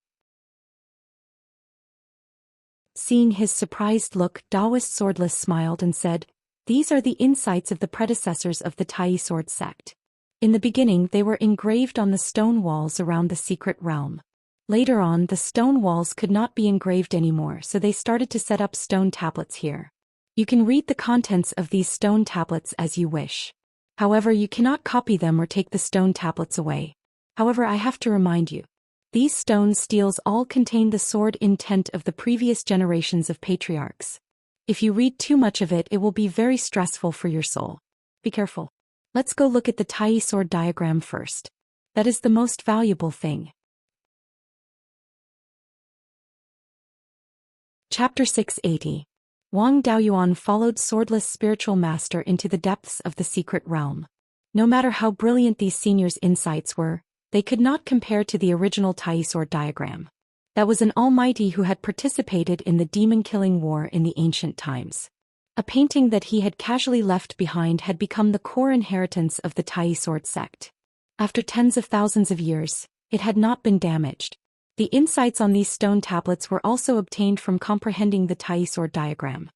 Seeing his surprised look, Taoist Swordless smiled and said, these are the insights of the predecessors of the Tai sword sect. In the beginning they were engraved on the stone walls around the secret realm. Later on the stone walls could not be engraved anymore, so they started to set up stone tablets here. You can read the contents of these stone tablets as you wish. However, you cannot copy them or take the stone tablets away. However, I have to remind you. These stone steels all contain the sword intent of the previous generations of patriarchs. If you read too much of it, it will be very stressful for your soul. Be careful. Let's go look at the Tai sword diagram first. That is the most valuable thing. Chapter 680. Wang Daoyuan followed swordless spiritual master into the depths of the secret realm. No matter how brilliant these seniors' insights were, they could not compare to the original Tai sword diagram. That was an almighty who had participated in the demon-killing war in the ancient times. A painting that he had casually left behind had become the core inheritance of the Tai sword sect. After tens of thousands of years, it had not been damaged. The insights on these stone tablets were also obtained from comprehending the Tai sword diagram.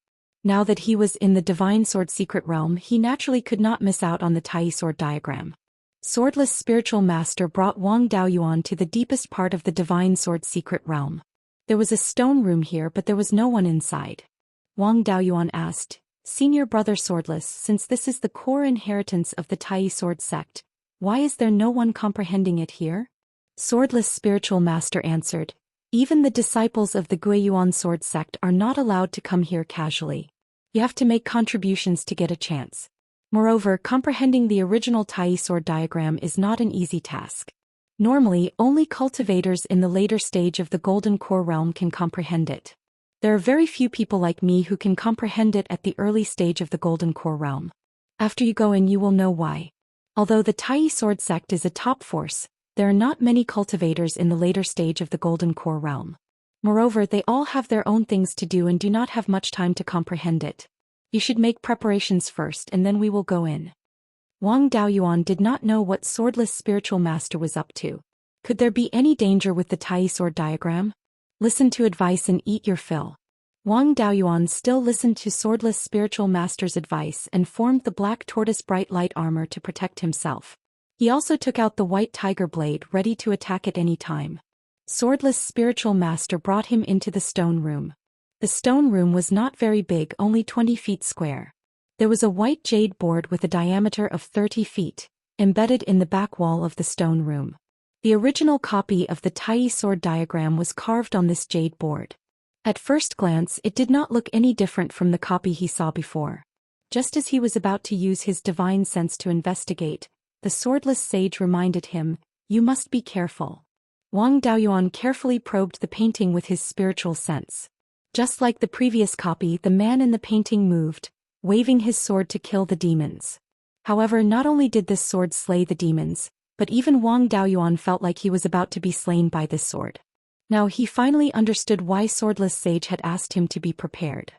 Now that he was in the divine sword secret realm, he naturally could not miss out on the Tai sword diagram. Swordless spiritual master brought Wang Daoyuan to the deepest part of the divine sword secret realm. There was a stone room here, but there was no one inside. Wang Daoyuan asked, "Senior brother Swordless, since this is the core inheritance of the Tai sword sect, why is there no one comprehending it here?" Swordless spiritual master answered, "Even the disciples of the Beiyuan sword sect are not allowed to come here casually. You have to make contributions to get a chance. Moreover, comprehending the original Tai sword diagram is not an easy task. Normally, only cultivators in the later stage of the Golden Core realm can comprehend it. There are very few people like me who can comprehend it at the early stage of the Golden Core realm. After you go in, you will know why. Although the Tai sword sect is a top force, there are not many cultivators in the later stage of the Golden Core realm. Moreover, they all have their own things to do and do not have much time to comprehend it. You should make preparations first and then we will go in." Wang Daoyuan did not know what swordless spiritual master was up to. Could there be any danger with the Tai sword diagram? Listen to advice and eat your fill. Wang Daoyuan still listened to swordless spiritual master's advice and formed the black tortoise bright light armor to protect himself. He also took out the white tiger blade ready to attack at any time. Swordless spiritual master brought him into the stone room. The stone room was not very big, only 20 feet square. There was a white jade board with a diameter of 30 feet, embedded in the back wall of the stone room. The original copy of the Tai sword diagram was carved on this jade board. At first glance, it did not look any different from the copy he saw before. Just as he was about to use his divine sense to investigate, the swordless sage reminded him, "You must be careful." Wang Daoyuan carefully probed the painting with his spiritual sense. Just like the previous copy, the man in the painting moved, waving his sword to kill the demons. However, not only did this sword slay the demons, but even Wang Daoyuan felt like he was about to be slain by this sword. Now he finally understood why Swordless Sage had asked him to be prepared.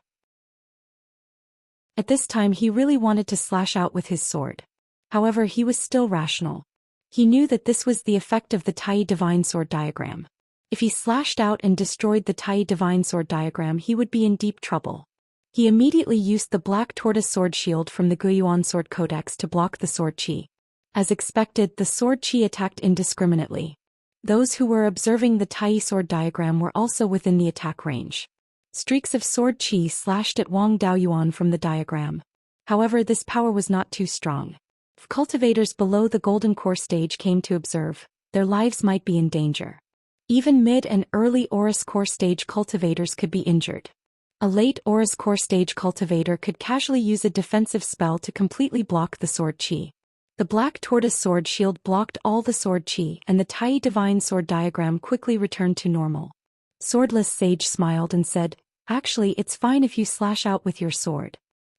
At this time he really wanted to slash out with his sword. However, he was still rational. He knew that this was the effect of the Tai Divine Sword diagram. If he slashed out and destroyed the Tai Divine Sword diagram, he would be in deep trouble. He immediately used the Black Tortoise Sword Shield from the Beiyuan Sword Codex to block the sword chi. As expected, the sword chi attacked indiscriminately. Those who were observing the Tai sword diagram were also within the attack range. Streaks of sword chi slashed at Wang Daoyuan from the diagram. However, this power was not too strong. If cultivators below the Golden Core stage came to observe, their lives might be in danger. Even mid and early Aurus Core stage cultivators could be injured. A late Aurus Core stage cultivator could casually use a defensive spell to completely block the sword chi. The Black Tortoise Sword Shield blocked all the sword chi, and the Tai Divine Sword diagram quickly returned to normal. Swordless Sage smiled and said, "Actually, it's fine if you slash out with your sword.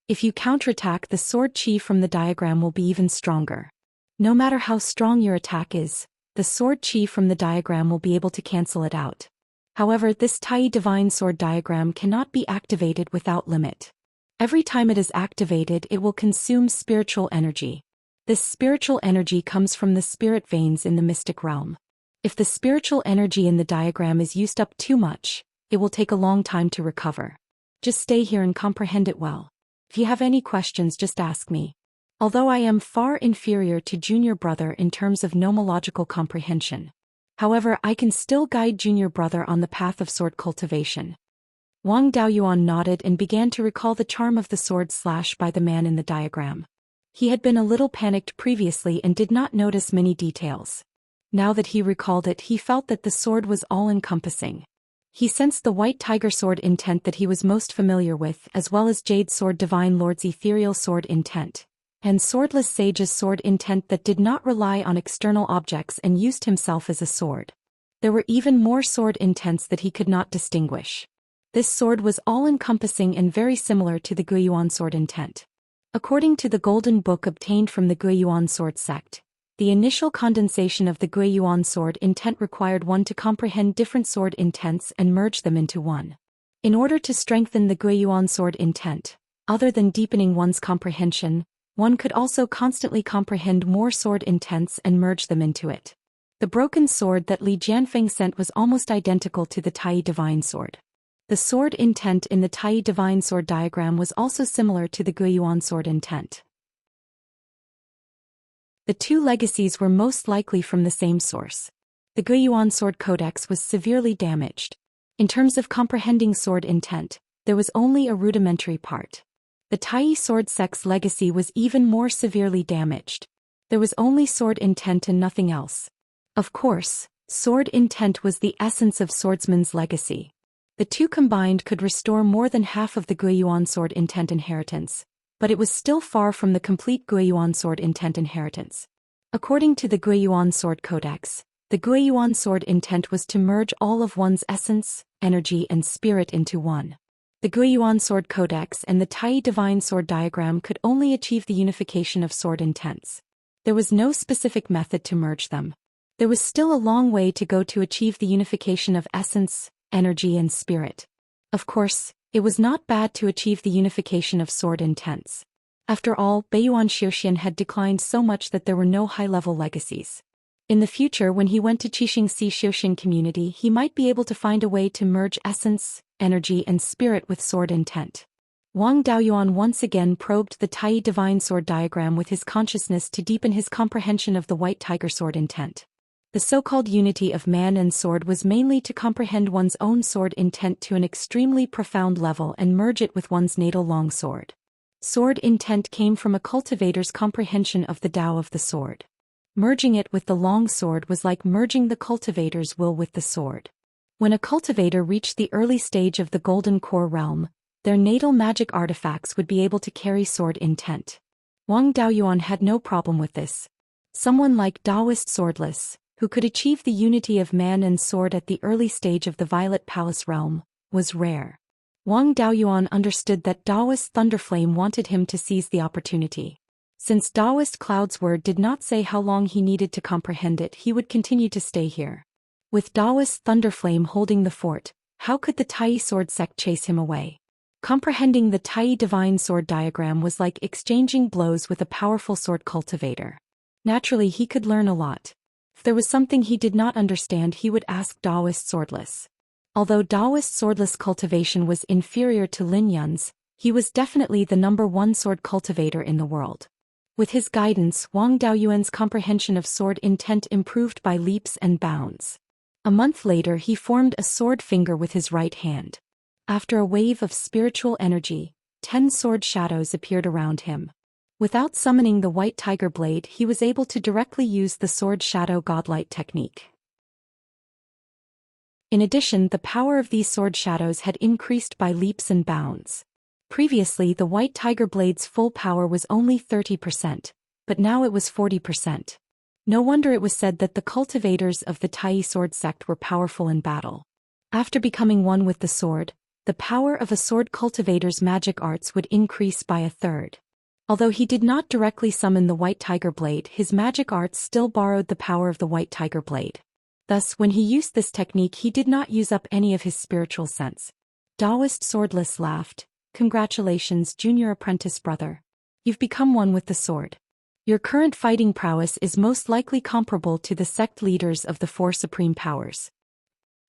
If you counterattack, the sword chi from the diagram will be even stronger. No matter how strong your attack is, the sword chi from the diagram will be able to cancel it out. However, this Tai Divine Sword diagram cannot be activated without limit. Every time it is activated, it will consume spiritual energy. This spiritual energy comes from the spirit veins in the mystic realm. If the spiritual energy in the diagram is used up too much, it will take a long time to recover. Just stay here and comprehend it well. If you have any questions, just ask me. Although I am far inferior to junior brother in terms of nomological comprehension. However, I can still guide junior brother on the path of sword cultivation." Wang Daoyuan nodded and began to recall the charm of the sword slash by the man in the diagram. He had been a little panicked previously and did not notice many details. Now that he recalled it, he felt that the sword was all-encompassing. He sensed the White Tiger Sword intent that he was most familiar with, as well as Jade Sword Divine Lord's Ethereal Sword intent, and Swordless Sage's sword intent that did not rely on external objects and used himself as a sword. There were even more sword intents that he could not distinguish. This sword was all-encompassing and very similar to the Beiyuan sword intent. According to the Golden Book obtained from the Beiyuan sword sect, the initial condensation of the Beiyuan sword intent required one to comprehend different sword intents and merge them into one. In order to strengthen the Beiyuan sword intent, other than deepening one's comprehension, one could also constantly comprehend more sword intents and merge them into it. The broken sword that Li Jianfeng sent was almost identical to the Tai Divine Sword. The sword intent in the Tai Divine Sword diagram was also similar to the Beiyuan sword intent. The two legacies were most likely from the same source. The Beiyuan sword codex was severely damaged. In terms of comprehending sword intent, there was only a rudimentary part. The Tai sword sect's legacy was even more severely damaged. There was only sword intent and nothing else. Of course, sword intent was the essence of swordsman's legacy. The two combined could restore more than half of the Beiyuan sword intent inheritance, but it was still far from the complete Beiyuan sword intent inheritance. According to the Beiyuan sword codex, the Beiyuan sword intent was to merge all of one's essence, energy and spirit into one. The Beiyuan sword codex and the Tai divine sword diagram could only achieve the unification of sword intents. There was no specific method to merge them. There was still a long way to go to achieve the unification of essence, energy and spirit. Of course, it was not bad to achieve the unification of sword intents. After all, Beiyuan Zhou Xian had declined so much that there were no high-level legacies. In the future, when he went to Xianxia Zhou Xian community, he might be able to find a way to merge essence, energy and spirit with sword intent. Wang Daoyuan once again probed the Tai divine sword diagram with his consciousness to deepen his comprehension of the white tiger sword intent. The so-called unity of man and sword was mainly to comprehend one's own sword intent to an extremely profound level and merge it with one's natal long sword. Sword intent came from a cultivator's comprehension of the Tao of the sword. Merging it with the long sword was like merging the cultivator's will with the sword. When a cultivator reached the early stage of the Golden Core realm, their natal magic artifacts would be able to carry sword intent. Wang Daoyuan had no problem with this. Someone like Taoist Swordless, who could achieve the unity of man and sword at the early stage of the Violet Palace realm, was rare. Wang Daoyuan understood that Taoist Thunderflame wanted him to seize the opportunity. Since Taoist Cloud's word did not say how long he needed to comprehend it, he would continue to stay here. With Taoist Thunderflame holding the fort, how could the Tai sword sect chase him away? Comprehending the Tai divine sword diagram was like exchanging blows with a powerful sword cultivator. Naturally, he could learn a lot. If there was something he did not understand, he would ask Taoist Swordless. Although Taoist Swordless cultivation was inferior to Lin Yun's, he was definitely the #1 sword cultivator in the world. With his guidance, Wang Daoyuan's comprehension of sword intent improved by leaps and bounds. A month later, he formed a sword finger with his right hand. After a wave of spiritual energy, 10 sword shadows appeared around him. Without summoning the white tiger blade, he was able to directly use the sword shadow godlight technique. In addition, the power of these sword shadows had increased by leaps and bounds. Previously, the white tiger blade's full power was only 30%, but now it was 40%. No wonder it was said that the cultivators of the Tai sword sect were powerful in battle. After becoming one with the sword, the power of a sword cultivator's magic arts would increase by a third. Although he did not directly summon the white tiger blade, his magic arts still borrowed the power of the white tiger blade. Thus, when he used this technique, he did not use up any of his spiritual sense. Taoist Swordless laughed. Congratulations, junior apprentice brother. You've become one with the sword. Your current fighting prowess is most likely comparable to the sect leaders of the 4 supreme powers.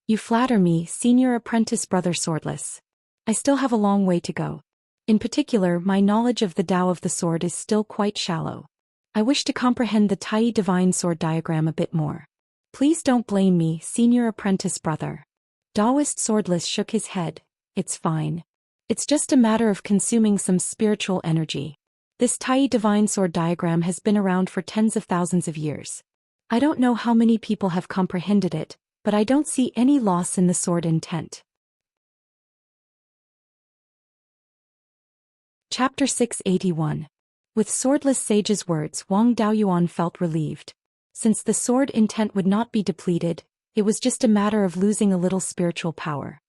You flatter me, senior apprentice brother Swordless. I still have a long way to go. In particular, my knowledge of the Tao of the sword is still quite shallow. I wish to comprehend the Tai divine sword diagram a bit more. Please don't blame me, senior apprentice brother. Taoist Swordless shook his head. It's fine. It's just a matter of consuming some spiritual energy. This Tai divine sword diagram has been around for tens of thousands of years. I don't know how many people have comprehended it, but I don't see any loss in the sword intent. Chapter 681. With Swordless Sage's words, Wang Daoyuan felt relieved. Since the sword intent would not be depleted, it was just a matter of losing a little spiritual power.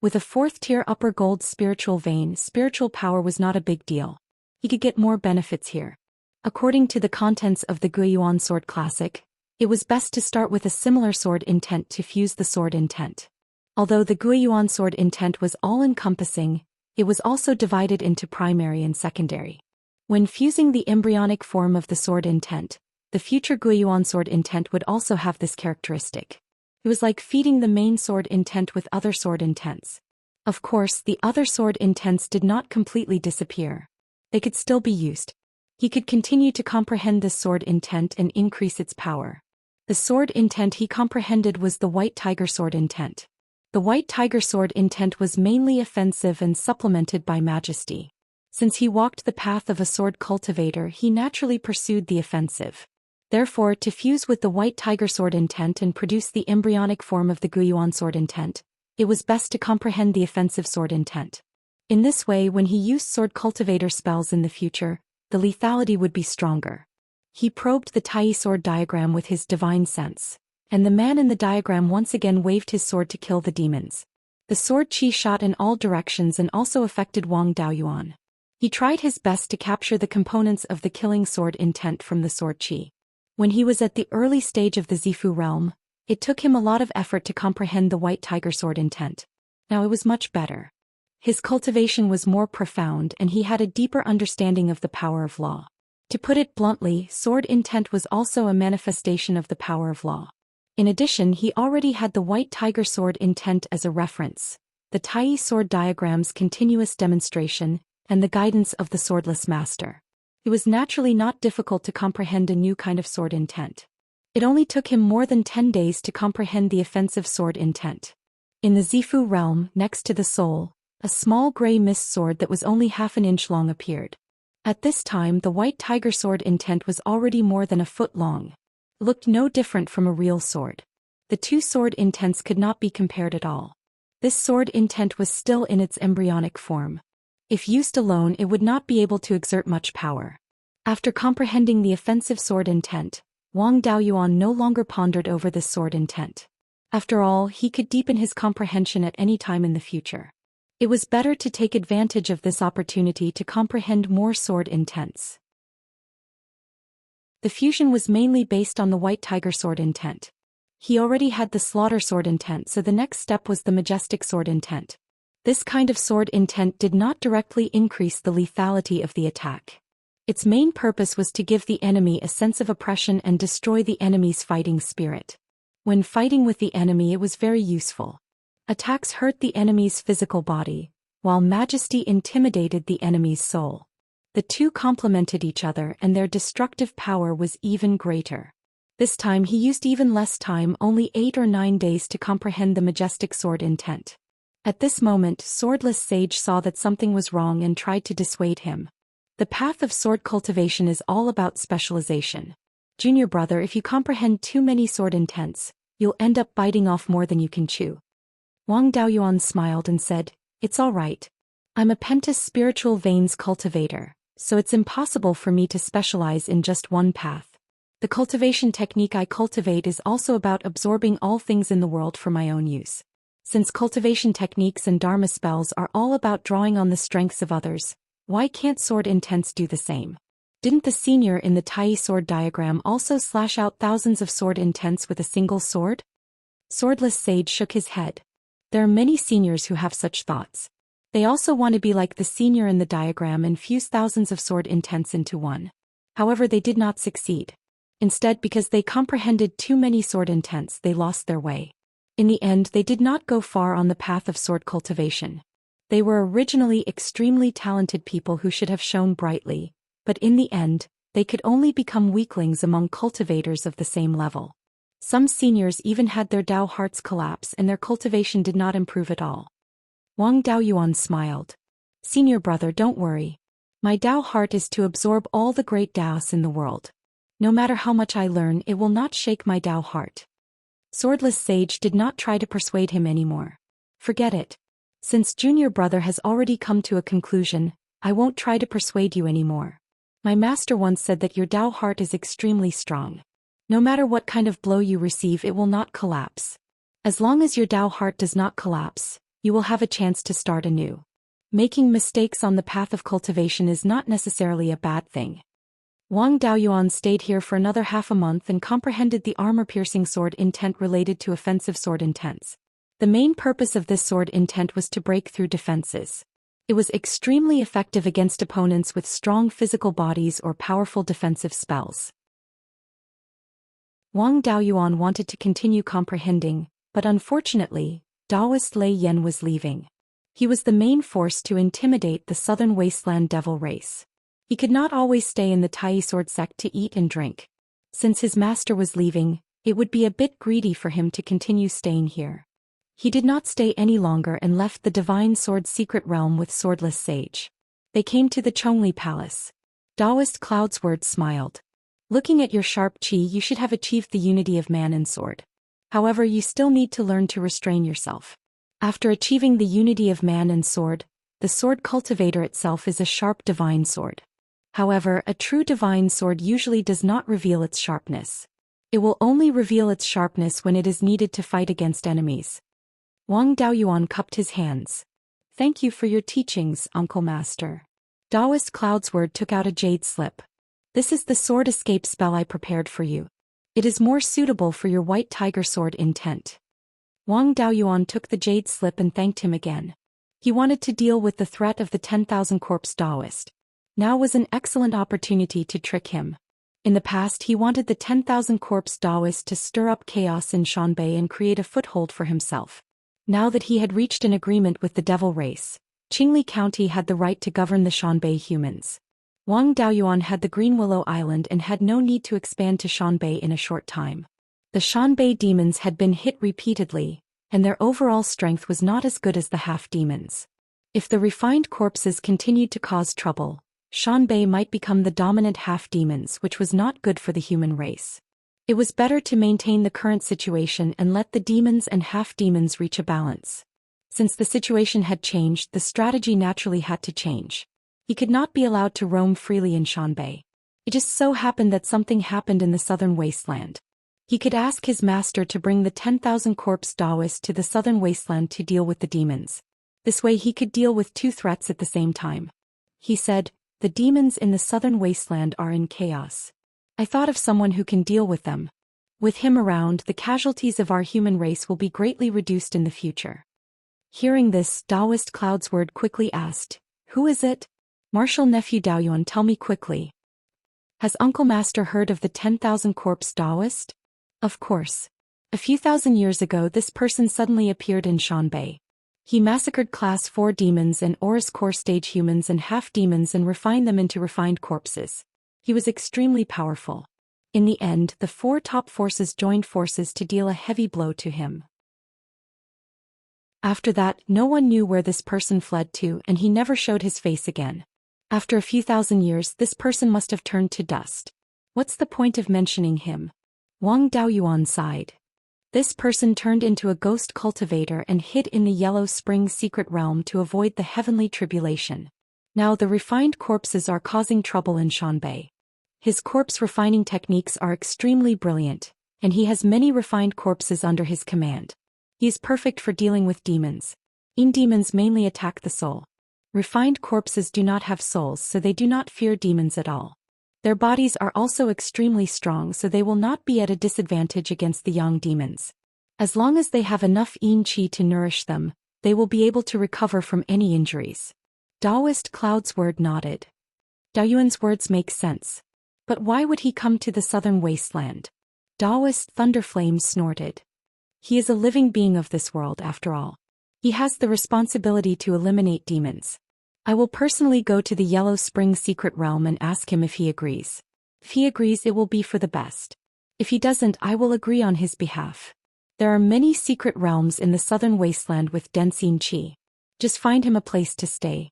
With a 4th-tier upper gold spiritual vein, spiritual power was not a big deal. He could get more benefits here. According to the contents of the Beiyuan Sword Classic, it was best to start with a similar sword intent to fuse the sword intent. Although the Beiyuan sword intent was all-encompassing, it was also divided into primary and secondary. When fusing the embryonic form of the sword intent, the future Beiyuan sword intent would also have this characteristic. It was like feeding the main sword intent with other sword intents. Of course, the other sword intents did not completely disappear. They could still be used. He could continue to comprehend this sword intent and increase its power. The sword intent he comprehended was the White Tiger sword intent. The White Tiger sword intent was mainly offensive and supplemented by majesty. Since he walked the path of a sword cultivator, he naturally pursued the offensive. Therefore, to fuse with the White Tiger sword intent and produce the embryonic form of the Beiyuan sword intent, it was best to comprehend the offensive sword intent. In this way, when he used sword cultivator spells in the future, the lethality would be stronger. He probed the Tai sword diagram with his divine sense, and the man in the diagram once again waved his sword to kill the demons. The sword chi shot in all directions and also affected Wang Daoyuan. He tried his best to capture the components of the killing sword intent from the sword chi. When he was at the early stage of the Zifu realm, it took him a lot of effort to comprehend the White Tiger sword intent. Now it was much better. His cultivation was more profound and he had a deeper understanding of the power of law. To put it bluntly, sword intent was also a manifestation of the power of law. In addition, he already had the White Tiger sword intent as a reference, the Tai sword diagram's continuous demonstration, and the guidance of the swordless master. It was naturally not difficult to comprehend a new kind of sword intent. It only took him more than 10 days to comprehend the offensive sword intent. In the Zifu realm, next to the soul, a small gray mist sword that was only half an inch long appeared. At this time, the White Tiger sword intent was already more than a foot long. It looked no different from a real sword. The two sword intents could not be compared at all. This sword intent was still in its embryonic form. If used alone, it would not be able to exert much power. After comprehending the offensive sword intent, Wang Daoyuan no longer pondered over this sword intent. After all, he could deepen his comprehension at any time in the future. It was better to take advantage of this opportunity to comprehend more sword intents. The fusion was mainly based on the White Tiger sword intent. He already had the Slaughter sword intent, so the next step was the Majestic sword intent. This kind of sword intent did not directly increase the lethality of the attack. Its main purpose was to give the enemy a sense of oppression and destroy the enemy's fighting spirit. When fighting with the enemy, it was very useful. Attacks hurt the enemy's physical body, while Majesty intimidated the enemy's soul. The two complemented each other and their destructive power was even greater. This time he used even less time, only 8 or 9 days to comprehend the Majestic sword intent. At this moment, Swordless Sage saw that something was wrong and tried to dissuade him. The path of sword cultivation is all about specialization. Junior brother, if you comprehend too many sword intents, you'll end up biting off more than you can chew. Wang Daoyuan smiled and said, "It's all right. I'm a Pentas spiritual veins cultivator, so it's impossible for me to specialize in just one path. The cultivation technique I cultivate is also about absorbing all things in the world for my own use. Since cultivation techniques and Dharma spells are all about drawing on the strengths of others, why can't sword intents do the same? Didn't the senior in the Tai sword diagram also slash out thousands of sword intents with a single sword?" Swordless Sage shook his head. There are many seniors who have such thoughts. They also want to be like the senior in the diagram and fuse thousands of sword intents into one. However, they did not succeed. Instead, because they comprehended too many sword intents, they lost their way. In the end, they did not go far on the path of sword cultivation. They were originally extremely talented people who should have shone brightly, but in the end, they could only become weaklings among cultivators of the same level. Some seniors even had their Dao hearts collapse and their cultivation did not improve at all. Wang Daoyuan smiled. "Senior brother, don't worry. My Dao heart is to absorb all the great Daos in the world. No matter how much I learn, it will not shake my Dao heart." Swordless Sage did not try to persuade him anymore. "Forget it. Since junior brother has already come to a conclusion, I won't try to persuade you anymore. My master once said that your Dao heart is extremely strong. No matter what kind of blow you receive, it will not collapse. As long as your Dao heart does not collapse, you will have a chance to start anew. Making mistakes on the path of cultivation is not necessarily a bad thing. Wang Daoyuan stayed here for another half a month and comprehended the armor-piercing sword intent related to offensive sword intents. The main purpose of this sword intent was to break through defenses. It was extremely effective against opponents with strong physical bodies or powerful defensive spells. Wang Daoyuan wanted to continue comprehending, but unfortunately, Daoist Lei Yan was leaving. He was the main force to intimidate the southern wasteland devil race. He could not always stay in the Tai sword sect to eat and drink. Since his master was leaving, it would be a bit greedy for him to continue staying here. He did not stay any longer and left the divine sword secret realm with Swordless Sage. They came to the Chongli Palace. Daoist Cloudsword smiled. Looking at your sharp chi, you should have achieved the unity of man and sword. However, you still need to learn to restrain yourself. After achieving the unity of man and sword, the sword cultivator itself is a sharp divine sword. However, a true divine sword usually does not reveal its sharpness. It will only reveal its sharpness when it is needed to fight against enemies. Wang Daoyuan cupped his hands. Thank you for your teachings, Uncle Master. Daoist Cloudsword took out a jade slip. This is the sword escape spell I prepared for you. It is more suitable for your white tiger sword intent. Wang Daoyuan took the jade slip and thanked him again. He wanted to deal with the threat of the 10,000 corpse Daoist. Now was an excellent opportunity to trick him. In the past he wanted the 10,000 corpse Daoist to stir up chaos in Shanbei and create a foothold for himself. Now that he had reached an agreement with the devil race, Qingli County had the right to govern the Shanbei humans. Wang Daoyuan had the Green Willow Island and had no need to expand to Shanbei in a short time. The Shanbei demons had been hit repeatedly, and their overall strength was not as good as the half-demons. If the refined corpses continued to cause trouble, Shanbei might become the dominant half-demons, which was not good for the human race. It was better to maintain the current situation and let the demons and half-demons reach a balance. Since the situation had changed, the strategy naturally had to change. He could not be allowed to roam freely in Shanbei. It just so happened that something happened in the southern wasteland. He could ask his master to bring the 10,000 corpse Daoist to the southern wasteland to deal with the demons. This way he could deal with two threats at the same time. He said, "The demons in the southern wasteland are in chaos. I thought of someone who can deal with them. With him around, the casualties of our human race will be greatly reduced in the future." Hearing this, Daoist Cloudsword quickly asked, "Who is it?" "Martial Nephew Daoyuan, tell me quickly. Has Uncle Master heard of the 10,000 corpse Daoist?" Of course. A few thousand years ago this person suddenly appeared in Shanbei. He massacred Class 4 demons and Aurus Core stage humans and half-demons and refined them into refined corpses. He was extremely powerful. In the end, the 4 top forces joined forces to deal a heavy blow to him. After that, no one knew where this person fled to, and he never showed his face again. After a few thousand years, this person must have turned to dust. What's the point of mentioning him? Wang Daoyuan sighed. This person turned into a ghost cultivator and hid in the Yellow Spring secret realm to avoid the heavenly tribulation. Now the refined corpses are causing trouble in Shanbei. His corpse refining techniques are extremely brilliant, and he has many refined corpses under his command. He is perfect for dealing with demons. Demons mainly attack the soul. Refined corpses do not have souls, so they do not fear demons at all. Their bodies are also extremely strong, so they will not be at a disadvantage against the young demons. As long as they have enough yin qi to nourish them, they will be able to recover from any injuries. Daoist Cloudsword nodded. Daoyuan's words make sense. But why would he come to the southern wasteland? Daoist Thunderflame snorted. He is a living being of this world after all. He has the responsibility to eliminate demons. I will personally go to the Yellow Spring secret realm and ask him if he agrees. If he agrees, it will be for the best. If he doesn't, I will agree on his behalf. There are many secret realms in the southern wasteland with dense yin qi. Just find him a place to stay.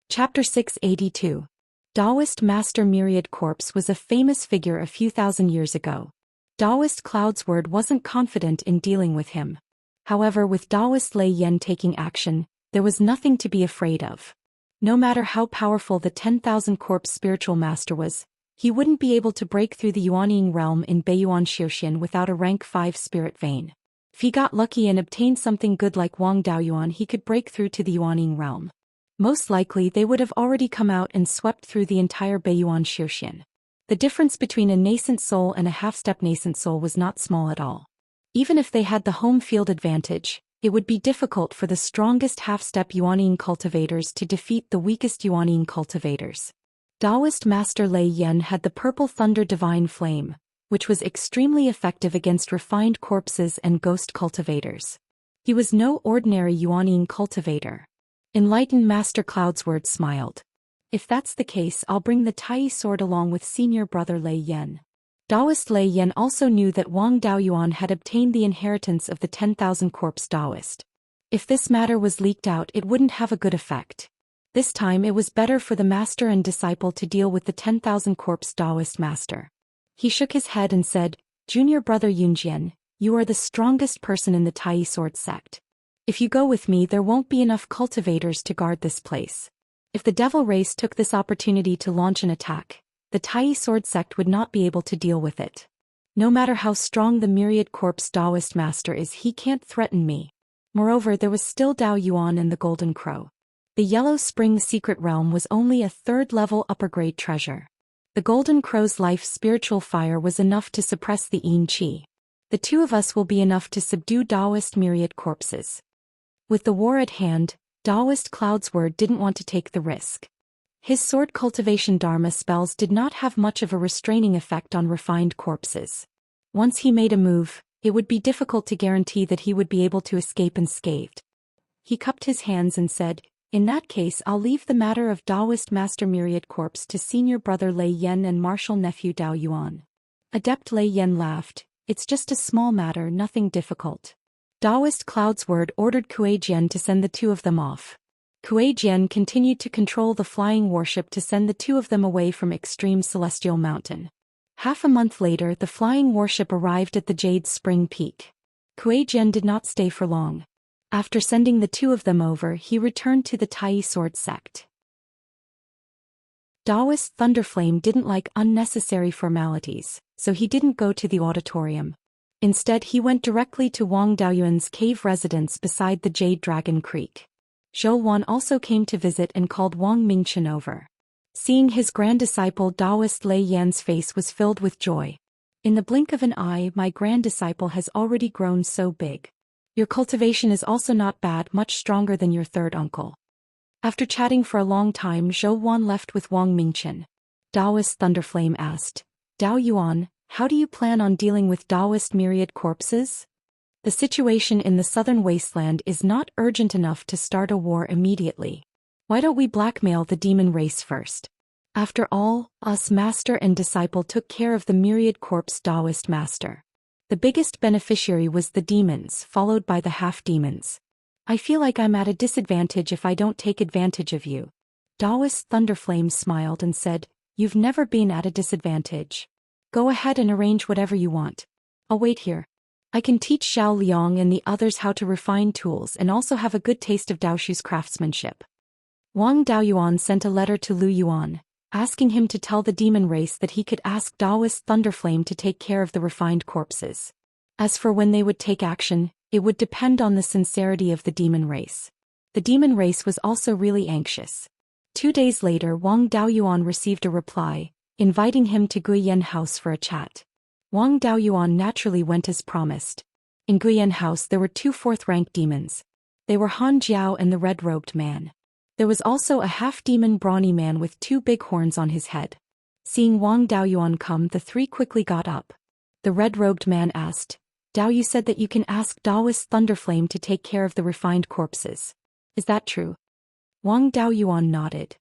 Chapter 682. Daoist Master Myriad Corpse was a famous figure a few thousand years ago. Daoist Cloudsword wasn't confident in dealing with him. However, with Daoist Lei Yan taking action, there was nothing to be afraid of. No matter how powerful the 10,000 corpse spiritual master was, He wouldn't be able to break through the Yuanying realm in Beiyuan Zhou Xian without a rank 5 spirit vein. If he got lucky and obtained something good like Wang Daoyuan, he could break through to the Yuanying realm. Most likely they would have already come out and swept through the entire Beiyuan Zhou Xian. The difference between a nascent soul and a half-step nascent soul was not small at all. Even if they had the home field advantage, it would be difficult for the strongest half-step Yuanying cultivators to defeat the weakest Yuanying cultivators. Taoist Master Lei Yan had the Purple Thunder Divine Flame, which was extremely effective against refined corpses and ghost cultivators. He was no ordinary Yuanying cultivator. Enlightened Master Cloudsword smiled. If that's the case, I'll bring the Tai sword along with senior brother Lei Yan. Taoist Lei Yan also knew that Wang Daoyuan had obtained the inheritance of the 10,000 corpse Taoist. If this matter was leaked out, it wouldn't have a good effect. This time it was better for the master and disciple to deal with the 10,000 corpse Taoist master. He shook his head and said, "Junior brother Yunjian, you are the strongest person in the Tai sword sect. If you go with me, there won't be enough cultivators to guard this place. If the devil race took this opportunity to launch an attack, the Tai sword sect would not be able to deal with it. No matter how strong the myriad corpse Taoist master is, he can't threaten me." Moreover, there was still Dao Yuan and the Golden Crow. The Yellow Spring Secret Realm was only a third-level upper-grade treasure. The Golden Crow's life spiritual fire was enough to suppress the Yin Qi. The two of us will be enough to subdue Taoist myriad corpses. With the war at hand, Taoist Cloudsword didn't want to take the risk. His sword cultivation dharma spells did not have much of a restraining effect on refined corpses. Once he made a move, it would be difficult to guarantee that he would be able to escape unscathed. He cupped his hands and said, "In that case, I'll leave the matter of Taoist Master Myriad Corpse to senior brother Lei Yan and martial nephew Dao Yuan." Adept Lei Yan laughed. "It's just a small matter, nothing difficult." Taoist Cloudsword ordered Kuei-jian to send the two of them off. Kuei-jian continued to control the flying warship to send the two of them away from extreme Celestial Mountain. Half a month later, the flying warship arrived at the Jade Spring Peak. Kuei-jian did not stay for long. After sending the two of them over, he returned to the Tai Sword sect. Taoist Thunderflame didn't like unnecessary formalities, so he didn't go to the auditorium. Instead, he went directly to Wang Daoyuan's cave residence beside the Jade Dragon Creek. Zhou Wan also came to visit and called Wang Mingchen over. Seeing his grand disciple Taoist Lei Yan's face was filled with joy. "In the blink of an eye, my grand disciple has already grown so big. Your cultivation is also not bad, much stronger than your third uncle." After chatting for a long time, Zhou Wan left with Wang Mingchen. Taoist Thunderflame asked, "Dao Yuan, how do you plan on dealing with Taoist myriad corpses? The situation in the southern wasteland is not urgent enough to start a war immediately. Why don't we blackmail the demon race first? After all, us master and disciple took care of the myriad corpse Taoist master. The biggest beneficiary was the demons, followed by the half-demons. I feel like I'm at a disadvantage if I don't take advantage of you." Taoist Thunderflame smiled and said, "You've never been at a disadvantage. Go ahead and arrange whatever you want. I'll wait here. I can teach Xiao Liang and the others how to refine tools and also have a good taste of Daoshu's craftsmanship." Wang Daoyuan sent a letter to Lu Yuan, asking him to tell the demon race that he could ask Taoist Thunderflame to take care of the refined corpses. As for when they would take action, it would depend on the sincerity of the demon race. The demon race was also really anxious. 2 days later, Wang Daoyuan received a reply, inviting him to Guiyan House for a chat. Wang Daoyuan naturally went as promised. In Guiyan House there were 2 fourth-rank demons. They were Han Jiao and the red-robed man. There was also a half-demon brawny man with 2 big horns on his head. Seeing Wang Daoyuan come, the 3 quickly got up. The red-robed man asked, "Dao, you said that you can ask Taoist Thunderflame to take care of the refined corpses. Is that true?" Wang Daoyuan nodded.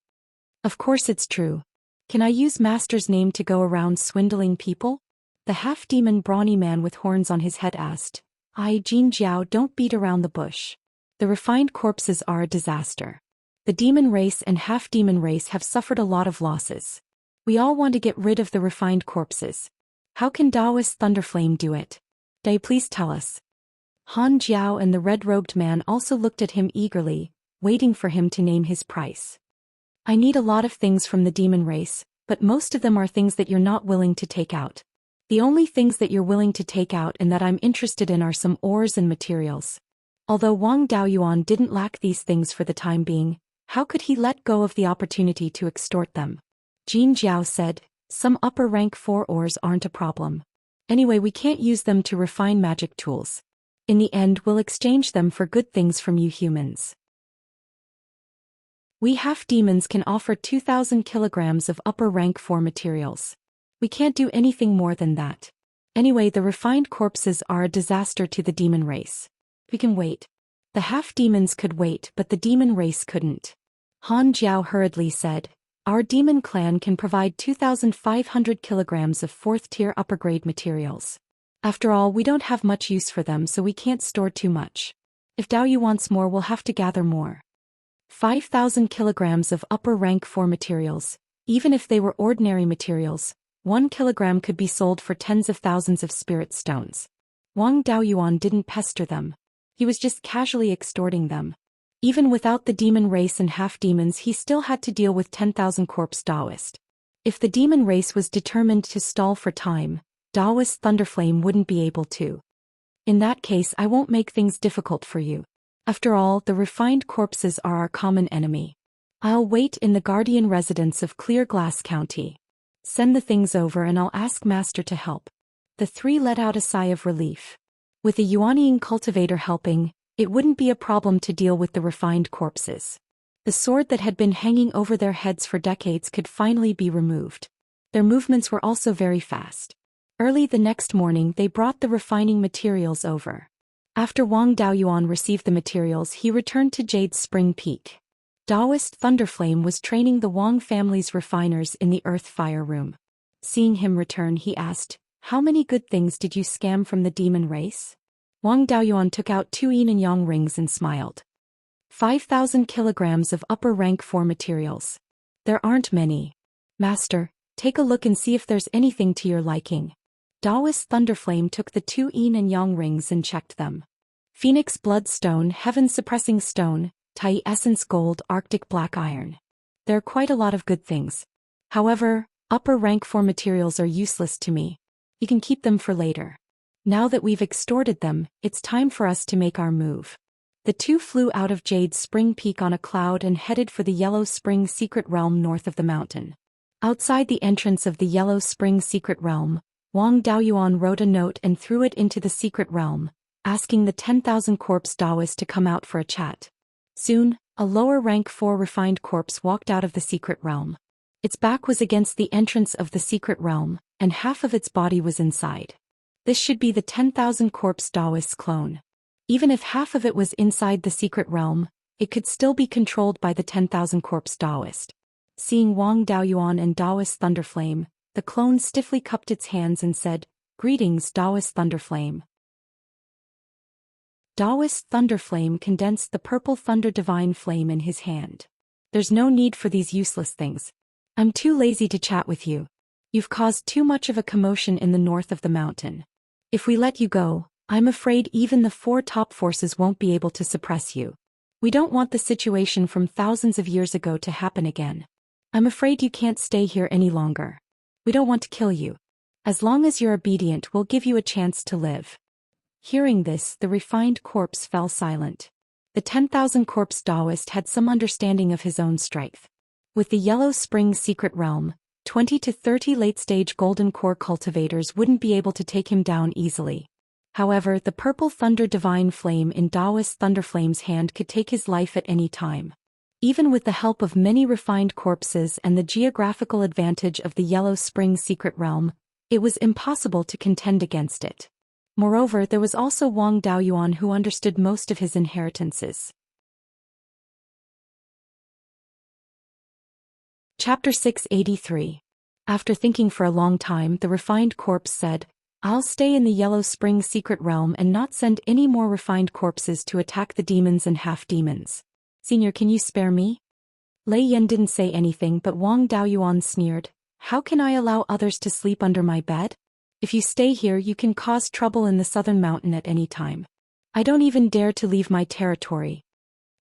"Of course it's true. Can I use Master's name to go around swindling people?" The half-demon brawny man with horns on his head asked. Jin Jiao, don't beat around the bush. The refined corpses are a disaster. The demon race and half-demon race have suffered a lot of losses. We all want to get rid of the refined corpses. How can Taoist Thunderflame do it? Day, please tell us." Han Jiao and the red-robed man also looked at him eagerly, waiting for him to name his price. "I need a lot of things from the demon race, but most of them are things that you're not willing to take out. The only things that you're willing to take out and that I'm interested in are some ores and materials. Although Wang Daoyuan didn't lack these things for the time being, how could he let go of the opportunity to extort them? Jin Jiao said, some upper rank 4 ores aren't a problem. Anyway, we can't use them to refine magic tools. In the end, we'll exchange them for good things from you humans. We half-demons can offer 2,000 kilograms of upper rank 4 materials. We can't do anything more than that. Anyway, the refined corpses are a disaster to the demon race. We can wait. The half-demons could wait, but the demon race couldn't. Han Jiao hurriedly said, our demon clan can provide 2,500 kilograms of 4th-tier upper-grade materials. After all, we don't have much use for them, so we can't store too much. If Daoyu wants more, we'll have to gather more. 5,000 kilograms of upper-rank 4 materials. Even if they were ordinary materials, 1 kilogram could be sold for tens of thousands of spirit stones. Wang Daoyuan didn't pester them. He was just casually extorting them. Even without the demon race and half-demons, he still had to deal with 10,000 corpse Taoist. If the demon race was determined to stall for time, Taoist Thunderflame wouldn't be able to. In that case, I won't make things difficult for you. After all, the refined corpses are our common enemy. I'll wait in the guardian residence of Clear Glass County. Send the things over and I'll ask Master to help. The 3 let out a sigh of relief. With the Yuanian cultivator helping, it wouldn't be a problem to deal with the refined corpses. The sword that had been hanging over their heads for decades could finally be removed. Their movements were also very fast. Early the next morning, they brought the refining materials over. After Wang Daoyuan received the materials, he returned to Jade Spring Peak. Taoist Thunderflame was training the Wang family's refiners in the Earth Fire Room. Seeing him return, he asked, how many good things did you scam from the demon race? Wang Daoyuan took out 2 yin and yang rings and smiled. 5,000 kilograms of upper rank 4 materials. There aren't many. Master, take a look and see if there's anything to your liking. Taoist Thunderflame took the 2 yin and yang rings and checked them. Phoenix Bloodstone, Heaven Suppressing Stone, Tai Essence Gold, Arctic Black Iron. There are quite a lot of good things. However, upper rank 4 materials are useless to me. You can keep them for later. Now that we've extorted them, it's time for us to make our move. The 2 flew out of Jade Spring Peak on a cloud and headed for the Yellow Spring Secret Realm north of the mountain. Outside the entrance of the Yellow Spring Secret Realm, Wang Daoyuan wrote a note and threw it into the secret realm, asking the 10,000 corpse Taoists to come out for a chat. Soon, a lower rank 4 refined corpse walked out of the secret realm. Its back was against the entrance of the secret realm, and half of its body was inside. This should be the 10,000 corpse Taoist's clone. Even if half of it was inside the secret realm, it could still be controlled by the 10,000 corpse Taoist. Seeing Wang Daoyuan and Taoist Thunderflame, the clone stiffly cupped its hands and said, greetings, Taoist Thunderflame. Taoist Thunderflame condensed the purple Thunder Divine Flame in his hand. There's no need for these useless things. I'm too lazy to chat with you. You've caused too much of a commotion in the north of the mountain. If we let you go, I'm afraid even the 4 top forces won't be able to suppress you. We don't want the situation from thousands of years ago to happen again. I'm afraid you can't stay here any longer. We don't want to kill you. As long as you're obedient, we'll give you a chance to live. Hearing this, the refined corpse fell silent. The 10,000 corpse Taoist had some understanding of his own strength. With the Yellow Spring Secret Realm, 20 to 30 late-stage golden core cultivators wouldn't be able to take him down easily. However, the purple Thunder Divine Flame in Taoist Thunderflame's hand could take his life at any time. Even with the help of many refined corpses and the geographical advantage of the Yellow Spring Secret Realm, it was impossible to contend against it. Moreover, there was also Wang Daoyuan who understood most of his inheritances. Chapter 683. After thinking for a long time, the refined corpse said, I'll stay in the Yellow Spring Secret Realm and not send any more refined corpses to attack the demons and half-demons. Senior, can you spare me? Lei Yan didn't say anything, but Wang Daoyuan sneered, how can I allow others to sleep under my bed? If you stay here, you can cause trouble in the southern mountain at any time. I don't even dare to leave my territory.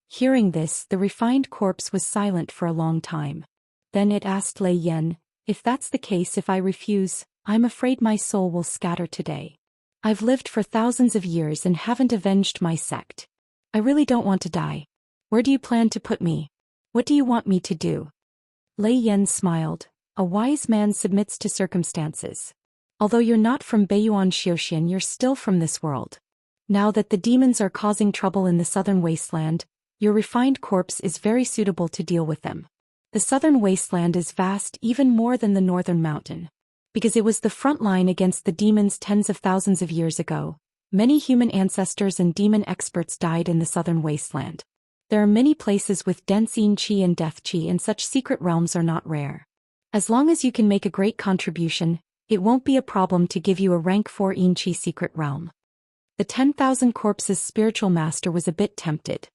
Hearing this, the refined corpse was silent for a long time. Then it asked Lei Yan, If that's the case, if I refuse, I'm afraid my soul will scatter today. I've lived for thousands of years and haven't avenged my sect. I really don't want to die. Where do you plan to put me? What do you want me to do? Lei Yan smiled. A wise man submits to circumstances. Although you're not from Beiyuan Zhou Xian, you're still from this world. Now that the demons are causing trouble in the southern wasteland, your refined corpse is very suitable to deal with them. The southern wasteland is vast, even more than the northern mountain. Because it was the front line against the demons tens of thousands of years ago, many human ancestors and demon experts died in the southern wasteland. There are many places with dense yin qi and death qi, and such secret realms are not rare. As long as you can make a great contribution, it won't be a problem to give you a rank 4 yin qi secret realm. The 10,000 Corpses spiritual master was a bit tempted.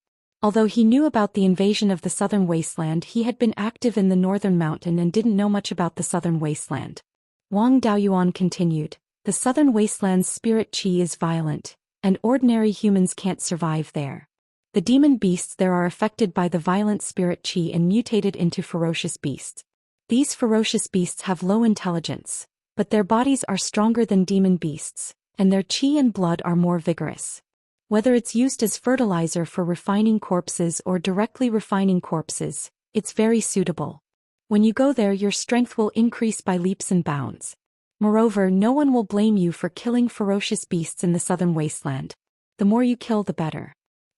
Although he knew about the invasion of the southern wasteland, he had been active in the northern mountain and didn't know much about the southern wasteland. Wang Daoyuan continued, the southern wasteland's spirit qi is violent, and ordinary humans can't survive there. The demon beasts there are affected by the violent spirit qi and mutated into ferocious beasts. These ferocious beasts have low intelligence, but their bodies are stronger than demon beasts, and their qi and blood are more vigorous. Whether it's used as fertilizer for refining corpses or directly refining corpses, it's very suitable. When you go there, your strength will increase by leaps and bounds. Moreover, no one will blame you for killing ferocious beasts in the southern wasteland. The more you kill, the better.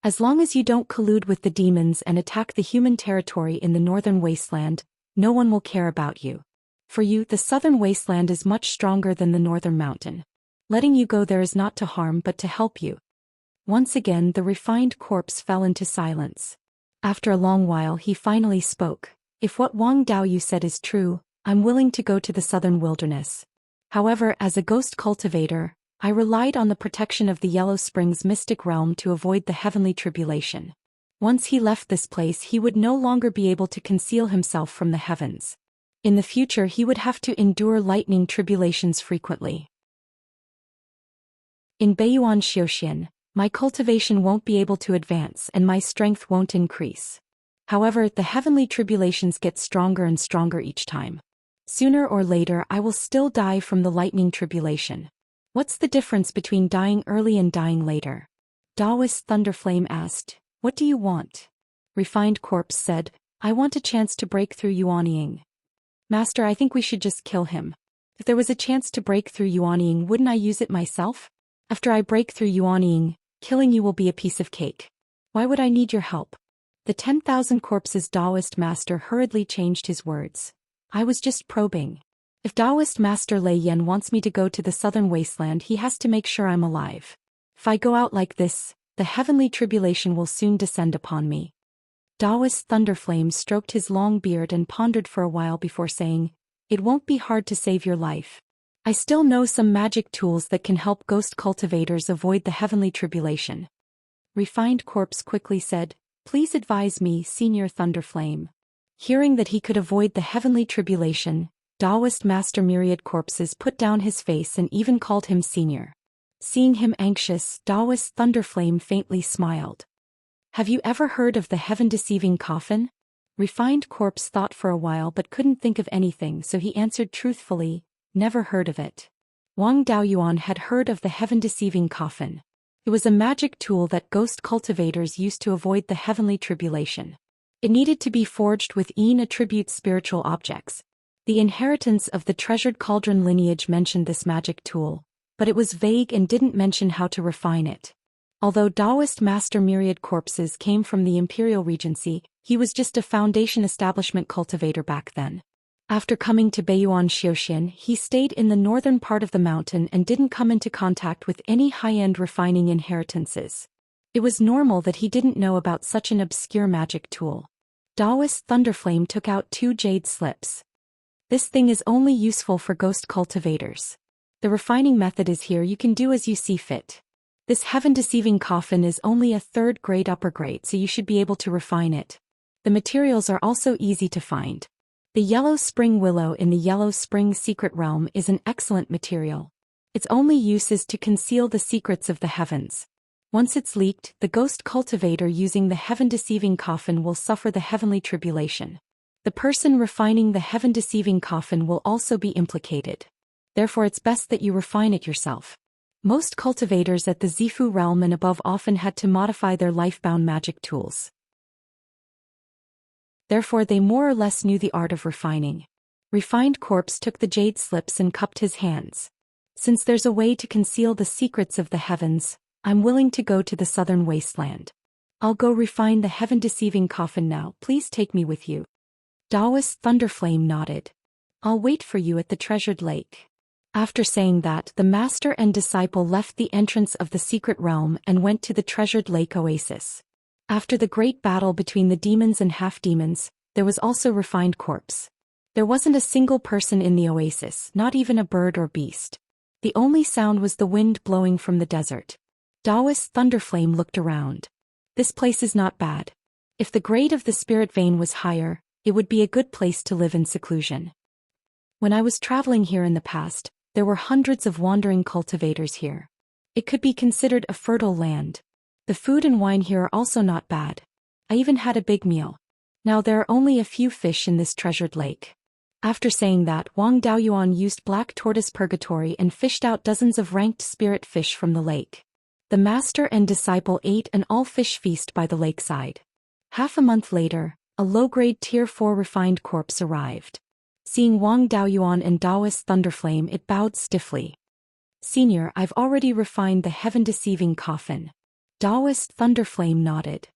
As long as you don't collude with the demons and attack the human territory in the northern wasteland, no one will care about you. For you, the southern wasteland is much stronger than the northern mountain. Letting you go there is not to harm but to help you. Once again, the refined corpse fell into silence. After a long while, he finally spoke. If what Wang Daoyu said is true, I'm willing to go to the southern wilderness. However, as a ghost cultivator, I relied on the protection of the Yellow Springs mystic realm to avoid the heavenly tribulation. Once he left this place, he would no longer be able to conceal himself from the heavens. In the future, he would have to endure lightning tribulations frequently. In Beiyuan Zhou Xian, my cultivation won't be able to advance and my strength won't increase. However, the heavenly tribulations get stronger and stronger each time. Sooner or later, I will still die from the lightning tribulation. What's the difference between dying early and dying later? Taoist Thunderflame asked, what do you want? Refined Corpse said, I want a chance to break through Yuanying. Master, I think we should just kill him. If there was a chance to break through Yuanying, wouldn't I use it myself? After I break through Yuanying, killing you will be a piece of cake. Why would I need your help? The 10,000 Corpses Taoist master hurriedly changed his words. I was just probing. If Taoist master Lei Yan wants me to go to the southern wasteland, he has to make sure I'm alive. If I go out like this, the heavenly tribulation will soon descend upon me. Taoist Thunderflame stroked his long beard and pondered for a while before saying, it won't be hard to save your life. I still know some magic tools that can help ghost cultivators avoid the heavenly tribulation. Refined Corpse quickly said, please advise me, Senior Thunderflame. Hearing that he could avoid the heavenly tribulation, Taoist Master Myriad Corpses put down his face and even called him Senior. Seeing him anxious, Taoist Thunderflame faintly smiled. Have you ever heard of the heaven-deceiving coffin? Refined Corpse thought for a while but couldn't think of anything, so he answered truthfully, never heard of it. Wang Daoyuan had heard of the heaven-deceiving coffin. It was a magic tool that ghost cultivators used to avoid the heavenly tribulation. It needed to be forged with Yin attribute spiritual objects. The inheritance of the treasured cauldron lineage mentioned this magic tool, but it was vague and didn't mention how to refine it. Although Taoist Master Myriad Corpses came from the Imperial Regency, he was just a foundation establishment cultivator back then. After coming to Beiyuan Zhou Xian, he stayed in the northern part of the mountain and didn't come into contact with any high-end refining inheritances. It was normal that he didn't know about such an obscure magic tool. Taoist Thunderflame took out 2 jade slips. This thing is only useful for ghost cultivators. The refining method is here, you can do as you see fit. This heaven-deceiving coffin is only a 3rd grade upper grade, so you should be able to refine it. The materials are also easy to find. The Yellow Spring Willow in the Yellow Spring Secret Realm is an excellent material. Its only use is to conceal the secrets of the heavens. Once it's leaked, the ghost cultivator using the heaven-deceiving coffin will suffer the heavenly tribulation. The person refining the heaven-deceiving coffin will also be implicated. Therefore it's best that you refine it yourself. Most cultivators at the Zifu realm and above often had to modify their life-bound magic tools. Therefore they more or less knew the art of refining. Refined corpse took the jade slips and cupped his hands. Since there's a way to conceal the secrets of the heavens, I'm willing to go to the southern wasteland. I'll go refine the heaven-deceiving coffin now, please take me with you. Taoist Thunderflame nodded. I'll wait for you at the treasured lake. After saying that, the master and disciple left the entrance of the secret realm and went to the treasured lake oasis. After the great battle between the demons and half-demons, there was also refined corpse. There wasn't a single person in the oasis, not even a bird or beast. The only sound was the wind blowing from the desert. Taoist Thunderflame looked around. This place is not bad. If the grade of the spirit vein was higher, it would be a good place to live in seclusion. When I was traveling here in the past, there were hundreds of wandering cultivators here. It could be considered a fertile land. The food and wine here are also not bad. I even had a big meal. Now there are only a few fish in this treasured lake. After saying that, Wang Daoyuan used black tortoise purgatory and fished out dozens of ranked spirit fish from the lake. The master and disciple ate an all-fish feast by the lakeside. Half a month later, a low-grade Tier 4 refined corpse arrived. Seeing Wang Daoyuan and Taoist Thunderflame, it bowed stiffly. Senior, I've already refined the heaven-deceiving coffin. Taoist Thunderflame nodded.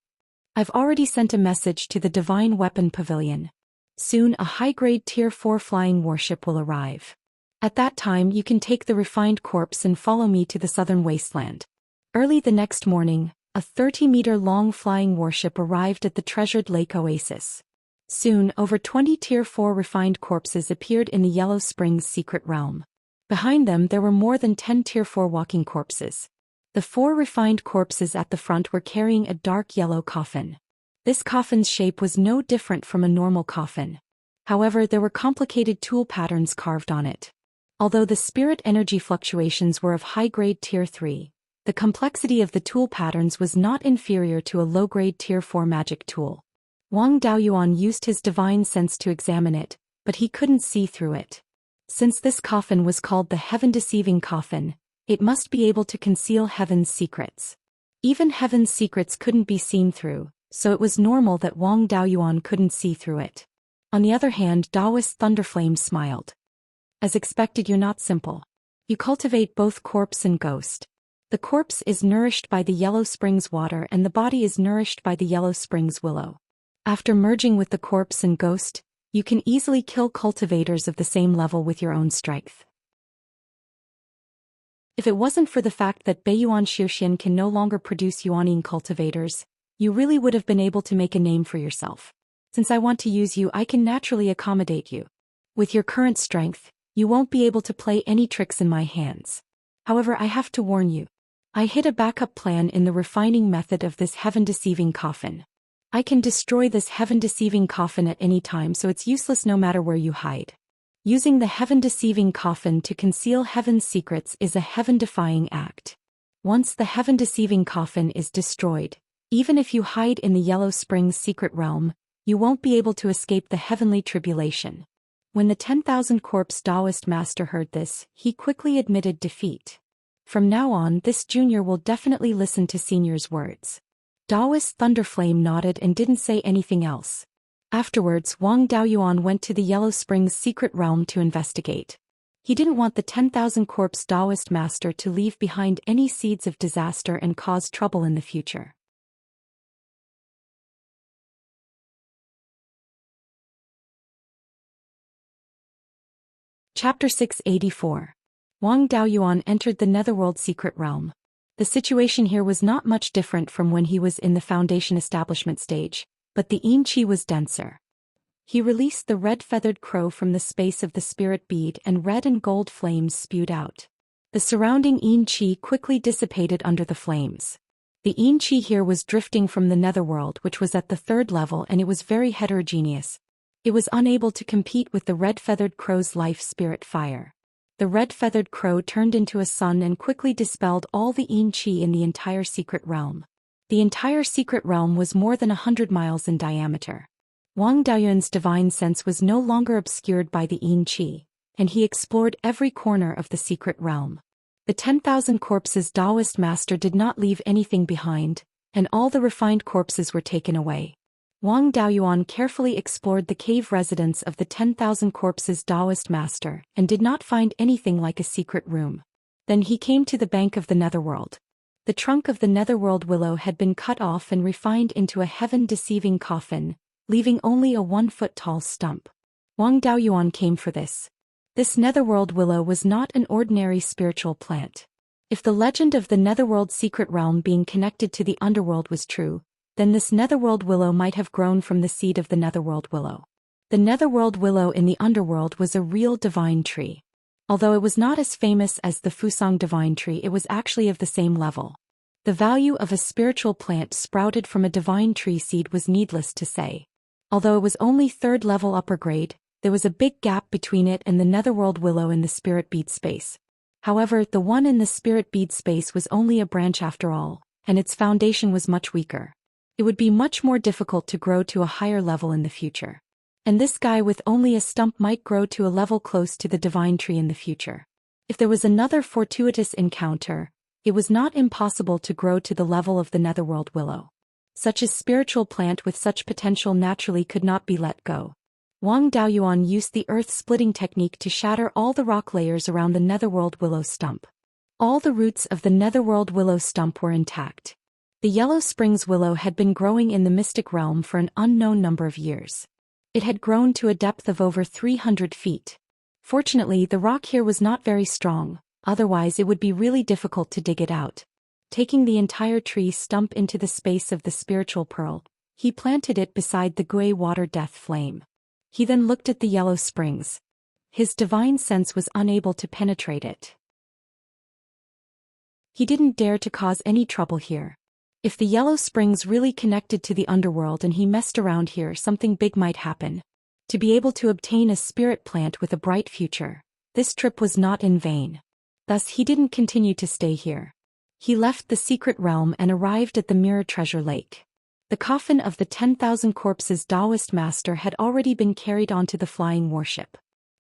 I've already sent a message to the Divine Weapon Pavilion. Soon a high-grade Tier 4 flying warship will arrive. At that time you can take the refined corpse and follow me to the southern wasteland. Early the next morning, a 30-meter-long flying warship arrived at the treasured lake oasis. Soon, over 20 Tier 4 refined corpses appeared in the Yellow Springs secret realm. Behind them there were more than 10 Tier 4 walking corpses. The 4 refined corpses at the front were carrying a dark yellow coffin. This coffin's shape was no different from a normal coffin. However, there were complicated tool patterns carved on it. Although the spirit energy fluctuations were of high-grade Tier 3, the complexity of the tool patterns was not inferior to a low-grade Tier 4 magic tool. Wang Daoyuan used his divine sense to examine it, but he couldn't see through it. Since this coffin was called the heaven-deceiving coffin, it must be able to conceal heaven's secrets. Even heaven's secrets couldn't be seen through, so it was normal that Wang Daoyuan couldn't see through it. On the other hand, Taoist Thunderflame smiled. As expected, you're not simple. You cultivate both corpse and ghost. The corpse is nourished by the Yellow Springs water and the body is nourished by the Yellow Springs willow. After merging with the corpse and ghost, you can easily kill cultivators of the same level with your own strength. If it wasn't for the fact that Beiyuan Zhou Xian can no longer produce Yuanine cultivators, you really would have been able to make a name for yourself. Since I want to use you, I can naturally accommodate you. With your current strength, you won't be able to play any tricks in my hands. However, I have to warn you. I hid a backup plan in the refining method of this heaven-deceiving coffin. I can destroy this heaven-deceiving coffin at any time, so it's useless no matter where you hide. Using the heaven-deceiving coffin to conceal heaven's secrets is a heaven-defying act. Once the heaven-deceiving coffin is destroyed, even if you hide in the Yellow Springs secret realm, you won't be able to escape the heavenly tribulation. When the 10,000 corpse Taoist master heard this, he quickly admitted defeat. From now on, this junior will definitely listen to senior's words. Taoist Thunderflame nodded and didn't say anything else. Afterwards, Wang Daoyuan went to the Yellow Springs secret realm to investigate. He didn't want the 10,000 corpse Taoist master to leave behind any seeds of disaster and cause trouble in the future. Chapter 684. Wang Daoyuan entered the Netherworld secret realm. The situation here was not much different from when he was in the Foundation establishment stage, but the yin qi was denser. He released the red-feathered crow from the space of the spirit bead and red and gold flames spewed out. The surrounding yin qi quickly dissipated under the flames. The yin qi here was drifting from the Netherworld, which was at the 3rd level, and it was very heterogeneous. It was unable to compete with the red-feathered crow's life spirit fire. The red-feathered crow turned into a sun and quickly dispelled all the yin qi in the entire secret realm. The entire secret realm was more than 100 miles in diameter. Wang Daoyuan's divine sense was no longer obscured by the Yin Qi, and he explored every corner of the secret realm. The 10,000 corpses Taoist master did not leave anything behind, and all the refined corpses were taken away. Wang Daoyuan carefully explored the cave residence of the 10,000 corpses Taoist master and did not find anything like a secret room. Then he came to the bank of the netherworld. The trunk of the netherworld willow had been cut off and refined into a heaven-deceiving coffin, leaving only a 1-foot-tall stump. Wang Daoyuan came for this. This netherworld willow was not an ordinary spiritual plant. If the legend of the netherworld secret realm being connected to the underworld was true, then this netherworld willow might have grown from the seed of the netherworld willow. The netherworld willow in the underworld was a real divine tree. Although it was not as famous as the Fusang divine tree, it was actually of the same level. The value of a spiritual plant sprouted from a divine tree seed was needless to say. Although it was only 3rd level upper grade, there was a big gap between it and the netherworld willow in the spirit bead space. However, the one in the spirit bead space was only a branch after all, and its foundation was much weaker. It would be much more difficult to grow to a higher level in the future. And this guy with only a stump might grow to a level close to the divine tree in the future. If there was another fortuitous encounter, it was not impossible to grow to the level of the netherworld willow. Such a spiritual plant with such potential naturally could not be let go. Wang Daoyuan used the earth-splitting technique to shatter all the rock layers around the netherworld willow stump. All the roots of the netherworld willow stump were intact. The Yellow Springs willow had been growing in the mystic realm for an unknown number of years. It had grown to a depth of over 300 feet. Fortunately, the rock here was not very strong, otherwise it would be really difficult to dig it out. Taking the entire tree stump into the space of the spiritual pearl, he planted it beside the Gui water death flame. He then looked at the Yellow Springs. His divine sense was unable to penetrate it. He didn't dare to cause any trouble here. If the Yellow Springs really connected to the underworld and he messed around here, something big might happen. To be able to obtain a spirit plant with a bright future, this trip was not in vain. Thus he didn't continue to stay here. He left the secret realm and arrived at the Mirror Treasure Lake. The coffin of the 10,000 corpses Taoist master had already been carried onto the flying warship.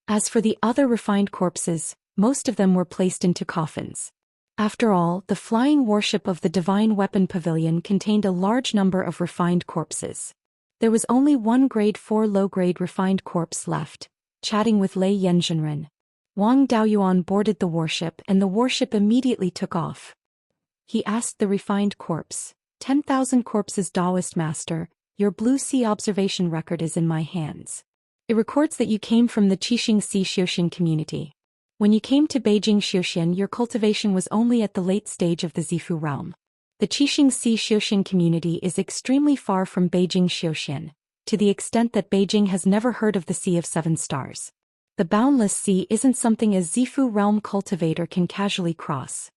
As for the other refined corpses, most of them were placed into coffins. After all, the flying warship of the Divine Weapon Pavilion contained a large number of refined corpses. There was only one grade 4 low-grade refined corpse left, chatting with Lei Yanzhenren. Wang Daoyuan boarded the warship and the warship immediately took off. He asked the refined corpse, 10,000 corpses Taoist master, your Blue Sea observation record is in my hands. It records that you came from the Xianxia Zhou Xian community. When you came to Beijing Zhou Xian, your cultivation was only at the late stage of the Zifu realm. The Xianxia Zhou Xian community is extremely far from Beijing Zhou Xian, to the extent that Beijing has never heard of the Sea of Seven Stars. The boundless sea isn't something a Zifu realm cultivator can casually cross.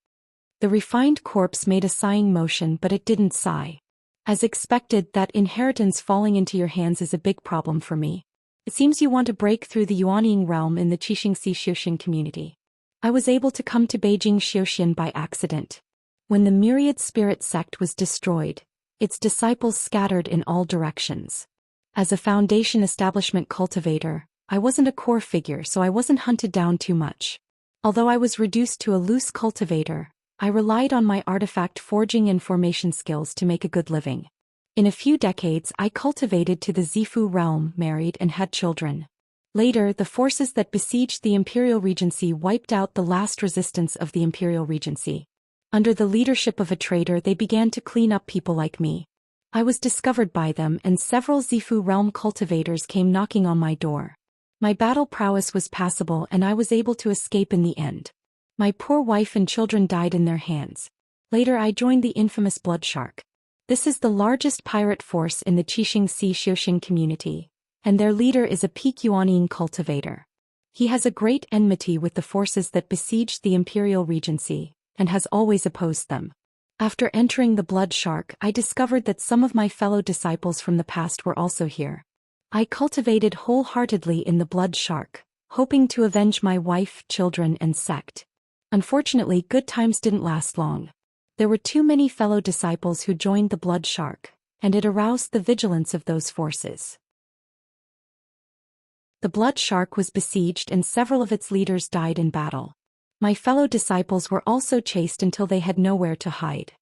The refined corpse made a sighing motion, but it didn't sigh. As expected, that inheritance falling into your hands is a big problem for me. It seems you want to break through the Yuanying realm in the Xianxia Zhou Xian community. I was able to come to Beijing Zhou Xian by accident. When the myriad spirit sect was destroyed, its disciples scattered in all directions. As a foundation establishment cultivator, I wasn't a core figure, so I wasn't hunted down too much. Although I was reduced to a loose cultivator, I relied on my artifact forging and formation skills to make a good living. In a few decades, I cultivated to the Zifu realm, married and had children. Later, the forces that besieged the Imperial Regency wiped out the last resistance of the Imperial Regency. Under the leadership of a traitor, they began to clean up people like me. I was discovered by them and several Zifu realm cultivators came knocking on my door. My battle prowess was passable and I was able to escape in the end. My poor wife and children died in their hands. Later I joined the infamous Blood Shark. This is the largest pirate force in the Xianxia Zhou Xian community, and their leader is a peak Yuanying cultivator. He has a great enmity with the forces that besieged the Imperial Regency, and has always opposed them. After entering the Blood Shark, I discovered that some of my fellow disciples from the past were also here. I cultivated wholeheartedly in the Blood Shark, hoping to avenge my wife, children, and sect. Unfortunately, good times didn't last long. There were too many fellow disciples who joined the Blood Shark, and it aroused the vigilance of those forces. The blood shark was besieged and several of its leaders died in battle. My fellow disciples were also chased until they had nowhere to hide.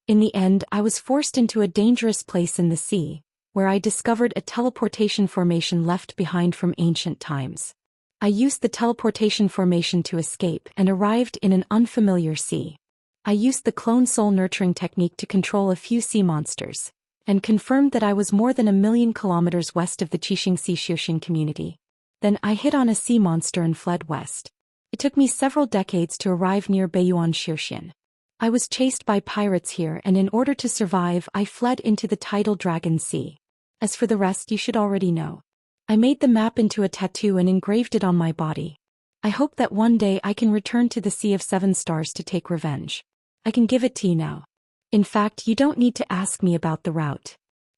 In the end, I was forced into a dangerous place in the sea, where I discovered a teleportation formation left behind from ancient times. I used the teleportation formation to escape and arrived in an unfamiliar sea. I used the clone soul nurturing technique to control a few sea monsters, and confirmed that I was more than 1,000,000 kilometers west of the Xianxia community. Then I hit on a sea monster and fled west. It took me several decades to arrive near Beiyuan Zhou Xian. I was chased by pirates here, and in order to survive I fled into the tidal dragon sea. As for the rest, you should already know. I made the map into a tattoo and engraved it on my body. I hope that one day I can return to the Sea of Seven Stars to take revenge. I can give it to you now. In fact, you don't need to ask me about the route.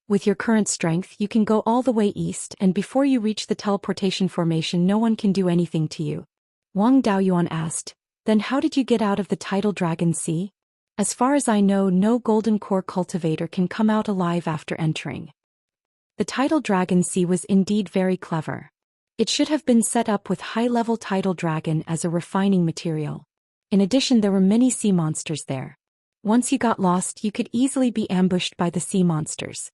With your current strength, you can go all the way east, and before you reach the teleportation formation no one can do anything to you. Wang Daoyuan asked, then how did you get out of the tidal dragon sea? As far as I know, no golden core cultivator can come out alive after entering. The tidal dragon sea was indeed very clever. It should have been set up with high-level tidal dragon as a refining material. In addition, there were many sea monsters there. Once you got lost, you could easily be ambushed by the sea monsters.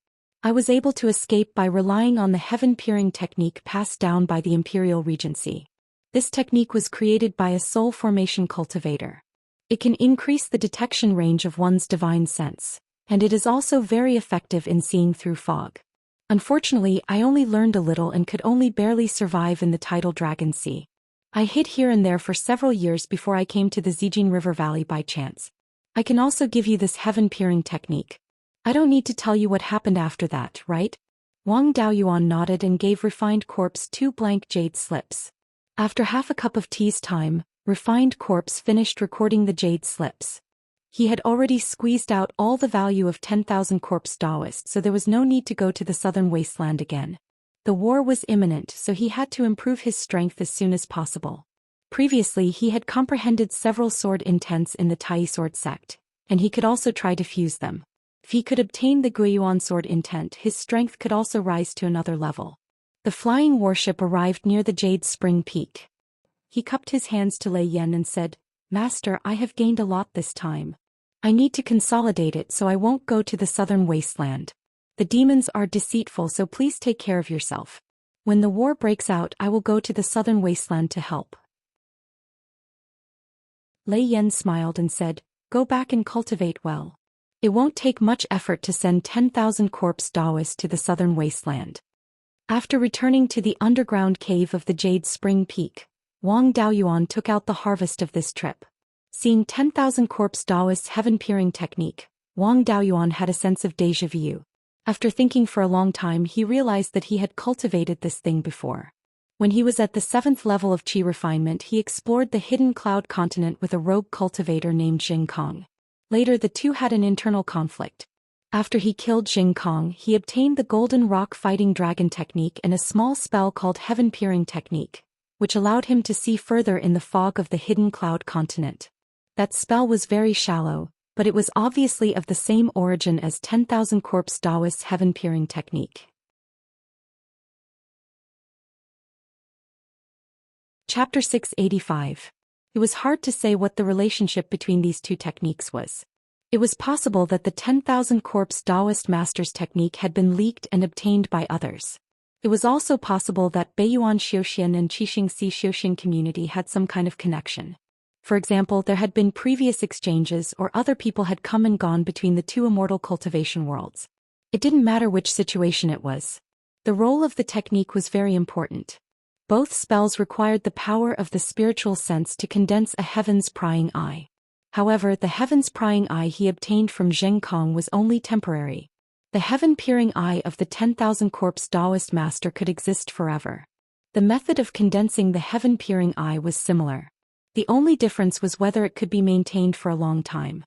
I was able to escape by relying on the heaven-peering technique passed down by the Imperial Regency. This technique was created by a soul formation cultivator. It can increase the detection range of one's divine sense, and it is also very effective in seeing through fog. Unfortunately, I only learned a little and could only barely survive in the tidal dragon sea. I hid here and there for several years before I came to the Zijin River Valley by chance. I can also give you this heaven-peering technique. I don't need to tell you what happened after that, right? Wang Daoyuan nodded and gave Refined Corpse 2 blank jade slips. After half a cup of tea's time, Refined Corpse finished recording the jade slips. He had already squeezed out all the value of 10,000 corpse Daoist, so there was no need to go to the southern wasteland again. The war was imminent, so he had to improve his strength as soon as possible. Previously he had comprehended several sword intents in the Tai sword sect, and he could also try to fuse them. If he could obtain the Guiyuan sword intent, his strength could also rise to another level. The flying warship arrived near the Jade Spring Peak. He cupped his hands to Lei Yan and said, Master, I have gained a lot this time. I need to consolidate it, so I won't go to the southern wasteland. The demons are deceitful, so please take care of yourself. When the war breaks out, I will go to the southern wasteland to help. Lei Yan smiled and said, Go back and cultivate well. It won't take much effort to send 10,000 corpse Daoists to the southern wasteland. After returning to the underground cave of the Jade Spring Peak, Wang Daoyuan took out the harvest of this trip. Seeing 10,000 corpse Daoists' heaven-peering technique, Wang Daoyuan had a sense of déjà vu. After thinking for a long time, he realized that he had cultivated this thing before. When he was at the 7th level of Qi refinement, he explored the hidden cloud continent with a rogue cultivator named Jing Kong. Later the two had an internal conflict. After he killed Jing Kong, he obtained the Golden Rock Fighting Dragon technique and a small spell called Heaven Peering technique, which allowed him to see further in the fog of the hidden cloud continent. That spell was very shallow, but it was obviously of the same origin as 10,000 corpse Daoist's Heaven Peering technique. Chapter 685. It was hard to say what the relationship between these two techniques was. It was possible that the 10,000 corpse Daoist master's technique had been leaked and obtained by others. It was also possible that Beiyuan Zhou Xian and Xianxia community had some kind of connection. For example, there had been previous exchanges or other people had come and gone between the two immortal cultivation worlds. It didn't matter which situation it was. The role of the technique was very important. Both spells required the power of the spiritual sense to condense a heaven's prying eye. However, the heaven's prying eye he obtained from Jing Kong was only temporary. The heaven-peering eye of the 10,000 corpse Daoist master could exist forever. The method of condensing the heaven-peering eye was similar. The only difference was whether it could be maintained for a long time.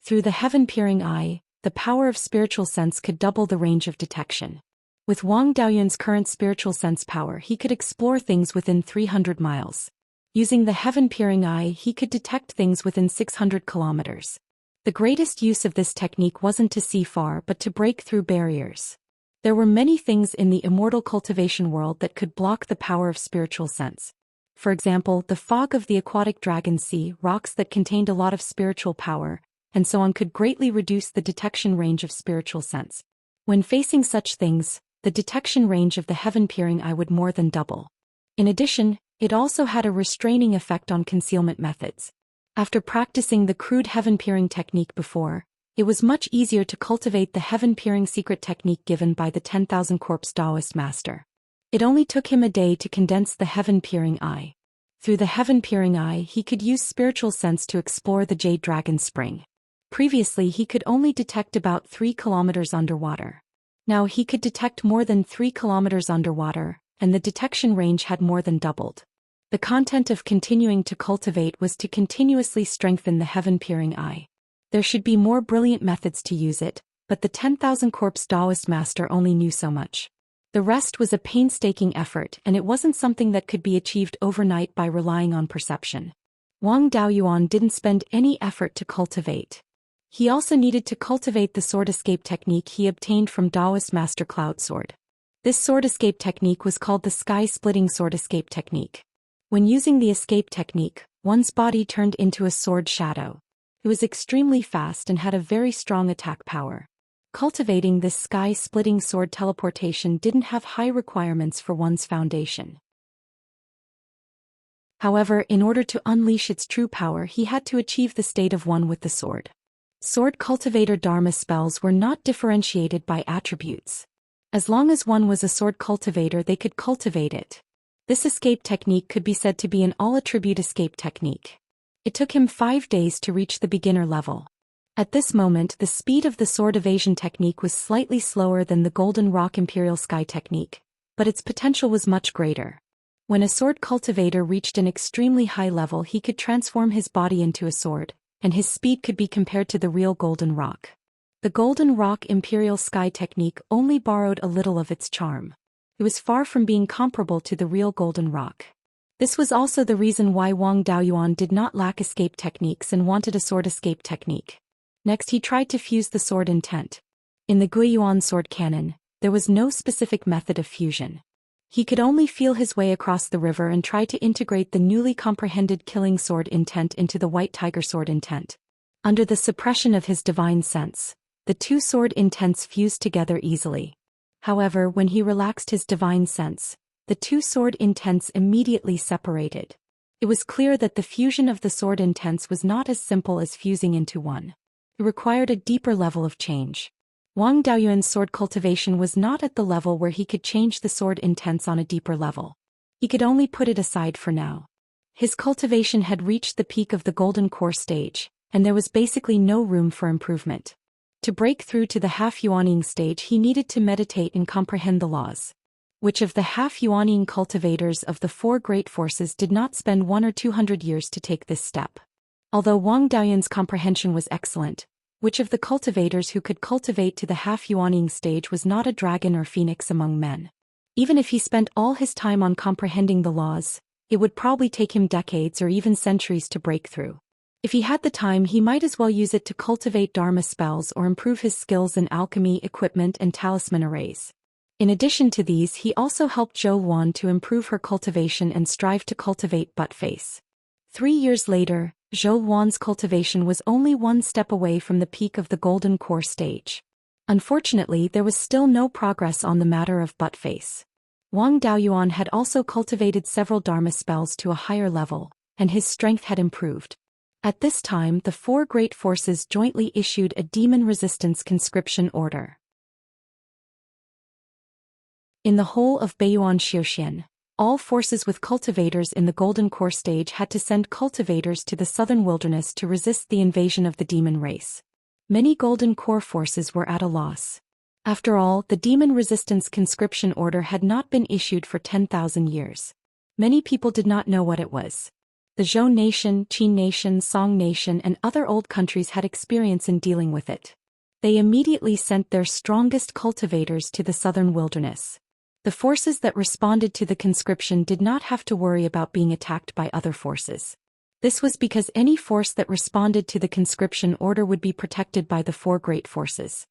Through the heaven-peering eye, the power of spiritual sense could double the range of detection. With Wang Daoyuan's current spiritual sense power, he could explore things within 300 miles. Using the heaven-peering eye, he could detect things within 600 kilometers. The greatest use of this technique wasn't to see far but to break through barriers. There were many things in the immortal cultivation world that could block the power of spiritual sense. For example, the fog of the aquatic dragon sea, rocks that contained a lot of spiritual power, and so on could greatly reduce the detection range of spiritual sense. When facing such things, the detection range of the heaven-peering eye would more than double. In addition, it also had a restraining effect on concealment methods. After practicing the crude heaven-peering technique before, it was much easier to cultivate the heaven-peering secret technique given by the 10,000 Corpse Taoist master. It only took him a day to condense the heaven-peering eye. Through the heaven-peering eye, he could use spiritual sense to explore the Jade Dragon Spring. Previously, he could only detect about 3 kilometers underwater. Now he could detect more than 3 kilometers underwater, and the detection range had more than doubled. The content of continuing to cultivate was to continuously strengthen the heaven-peering eye. There should be more brilliant methods to use it, but the 10,000 Corpse Taoist master only knew so much. The rest was a painstaking effort, and it wasn't something that could be achieved overnight by relying on perception. Wang Daoyuan didn't spend any effort to cultivate. He also needed to cultivate the sword escape technique he obtained from Taoist master Cloud Sword. This sword escape technique was called the sky-splitting sword escape technique. When using the escape technique, one's body turned into a sword shadow. It was extremely fast and had a very strong attack power. Cultivating this sky-splitting sword teleportation didn't have high requirements for one's foundation. However, in order to unleash its true power, he had to achieve the state of one with the sword. Sword cultivator Dharma spells were not differentiated by attributes. As long as one was a sword cultivator, they could cultivate it. This escape technique could be said to be an all-attribute escape technique. It took him 5 days to reach the beginner level. At this moment, the speed of the sword evasion technique was slightly slower than the Golden Rock Imperial Sky technique, but its potential was much greater. When a sword cultivator reached an extremely high level, he could transform his body into a sword, and his speed could be compared to the real Golden Rock. The Golden Rock Imperial Sky technique only borrowed a little of its charm. It was far from being comparable to the real Golden Rock. This was also the reason why Wang Daoyuan did not lack escape techniques and wanted a sword escape technique. Next, he tried to fuse the sword intent. In the Guiyuan sword canon, there was no specific method of fusion. He could only feel his way across the river and try to integrate the newly comprehended killing sword intent into the white tiger sword intent. Under the suppression of his divine sense, the two sword intents fused together easily. However, when he relaxed his divine sense, the two sword intents immediately separated. It was clear that the fusion of the sword intents was not as simple as fusing into one. It required a deeper level of change. Wang Daoyuan's sword cultivation was not at the level where he could change the sword intents on a deeper level. He could only put it aside for now. His cultivation had reached the peak of the golden core stage, and there was basically no room for improvement. To break through to the half-yuaning stage, he needed to meditate and comprehend the laws. Which of the half-yuaning cultivators of the four great forces did not spend 100 or 200 years to take this step? Although Wang Daoyuan's comprehension was excellent, which of the cultivators who could cultivate to the half-yuaning stage was not a dragon or phoenix among men? Even if he spent all his time on comprehending the laws, it would probably take him decades or even centuries to break through. If he had the time, he might as well use it to cultivate Dharma spells or improve his skills in alchemy, equipment, and talisman arrays. In addition to these, he also helped Zhou Xian to improve her cultivation and strive to cultivate Buttface. 3 years later, Zhou Xian's cultivation was only one step away from the peak of the golden core stage. Unfortunately, there was still no progress on the matter of Buttface. Wang Daoyuan had also cultivated several Dharma spells to a higher level, and his strength had improved. At this time, the four great forces jointly issued a demon resistance conscription order. In the whole of Beiyuan Zhou Xian, all forces with cultivators in the Golden Core stage had to send cultivators to the southern wilderness to resist the invasion of the demon race. Many Golden Core forces were at a loss. After all, the demon resistance conscription order had not been issued for 10,000 years. Many people did not know what it was. The Zhou nation, Qin nation, Song nation, and other old countries had experience in dealing with it. They immediately sent their strongest cultivators to the southern wilderness. The forces that responded to the conscription did not have to worry about being attacked by other forces. This was because any force that responded to the conscription order would be protected by the four great forces.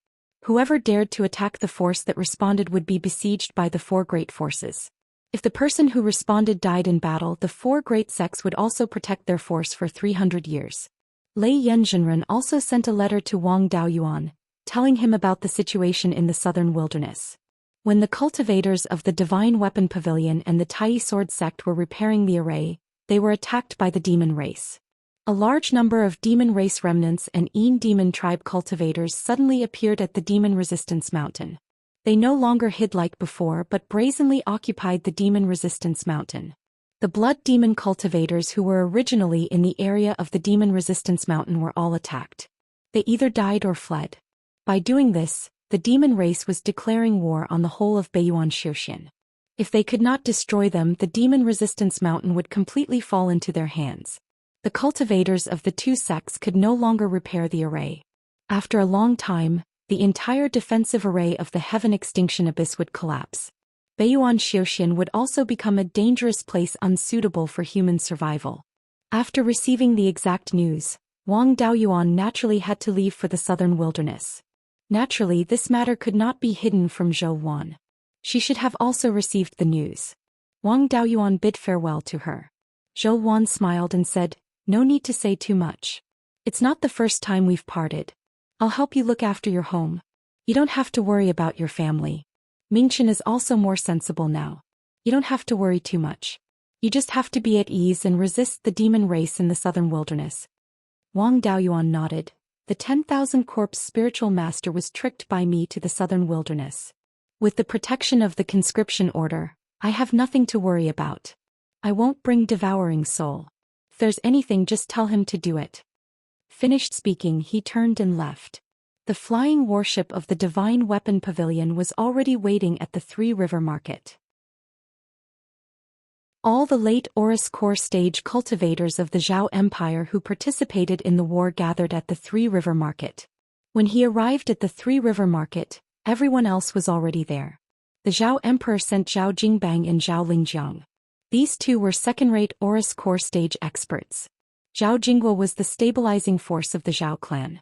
Whoever dared to attack the force that responded would be besieged by the four great forces. If the person who responded died in battle, the four great sects would also protect their force for 300 years. Lei Yanzhenren also sent a letter to Wang Daoyuan, telling him about the situation in the southern wilderness. When the cultivators of the Divine Weapon Pavilion and the Tai Sword sect were repairing the array, they were attacked by the demon race. A large number of demon race remnants and Yin demon tribe cultivators suddenly appeared at the demon resistance mountain. They no longer hid like before but brazenly occupied the demon resistance mountain. The blood demon cultivators who were originally in the area of the demon resistance mountain were all attacked. They either died or fled. By doing this, the demon race was declaring war on the whole of Beiyuan Zhou Xian. If they could not destroy them, the demon resistance mountain would completely fall into their hands. The cultivators of the two sects could no longer repair the array. After a long time, the entire defensive array of the Heaven Extinction Abyss would collapse. Beiyuan Zhou Xian would also become a dangerous place unsuitable for human survival. After receiving the exact news, Wang Daoyuan naturally had to leave for the southern wilderness. Naturally, this matter could not be hidden from Zhou Wan. She should have also received the news. Wang Daoyuan bid farewell to her. Zhou Wan smiled and said, "No need to say too much. It's not the first time we've parted. I'll help you look after your home. You don't have to worry about your family. Mingchen is also more sensible now. You don't have to worry too much. You just have to be at ease and resist the demon race in the southern wilderness." Wang Daoyuan nodded. The 10,000 corpse spiritual master was tricked by me to the southern wilderness. With the protection of the conscription order, I have nothing to worry about. I won't bring devouring soul. If there's anything, just tell him to do it. Finished speaking, he turned and left. The flying warship of the Divine Weapon Pavilion was already waiting at the Three River Market. All the late Oris core stage cultivators of the Zhao Empire who participated in the war gathered at the Three River Market. When he arrived at the Three River Market, everyone else was already there. The Zhao Emperor sent Zhao Jingbang and Zhao Lingjiang. These two were second-rate Oris core stage experts. Zhao Jingguo was the stabilizing force of the Zhao clan.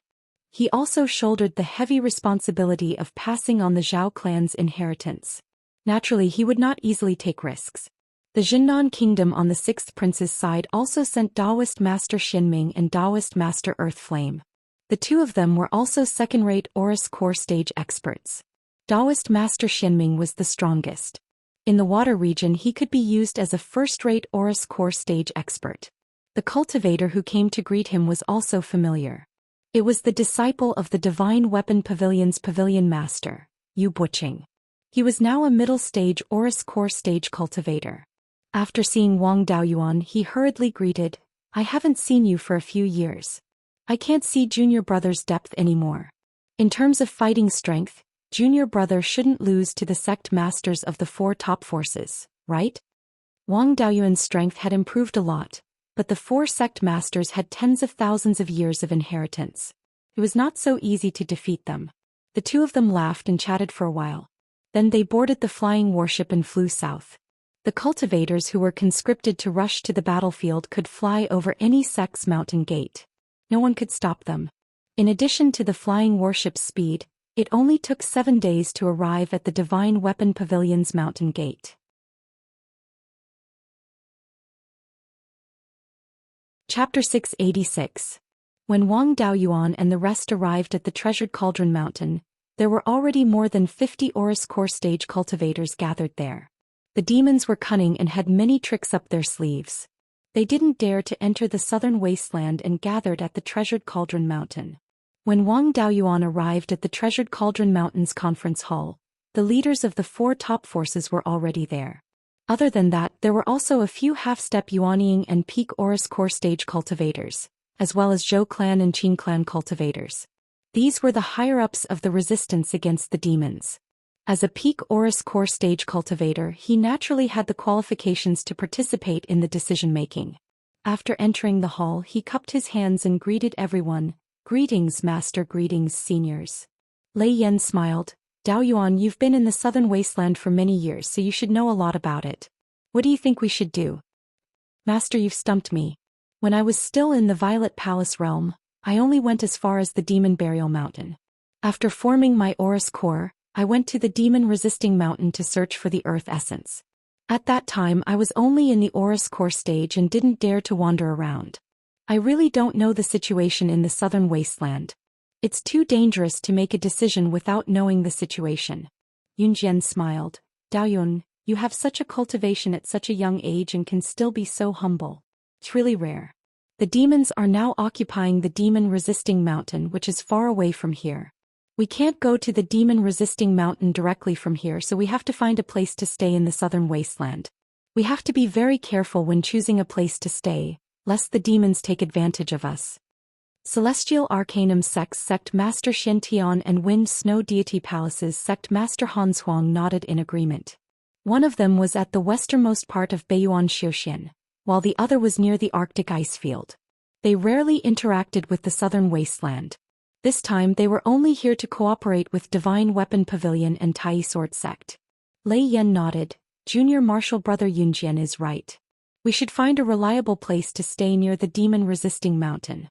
He also shouldered the heavy responsibility of passing on the Zhao clan's inheritance. Naturally, he would not easily take risks. The Jinnan Kingdom on the Sixth Prince's side also sent Taoist Master Xinming and Taoist Master Earth Flame. The two of them were also second-rate Oris core stage experts. Taoist Master Xinming was the strongest. In the water region, he could be used as a first-rate Oris core stage expert. The cultivator who came to greet him was also familiar. It was the disciple of the Divine Weapon Pavilion's pavilion master, Yu Buqing. He was now a middle-stage Oris core stage cultivator. After seeing Wang Daoyuan, he hurriedly greeted, "I haven't seen you for a few years. I can't see Junior Brother's depth anymore. In terms of fighting strength, Junior Brother shouldn't lose to the sect masters of the four top forces, right?" Wang Daoyuan's strength had improved a lot, but the four sect masters had tens of thousands of years of inheritance. It was not so easy to defeat them. The two of them laughed and chatted for a while. Then they boarded the flying warship and flew south. The cultivators who were conscripted to rush to the battlefield could fly over any sect's mountain gate. No one could stop them. In addition to the flying warship's speed, it only took 7 days to arrive at the Divine Weapon Pavilion's mountain gate. Chapter 686. When Wang Daoyuan and the rest arrived at the Treasured Cauldron Mountain, there were already more than 50 Oris core stage cultivators gathered there. The demons were cunning and had many tricks up their sleeves. They didn't dare to enter the southern wasteland and gathered at the Treasured Cauldron Mountain. When Wang Daoyuan arrived at the Treasured Cauldron Mountain's conference hall, the leaders of the four top forces were already there. Other than that, there were also a few half-step Yuanying and peak Oris core stage cultivators, as well as Zhou clan and Qin clan cultivators. These were the higher-ups of the resistance against the demons. As a peak Oris core stage cultivator, he naturally had the qualifications to participate in the decision-making. After entering the hall, he cupped his hands and greeted everyone. "Greetings, Master, greetings, seniors." Lei Yan smiled. "Daoyuan, you've been in the southern wasteland for many years, so you should know a lot about it. What do you think we should do?" "Master, you've stumped me. When I was still in the Violet Palace realm, I only went as far as the Demon Burial Mountain. After forming my Aurus core, I went to the demon-resisting mountain to search for the earth essence. At that time I was only in the Aurus core stage and didn't dare to wander around. I really don't know the situation in the southern wasteland. It's too dangerous to make a decision without knowing the situation. Yunjian smiled. Daoyun, you have such a cultivation at such a young age and can still be so humble. It's really rare. The demons are now occupying the demon-resisting mountain, which is far away from here. We can't go to the demon-resisting mountain directly from here, so we have to find a place to stay in the southern wasteland. We have to be very careful when choosing a place to stay, lest the demons take advantage of us. Celestial Arcanum Sect Master Xiantian and Wind Snow Deity Palaces Sect Master Hanshuang nodded in agreement. One of them was at the westernmost part of Beiyuan Zhou Xian, while the other was near the Arctic ice field. They rarely interacted with the southern wasteland. This time they were only here to cooperate with Divine Weapon Pavilion and Tai Sword Sect. Lei Yan nodded. Junior Martial Brother Yunjian is right. We should find a reliable place to stay near the demon-resisting mountain.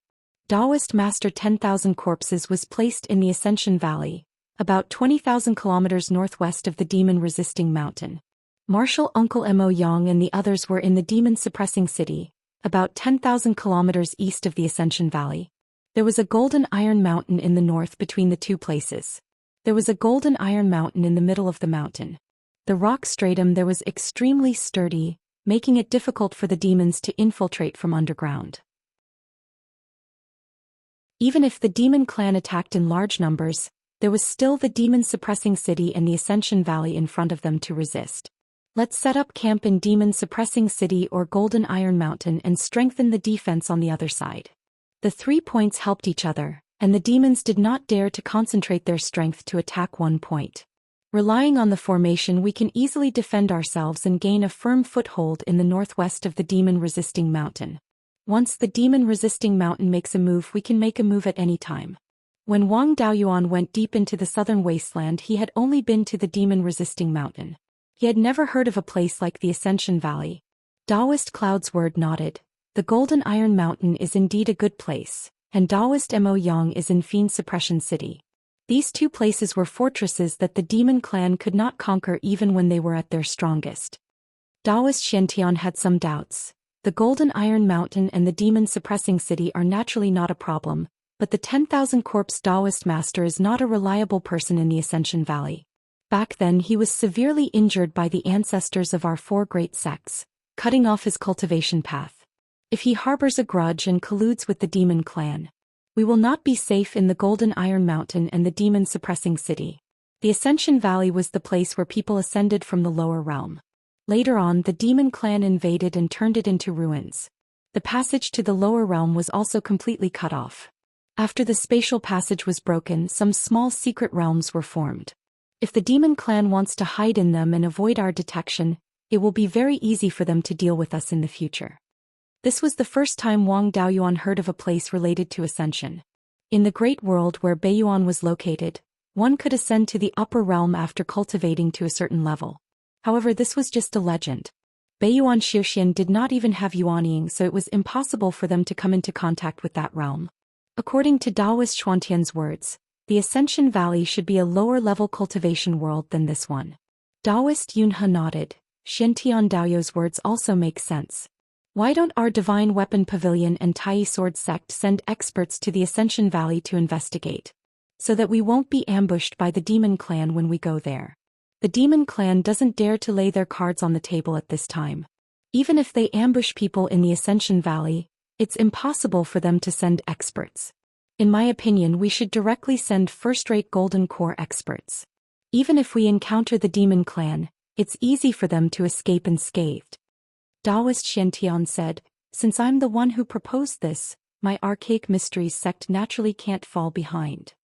Taoist Master 10,000 Corpses was placed in the Ascension Valley, about 20,000 kilometers northwest of the demon-resisting mountain. Martial Uncle Mo Yang and the others were in the demon-suppressing city, about 10,000 kilometers east of the Ascension Valley. There was a golden iron mountain in the north between the two places. There was a golden iron mountain in the middle of the mountain. The rock stratum there was extremely sturdy, making it difficult for the demons to infiltrate from underground. Even if the demon clan attacked in large numbers, there was still the demon-suppressing city and the Ascension Valley in front of them to resist. Let's set up camp in demon-suppressing city or Golden Iron Mountain and strengthen the defense on the other side. The 3 points helped each other, and the demons did not dare to concentrate their strength to attack one point. Relying on the formation, we can easily defend ourselves and gain a firm foothold in the northwest of the demon-resisting mountain. Once the demon-resisting mountain makes a move, we can make a move at any time. When Wang Daoyuan went deep into the southern wasteland, he had only been to the demon-resisting mountain. He had never heard of a place like the Ascension Valley. Taoist Cloud's word nodded. The Golden Iron Mountain is indeed a good place, and Taoist Mo Yang is in Fiend Suppression City. These two places were fortresses that the demon clan could not conquer even when they were at their strongest. Taoist Xiantian had some doubts. The Golden Iron Mountain and the demon-suppressing city are naturally not a problem, but the 10,000 Corpse Taoist master is not a reliable person in the Ascension Valley. Back then he was severely injured by the ancestors of our 4 great sects, cutting off his cultivation path. If he harbors a grudge and colludes with the demon clan, we will not be safe in the Golden Iron Mountain and the demon-suppressing city. The Ascension Valley was the place where people ascended from the lower realm. Later on, the demon clan invaded and turned it into ruins. The passage to the lower realm was also completely cut off. After the spatial passage was broken, some small secret realms were formed. If the demon clan wants to hide in them and avoid our detection, it will be very easy for them to deal with us in the future. This was the first time Wang Daoyuan heard of a place related to ascension. In the great world where Beiyuan was located, one could ascend to the upper realm after cultivating to a certain level. However, this was just a legend. Beiyuan Zhou Xian did not even have yuanying, so it was impossible for them to come into contact with that realm. According to Taoist Xuantian's words, the Ascension Valley should be a lower-level cultivation world than this one. Taoist Yunhe nodded. Xiantian Daoyu's words also make sense. Why don't our Divine Weapon Pavilion and Tai Sword Sect send experts to the Ascension Valley to investigate? So that we won't be ambushed by the demon clan when we go there. The demon clan doesn't dare to lay their cards on the table at this time. Even if they ambush people in the Ascension Valley, it's impossible for them to send experts. In my opinion, we should directly send first-rate Golden Core experts. Even if we encounter the demon clan, it's easy for them to escape unscathed. Taoist Xiantian said, since I'm the one who proposed this, my Archaic Mysteries sect naturally can't fall behind.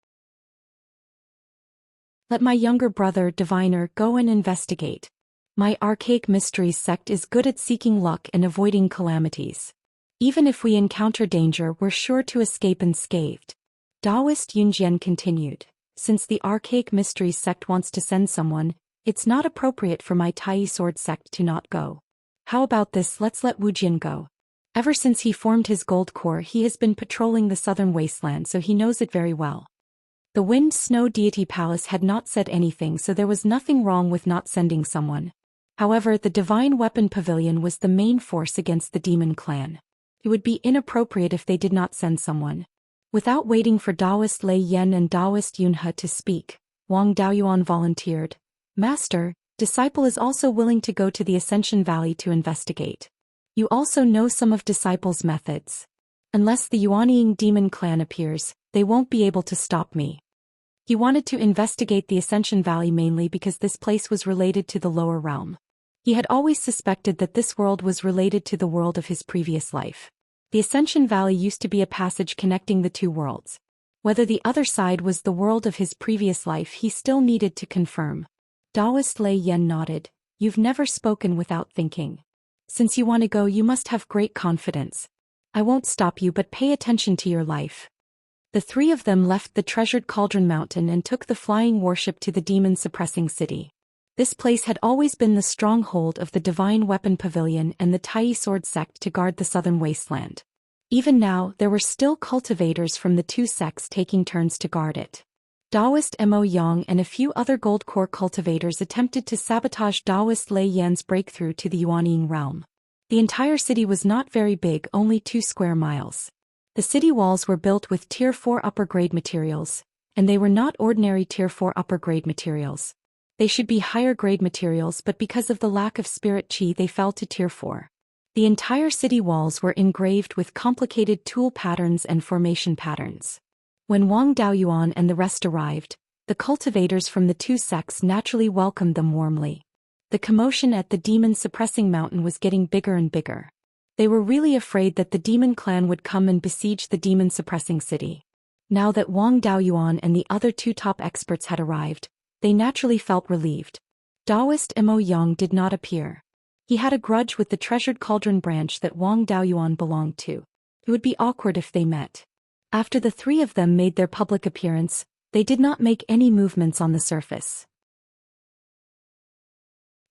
Let my younger brother, Diviner, go and investigate. My Archaic Mysteries sect is good at seeking luck and avoiding calamities. Even if we encounter danger, we're sure to escape unscathed. Taoist Yunjian continued, since the Archaic Mysteries sect wants to send someone, it's not appropriate for my Tai Sword sect to not go. How about this, let's let Wujian go. Ever since he formed his gold core, he has been patrolling the southern wasteland, so he knows it very well. The wind snow deity palace had not said anything, so there was nothing wrong with not sending someone. However, the divine weapon pavilion was the main force against the demon clan. It would be inappropriate if they did not send someone. Without waiting for Taoist Lei Yan and Taoist Yunhe to speak, Wang Daoyuan volunteered. Master, disciple is also willing to go to the Ascension Valley to investigate. You also know some of disciples' methods. Unless the Yuanying demon clan appears, they won't be able to stop me. He wanted to investigate the Ascension Valley mainly because this place was related to the lower realm. He had always suspected that this world was related to the world of his previous life. The Ascension Valley used to be a passage connecting the two worlds. Whether the other side was the world of his previous life he still needed to confirm. Taoist Lei Yan nodded. You've never spoken without thinking. Since you want to go, you must have great confidence. I won't stop you, but pay attention to your life. The three of them left the treasured Cauldron Mountain and took the flying warship to the demon-suppressing city. This place had always been the stronghold of the Divine Weapon Pavilion and the Tai Sword sect to guard the southern wasteland. Even now, there were still cultivators from the two sects taking turns to guard it. Taoist Mo Yang and a few other gold core cultivators attempted to sabotage Taoist Lei Yan's breakthrough to the Yuanying realm. The entire city was not very big, only 2 square miles. The city walls were built with Tier 4 upper-grade materials, and they were not ordinary Tier 4 upper-grade materials. They should be higher-grade materials, but because of the lack of spirit chi they fell to Tier 4. The entire city walls were engraved with complicated tool patterns and formation patterns. When Wang Daoyuan and the rest arrived, the cultivators from the two sects naturally welcomed them warmly. The commotion at the demon-suppressing mountain was getting bigger and bigger. They were really afraid that the demon clan would come and besiege the demon-suppressing city. Now that Wang Daoyuan and the other 2 top experts had arrived, they naturally felt relieved. Taoist Mo Yang did not appear. He had a grudge with the treasured cauldron branch that Wang Daoyuan belonged to. It would be awkward if they met. After the 3 of them made their public appearance, they did not make any movements on the surface.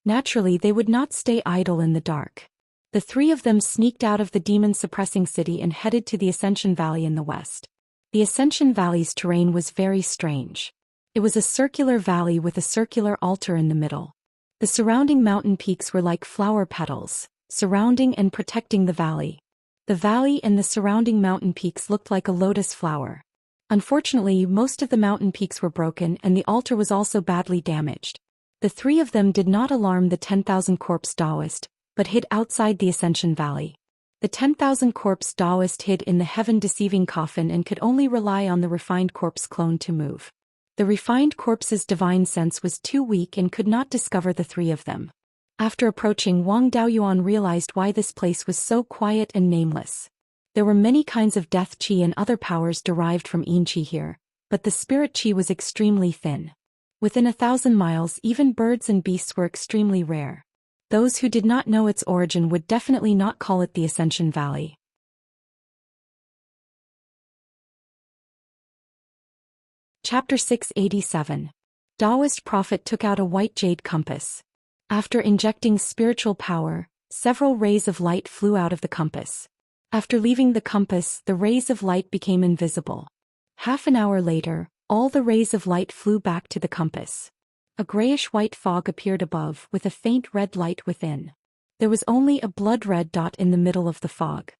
Naturally, they would not stay idle in the dark. The 3 of them sneaked out of the demon-suppressing city and headed to the Ascension Valley in the west. The Ascension Valley's terrain was very strange. It was a circular valley with a circular altar in the middle. The surrounding mountain peaks were like flower petals, surrounding and protecting the valley. The valley and the surrounding mountain peaks looked like a lotus flower. Unfortunately, most of the mountain peaks were broken and the altar was also badly damaged. The 3 of them did not alarm the 10,000 corpse Taoist, but hid outside the Ascension Valley. The 10,000 corpse Taoist hid in the heaven-deceiving coffin and could only rely on the refined corpse clone to move. The refined corpse's divine sense was too weak and could not discover the 3 of them. After approaching, Wang Daoyuan realized why this place was so quiet and nameless. There were many kinds of death chi and other powers derived from yin chi here, but the spirit chi was extremely thin. Within 1,000 miles, even birds and beasts were extremely rare. Those who did not know its origin would definitely not call it the Ascension Valley. Chapter 687. Taoist prophet took out a white jade compass. After injecting spiritual power, several rays of light flew out of the compass. After leaving the compass, the rays of light became invisible. Half an hour later, all the rays of light flew back to the compass. A grayish-white fog appeared above, with a faint red light within. There was only a blood-red dot in the middle of the fog.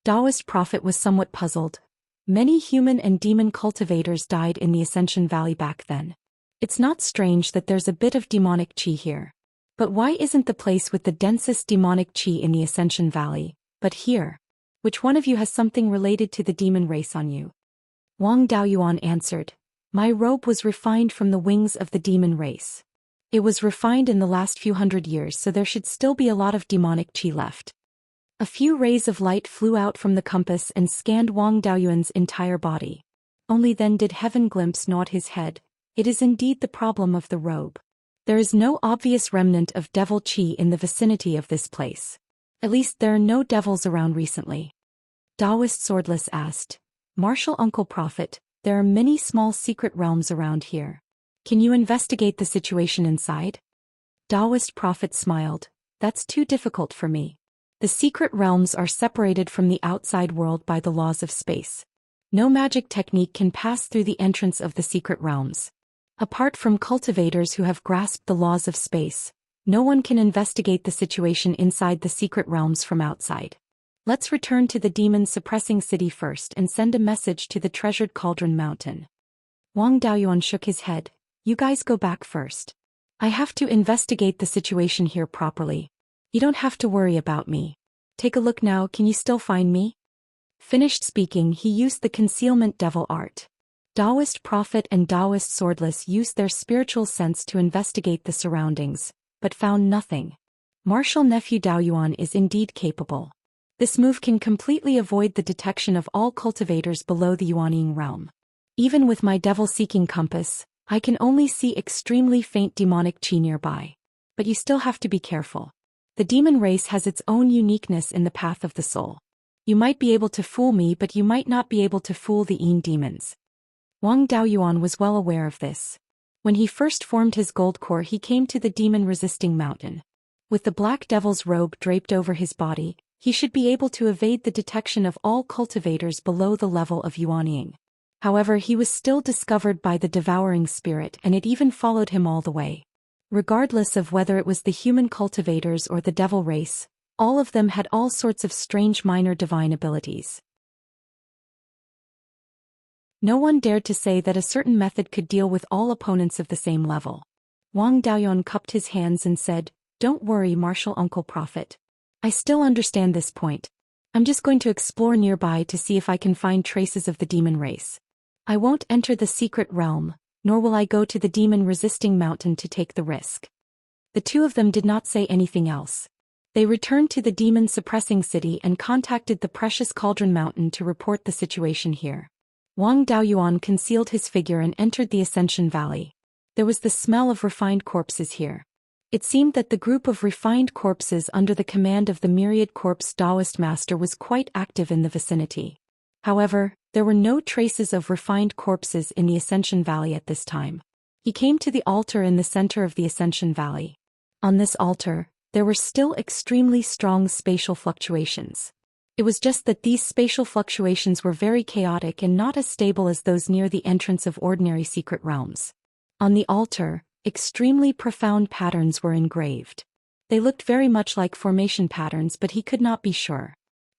Taoist prophet was somewhat puzzled. Many human and demon cultivators died in the Ascension Valley back then. It's not strange that there's a bit of demonic chi here. But why isn't the place with the densest demonic chi in the Ascension Valley, but here? Which one of you has something related to the demon race on you? Wang Daoyuan answered. My robe was refined from the wings of the demon race. It was refined in the last few hundred years, so there should still be a lot of demonic chi left. A few rays of light flew out from the compass and scanned Wang Daoyuan's entire body. Only then did Heaven Glimpse nod his head. It is indeed the problem of the robe. There is no obvious remnant of devil chi in the vicinity of this place. At least there are no devils around recently. Taoist Swordless asked. Martial Uncle Prophet, there are many small secret realms around here. Can you investigate the situation inside? Taoist Prophet smiled. That's too difficult for me. The secret realms are separated from the outside world by the laws of space. No magic technique can pass through the entrance of the secret realms. Apart from cultivators who have grasped the laws of space, no one can investigate the situation inside the secret realms from outside. Let's return to the demon-suppressing city first and send a message to the treasured Cauldron Mountain. Wang Daoyuan shook his head. You guys go back first. I have to investigate the situation here properly. You don't have to worry about me. Take a look now, can you still find me? Finished speaking, he used the concealment devil art. Taoist prophet and Taoist swordless used their spiritual sense to investigate the surroundings, but found nothing. Martial nephew Daoyuan is indeed capable. This move can completely avoid the detection of all cultivators below the Yuanying realm. Even with my devil-seeking compass, I can only see extremely faint demonic qi nearby. But you still have to be careful. The demon race has its own uniqueness in the path of the soul. You might be able to fool me, but you might not be able to fool the Yin demons. Wang Daoyuan was well aware of this. When he first formed his gold core, he came to the demon-resisting mountain. With the black devil's robe draped over his body, he should be able to evade the detection of all cultivators below the level of Yuanying. However, he was still discovered by the devouring spirit, and it even followed him all the way. Regardless of whether it was the human cultivators or the devil race, all of them had all sorts of strange minor divine abilities. No one dared to say that a certain method could deal with all opponents of the same level. Wang Daoyuan cupped his hands and said, "Don't worry, Martial Uncle Prophet. I still understand this point. I'm just going to explore nearby to see if I can find traces of the demon race. I won't enter the secret realm, nor will I go to the demon-resisting mountain to take the risk." The two of them did not say anything else. They returned to the demon-suppressing city and contacted the precious Cauldron Mountain to report the situation here. Wang Daoyuan concealed his figure and entered the Ascension Valley. There was the smell of refined corpses here. It seemed that the group of refined corpses under the command of the myriad corpse Taoist master was quite active in the vicinity. However, there were no traces of refined corpses in the Ascension Valley at this time. He came to the altar in the center of the Ascension Valley. On this altar, there were still extremely strong spatial fluctuations. It was just that these spatial fluctuations were very chaotic and not as stable as those near the entrance of ordinary secret realms. On the altar, extremely profound patterns were engraved. They looked very much like formation patterns, but he could not be sure.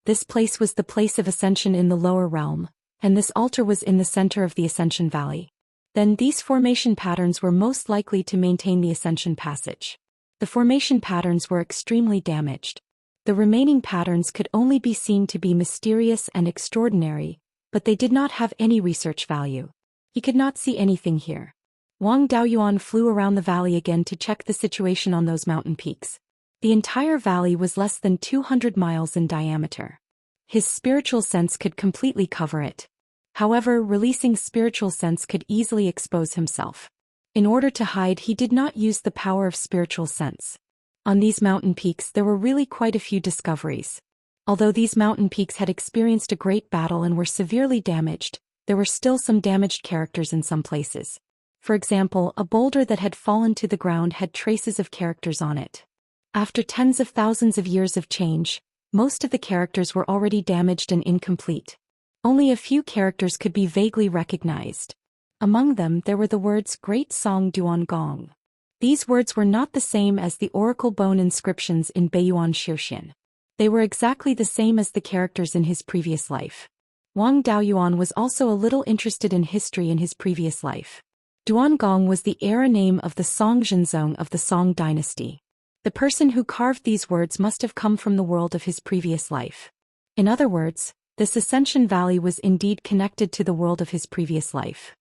This place was the place of ascension in the lower realm, and this altar was in the center of the Ascension Valley. Then these formation patterns were most likely to maintain the ascension passage. The formation patterns were extremely damaged. The remaining patterns could only be seen to be mysterious and extraordinary, but they did not have any research value. He could not see anything here. Wang Daoyuan flew around the valley again to check the situation on those mountain peaks. The entire valley was less than 200 miles in diameter. His spiritual sense could completely cover it. However, releasing spiritual sense could easily expose himself. In order to hide, he did not use the power of spiritual sense. On these mountain peaks there were really quite a few discoveries. Although these mountain peaks had experienced a great battle and were severely damaged, there were still some damaged characters in some places. For example, a boulder that had fallen to the ground had traces of characters on it. After tens of thousands of years of change, most of the characters were already damaged and incomplete. Only a few characters could be vaguely recognized. Among them there were the words Great Song Duan Gong. These words were not the same as the oracle bone inscriptions in Beiyuan Zhou Xian. They were exactly the same as the characters in his previous life. Wang Daoyuan was also a little interested in history in his previous life. Duangong was the era name of the Song Zhenzong of the Song dynasty. The person who carved these words must have come from the world of his previous life. In other words, this Ascension Valley was indeed connected to the world of his previous life.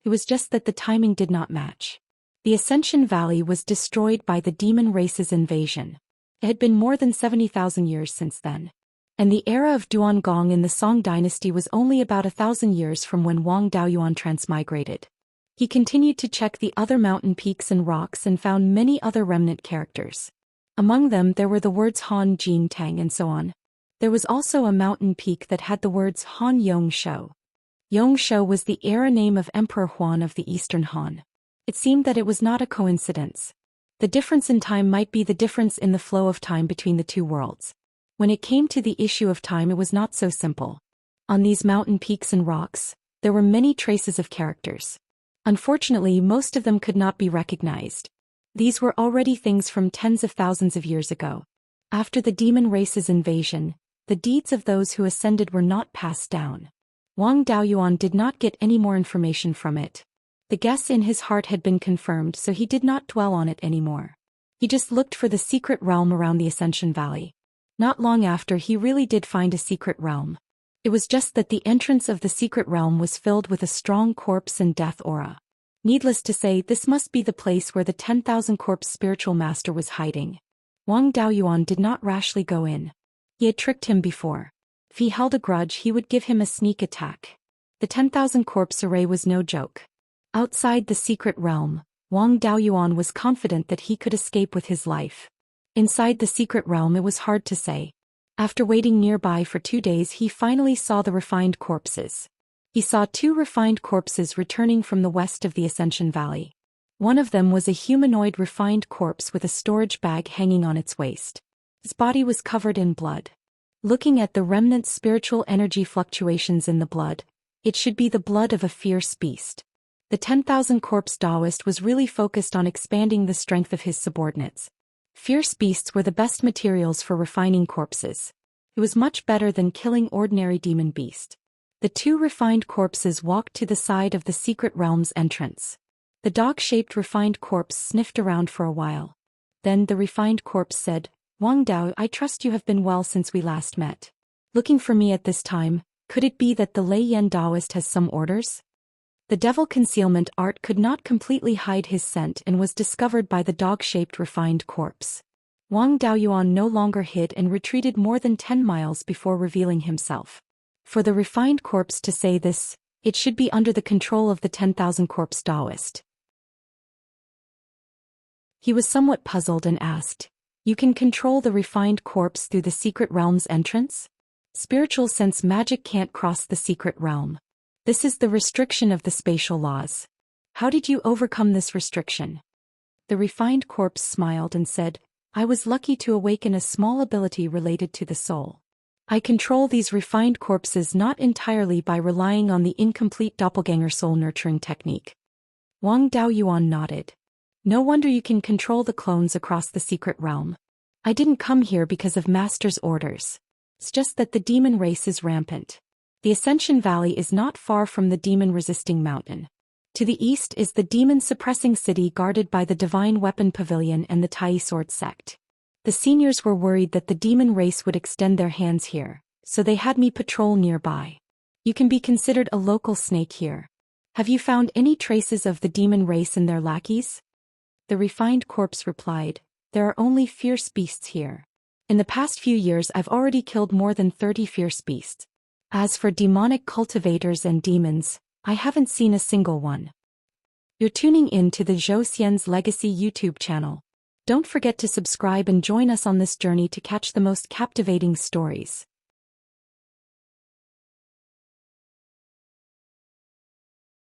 It was just that the timing did not match. The Ascension Valley was destroyed by the demon race's invasion. It had been more than 70,000 years since then. And the era of Duangong in the Song dynasty was only about 1,000 years from when Wang Daoyuan transmigrated. He continued to check the other mountain peaks and rocks and found many other remnant characters. Among them there were the words Han Jin Tang and so on. There was also a mountain peak that had the words Han Yong Shou. Yong Shou was the era name of Emperor Huan of the Eastern Han. It seemed that it was not a coincidence. The difference in time might be the difference in the flow of time between the two worlds. When it came to the issue of time, it was not so simple. On these mountain peaks and rocks, there were many traces of characters. Unfortunately, most of them could not be recognized. These were already things from tens of thousands of years ago. After the demon race's invasion, the deeds of those who ascended were not passed down. Wang Daoyuan did not get any more information from it. The guess in his heart had been confirmed, so he did not dwell on it anymore. He just looked for the secret realm around the Ascension Valley. Not long after, he really did find a secret realm. It was just that the entrance of the secret realm was filled with a strong corpse and death aura. Needless to say, this must be the place where the 10,000 corpse spiritual master was hiding. Wang Daoyuan did not rashly go in. He had tricked him before. If he held a grudge, he would give him a sneak attack. The 10,000 corpse array was no joke. Outside the secret realm, Wang Daoyuan was confident that he could escape with his life. Inside the secret realm, it was hard to say. After waiting nearby for 2 days, he finally saw the refined corpses. He saw 2 refined corpses returning from the west of the Ascension Valley. One of them was a humanoid refined corpse with a storage bag hanging on its waist. His body was covered in blood. Looking at the remnant spiritual energy fluctuations in the blood, it should be the blood of a fierce beast. The 10,000 corpse Taoist was really focused on expanding the strength of his subordinates. Fierce beasts were the best materials for refining corpses. It was much better than killing ordinary demon beast. The 2 refined corpses walked to the side of the secret realm's entrance. The dog-shaped refined corpse sniffed around for a while. Then the refined corpse said, "Wang Dao, I trust you have been well since we last met. Looking for me at this time, could it be that the Lei Yan Taoist has some orders?" The devil concealment art could not completely hide his scent and was discovered by the dog-shaped refined corpse. Wang Daoyuan no longer hid and retreated more than 10 miles before revealing himself. For the refined corpse to say this, it should be under the control of the 10,000 corpse Taoist. He was somewhat puzzled and asked, "You can control the refined corpse through the secret realm's entrance? Spiritual sense magic can't cross the secret realm. This is the restriction of the spatial laws. How did you overcome this restriction?" The refined corpse smiled and said, "I was lucky to awaken a small ability related to the soul. I control these refined corpses not entirely by relying on the incomplete doppelganger soul nurturing technique." Wang Daoyuan nodded. "No wonder you can control the clones across the secret realm. I didn't come here because of Master's orders. It's just that the demon race is rampant. The Ascension Valley is not far from the demon-resisting mountain. To the east is the demon-suppressing city guarded by the Divine Weapon Pavilion and the Tai Sword sect. The seniors were worried that the demon race would extend their hands here, so they had me patrol nearby. You can be considered a local snake here. Have you found any traces of the demon race and their lackeys?" The refined corpse replied, "There are only fierce beasts here. In the past few years I've already killed more than 30 fierce beasts. As for demonic cultivators and demons, I haven't seen a single one." You're tuning in to the Zhou Xian's Legacy YouTube channel. Don't forget to subscribe and join us on this journey to catch the most captivating stories.